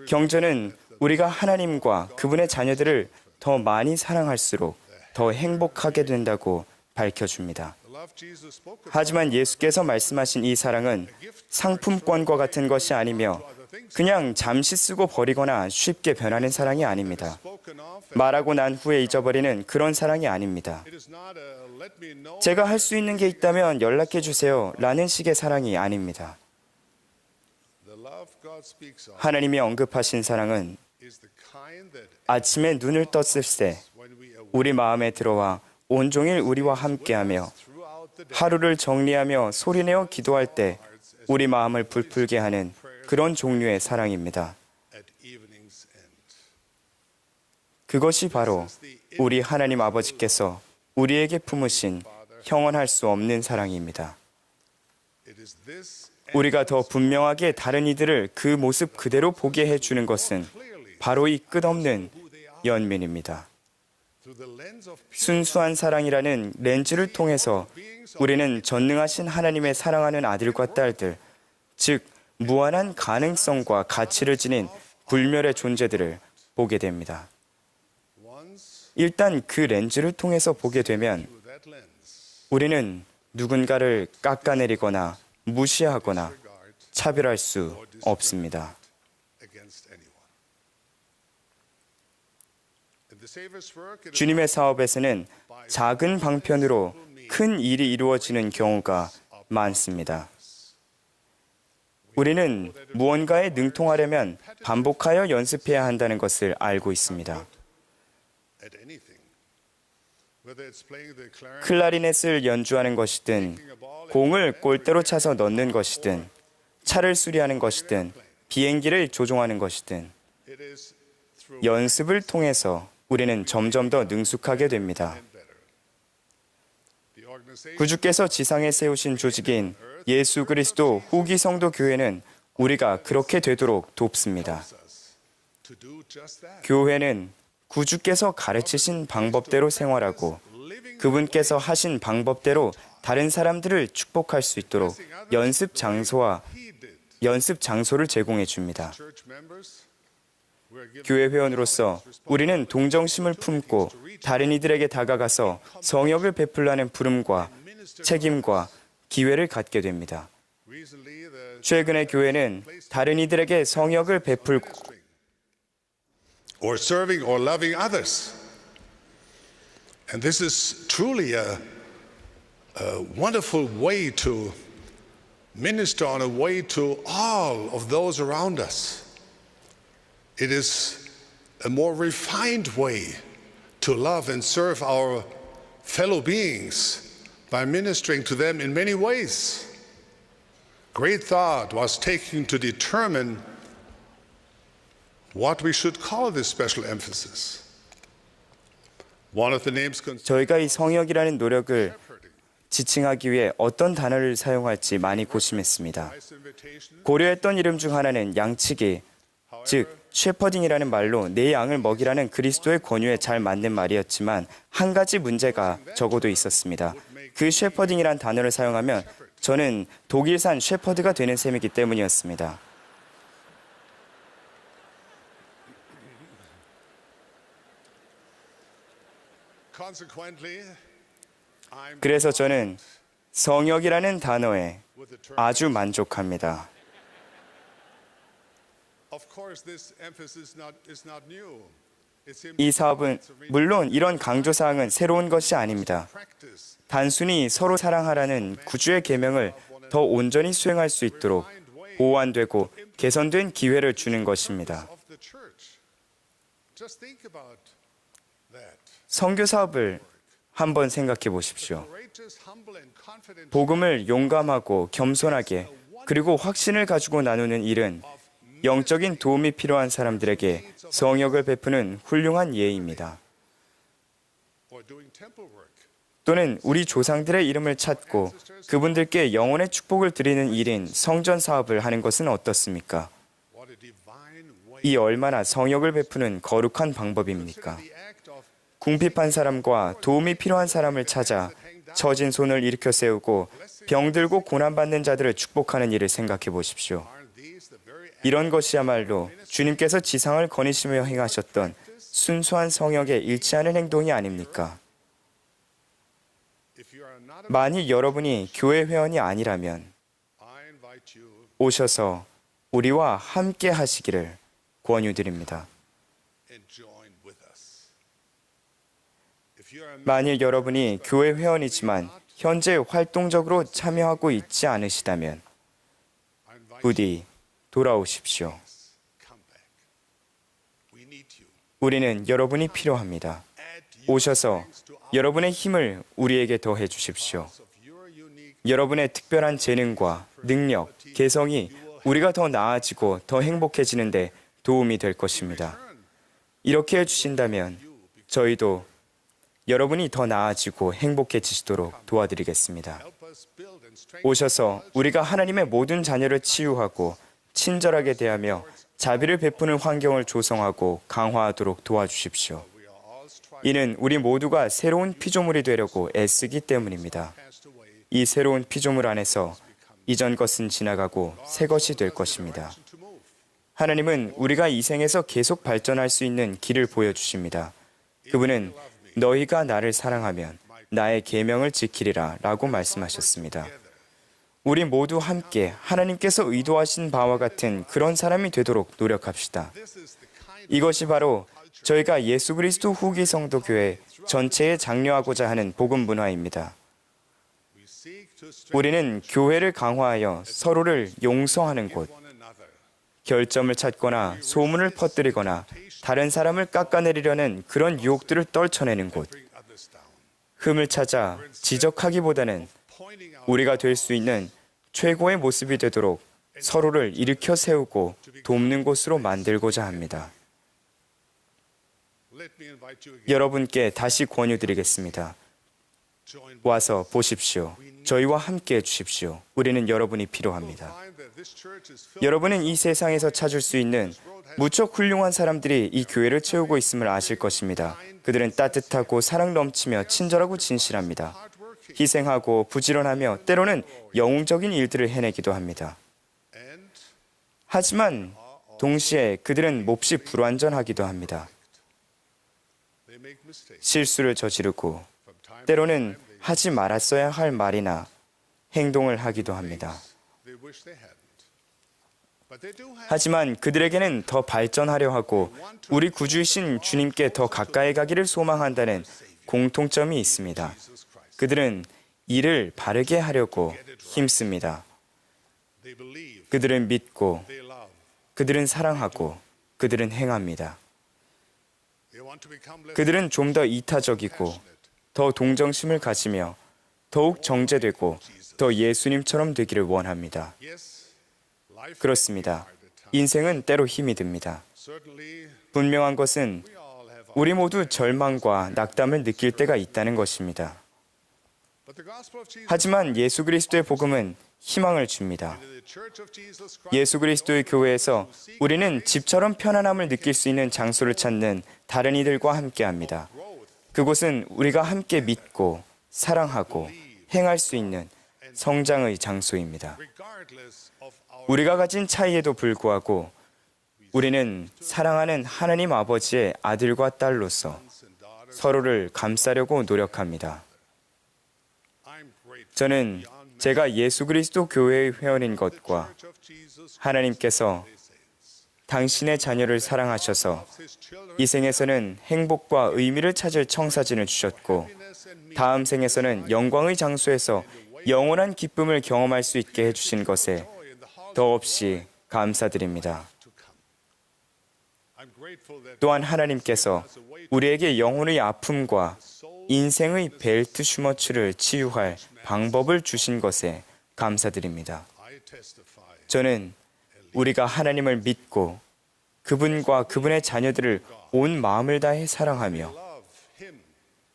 경전은 우리가 하나님과 그분의 자녀들을 더 많이 사랑할수록 더 행복하게 된다고 밝혀줍니다. 하지만 예수께서 말씀하신 이 사랑은 상품권과 같은 것이 아니며 그냥 잠시 쓰고 버리거나 쉽게 변하는 사랑이 아닙니다. 말하고 난 후에 잊어버리는 그런 사랑이 아닙니다. 제가 할 수 있는 게 있다면 연락해 주세요 라는 식의 사랑이 아닙니다. 하나님이 언급하신 사랑은 아침에 눈을 떴을 때 우리 마음에 들어와 온종일 우리와 함께하며 하루를 정리하며 소리내어 기도할 때 우리 마음을 불풀게 하는 그런 종류의 사랑입니다. 그것이 바로 우리 하나님 아버지께서 우리에게 품으신 형언할 수 없는 사랑입니다. 우리가 더 분명하게 다른 이들을 그 모습 그대로 보게 해주는 것은 바로 이 끝없는 연민입니다. 순수한 사랑이라는 렌즈를 통해서 우리는 전능하신 하나님의 사랑하는 아들과 딸들, 즉 무한한 가능성과 가치를 지닌 불멸의 존재들을 보게 됩니다. 일단 그 렌즈를 통해서 보게 되면 우리는 누군가를 깎아내리거나 무시하거나 차별할 수 없습니다. 주님의 사업에서는 작은 방편으로 큰 일이 이루어지는 경우가 많습니다. 우리는 무언가에 능통하려면 반복하여 연습해야 한다는 것을 알고 있습니다. 클라리넷을 연주하는 것이든 공을 골대로 차서 넣는 것이든 차를 수리하는 것이든 비행기를 조종하는 것이든 연습을 통해서 우리는 점점 더 능숙하게 됩니다. 구주께서 지상에 세우신 조직인 예수 그리스도 후기 성도 교회는 우리가 그렇게 되도록 돕습니다. 교회는 구주께서 가르치신 방법대로 생활하고 그분께서 하신 방법대로 다른 사람들을 축복할 수 있도록 연습 장소를 제공해 줍니다. 교회 회원으로서 우리는 동정심을 품고 다른 이들에게 다가가서 성역을 베풀라는 부름과 책임과 기회를 갖게 됩니다. 최근에 교회는 다른 이들에게 성역을 베풀고 or serving or loving others. And this is truly a wonderful way to minister on a way to all of those around us. It is a more refined way to love and serve our fellow beings by ministering to them in many ways. Great thought was taken to determine what we should call this special emphasis. One of the names 저희가 이 성역이라는 노력을 지칭하기 위해 어떤 단어를 사용할지 많이 고심했습니다. 고려했던 이름 중 하나는 양치기, 즉 셰퍼딩이라는 말로 내 양을 먹이라는 그리스도의 권유에 잘 맞는 말이었지만 한 가지 문제가 적어도 있었습니다. 그 셰퍼딩이란 단어를 사용하면 저는 독일산 셰퍼드가 되는 셈이기 때문이었습니다. 그래서 저는 성역이라는 단어에 아주 만족합니다. 이 사업은 물론 이런 강조사항은 새로운 것이 아닙니다. 단순히 서로 사랑하라는 구주의 계명을 더 온전히 수행할 수 있도록 보완되고 개선된 기회를 주는 것입니다. 선교 사업을 한번 생각해 보십시오. 복음을 용감하고 겸손하게 그리고 확신을 가지고 나누는 일은 영적인 도움이 필요한 사람들에게 성역을 베푸는 훌륭한 예입니다. 또는 우리 조상들의 이름을 찾고 그분들께 영혼의 축복을 드리는 일인 성전 사업을 하는 것은 어떻습니까? 이 얼마나 성역을 베푸는 거룩한 방법입니까? 궁핍한 사람과 도움이 필요한 사람을 찾아 처진 손을 일으켜 세우고 병들고 고난받는 자들을 축복하는 일을 생각해 보십시오. 이런 것이야말로 주님께서 지상을 거니시며 행하셨던 순수한 성역에 일치하는 행동이 아닙니까? 만일 여러분이 교회 회원이 아니라면 오셔서 우리와 함께 하시기를 권유드립니다. 만일 여러분이 교회 회원이지만 현재 활동적으로 참여하고 있지 않으시다면 부디 돌아오십시오. 우리는 여러분이 필요합니다. 오셔서 여러분의 힘을 우리에게 더해 주십시오. 여러분의 특별한 재능과 능력, 개성이 우리가 더 나아지고 더 행복해지는데 도움이 될 것입니다. 이렇게 해주신다면 저희도 여러분이 더 나아지고 행복해지시도록 도와드리겠습니다. 오셔서 우리가 하나님의 모든 자녀를 치유하고 친절하게 대하며 자비를 베푸는 환경을 조성하고 강화하도록 도와주십시오. 이는 우리 모두가 새로운 피조물이 되려고 애쓰기 때문입니다. 이 새로운 피조물 안에서 이전 것은 지나가고 새 것이 될 것입니다. 하나님은 우리가 이 생에서 계속 발전할 수 있는 길을 보여주십니다. 그분은 너희가 나를 사랑하면 나의 계명을 지키리라 라고 말씀하셨습니다. 우리 모두 함께 하나님께서 의도하신 바와 같은 그런 사람이 되도록 노력합시다. 이것이 바로 저희가 예수 그리스도 후기 성도 교회 전체에 장려하고자 하는 복음 문화입니다. 우리는 교회를 강화하여 서로를 용서하는 곳, 결점을 찾거나 소문을 퍼뜨리거나 다른 사람을 깎아내리려는 그런 유혹들을 떨쳐내는 곳, 흠을 찾아 지적하기보다는 우리가 될 수 있는 최고의 모습이 되도록 서로를 일으켜 세우고 돕는 곳으로 만들고자 합니다. 여러분께 다시 권유드리겠습니다. 와서 보십시오. 저희와 함께 해주십시오. 우리는 여러분이 필요합니다. 여러분은 이 세상에서 찾을 수 있는 무척 훌륭한 사람들이 이 교회를 채우고 있음을 아실 것입니다. 그들은 따뜻하고 사랑 넘치며 친절하고 진실합니다. 희생하고 부지런하며 때로는 영웅적인 일들을 해내기도 합니다. 하지만 동시에 그들은 몹시 불완전하기도 합니다. 실수를 저지르고 때로는 하지 말았어야 할 말이나 행동을 하기도 합니다. 하지만 그들에게는 더 발전하려 하고 우리 구주이신 주님께 더 가까이 가기를 소망한다는 공통점이 있습니다. 그들은 일을 바르게 하려고 힘씁니다. 그들은 믿고, 그들은 사랑하고, 그들은 행합니다. 그들은 좀 더 이타적이고, 더 동정심을 가지며 더욱 정제되고 더 예수님처럼 되기를 원합니다. 그렇습니다. 인생은 때로 힘이 듭니다. 분명한 것은 우리 모두 절망과 낙담을 느낄 때가 있다는 것입니다. 하지만 예수 그리스도의 복음은 희망을 줍니다. 예수 그리스도의 교회에서 우리는 집처럼 편안함을 느낄 수 있는 장소를 찾는 다른 이들과 함께합니다. 그곳은 우리가 함께 믿고 사랑하고 행할 수 있는 성장의 장소입니다. 우리가 가진 차이에도 불구하고 우리는 사랑하는 하나님 아버지의 아들과 딸로서 서로를 감싸려고 노력합니다. 저는 제가 예수 그리스도 교회의 회원인 것과 하나님께서 당신의 자녀를 사랑하셔서 이 생에서는 행복과 의미를 찾을 청사진을 주셨고 다음 생에서는 영광의 장소에서 영원한 기쁨을 경험할 수 있게 해주신 것에 더없이 감사드립니다. 또한 하나님께서 우리에게 영혼의 아픔과 인생의 벨트 슈머츠를 치유할 방법을 주신 것에 감사드립니다. 저는 우리가 하나님을 믿고 그분과 그분의 자녀들을 온 마음을 다해 사랑하며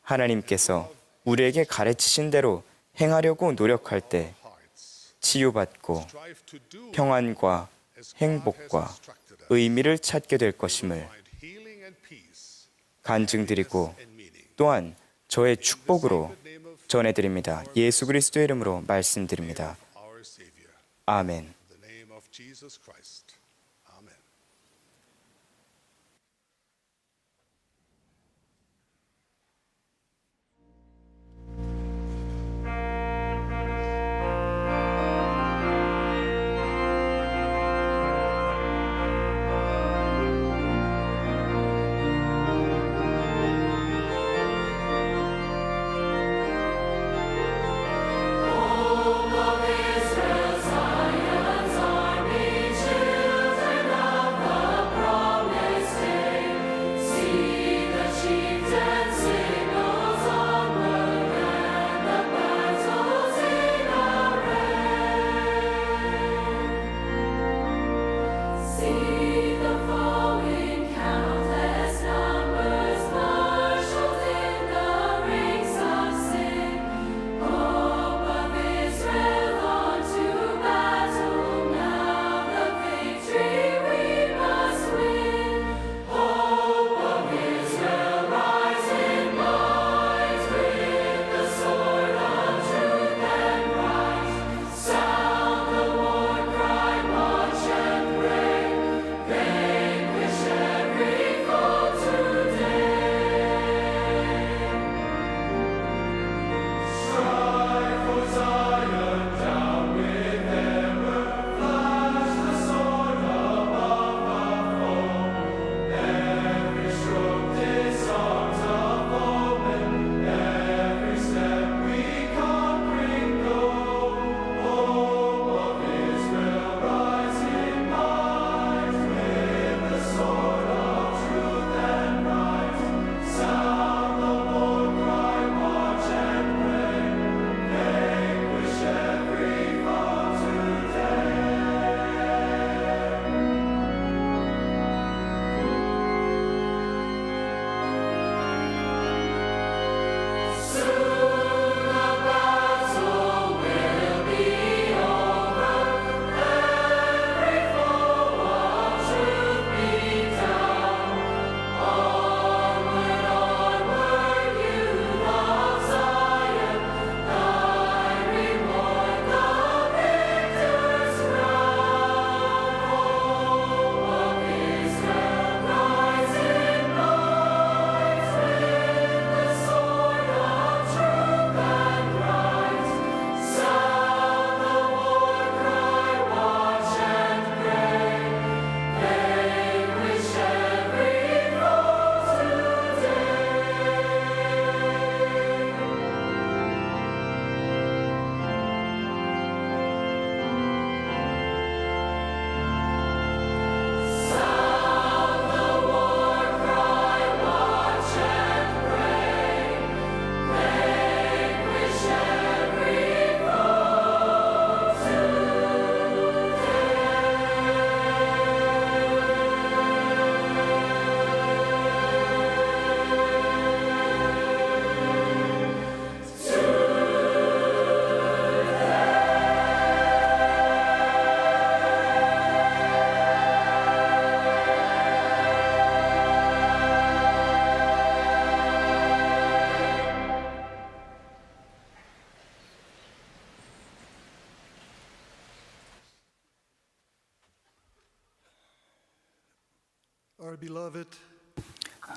하나님께서 우리에게 가르치신 대로 행하려고 노력할 때 치유받고 평안과 행복과 의미를 찾게 될 것임을 간증드리고 또한 저의 축복으로 전해드립니다. 예수 그리스도의 이름으로 말씀드립니다. 아멘. Israel's Zion's army, children.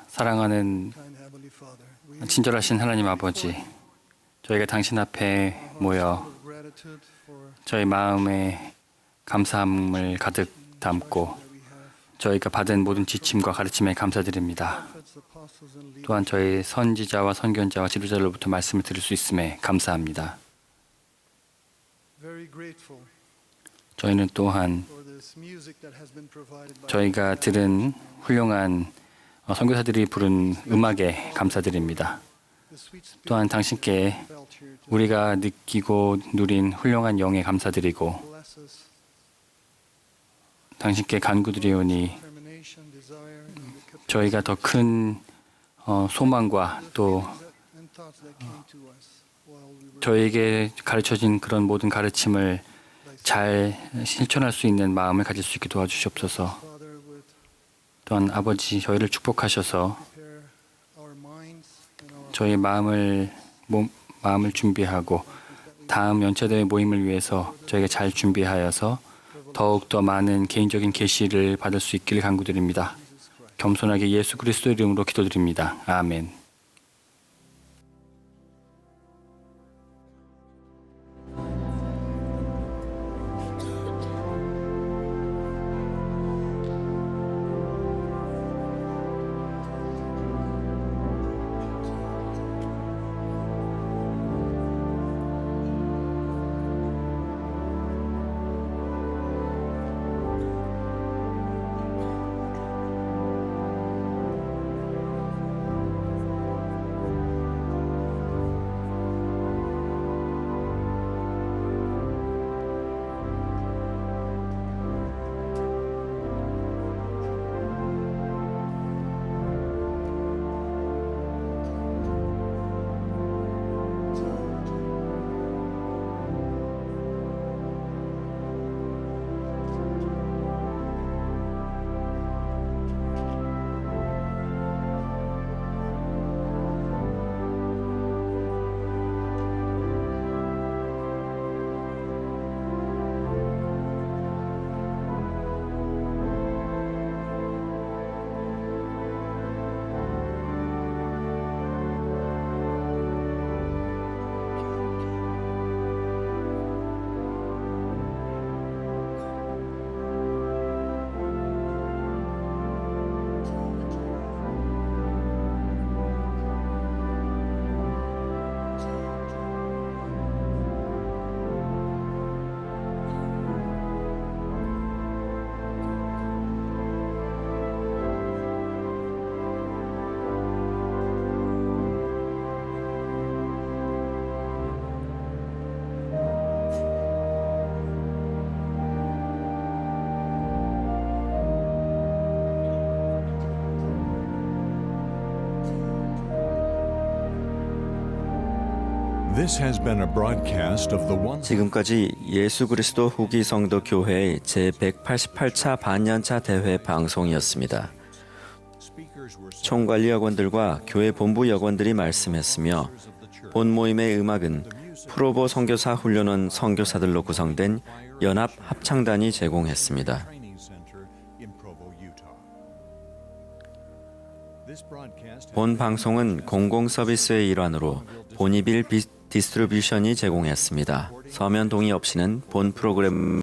사랑하는 친절하신 하나님 아버지, 저희가 당신 앞에 모여 저희 마음에 감사함을 가득 담고 저희가 받은 모든 지침과 가르침에 감사드립니다. 또한 저희 선지자와 선견자와 지도자로부터 말씀을 들을 수 있음에 감사합니다. 저희는 또한 저희가 들은 훌륭한 선교사들이 부른 음악에 감사드립니다. 또한 당신께 우리가 느끼고 누린 훌륭한 영에 감사드리고 당신께 간구드리오니 저희가 더 큰 소망과 또 저희에게 가르쳐진 그런 모든 가르침을 잘 실천할 수 있는 마음을 가질 수 있게 도와주시옵소서. 또한 아버지 저희를 축복하셔서 저희 마음을 준비하고 다음 연차대회 모임을 위해서 저희가 잘 준비하여서 더욱더 많은 개인적인 계시를 받을 수 있기를 간구드립니다. 겸손하게 예수 그리스도 이름으로 기도드립니다. 아멘. This has been a broadcast of the 지금까지 예수 그리스도 후기 성도 교회의 제188차 반년차 대회 방송이었습니다. 총관리 여건들과 교회 본부 여건들이 말씀했으며 본 모임의 음악은 프로보 선교사 훈련원 선교사들로 구성된 연합 합창단이 제공했습니다. 본 방송은 공공 서비스의 일환으로 보니빌 디스트리뷰션이 제공했습니다. 서면 동의 없이는 본 프로그램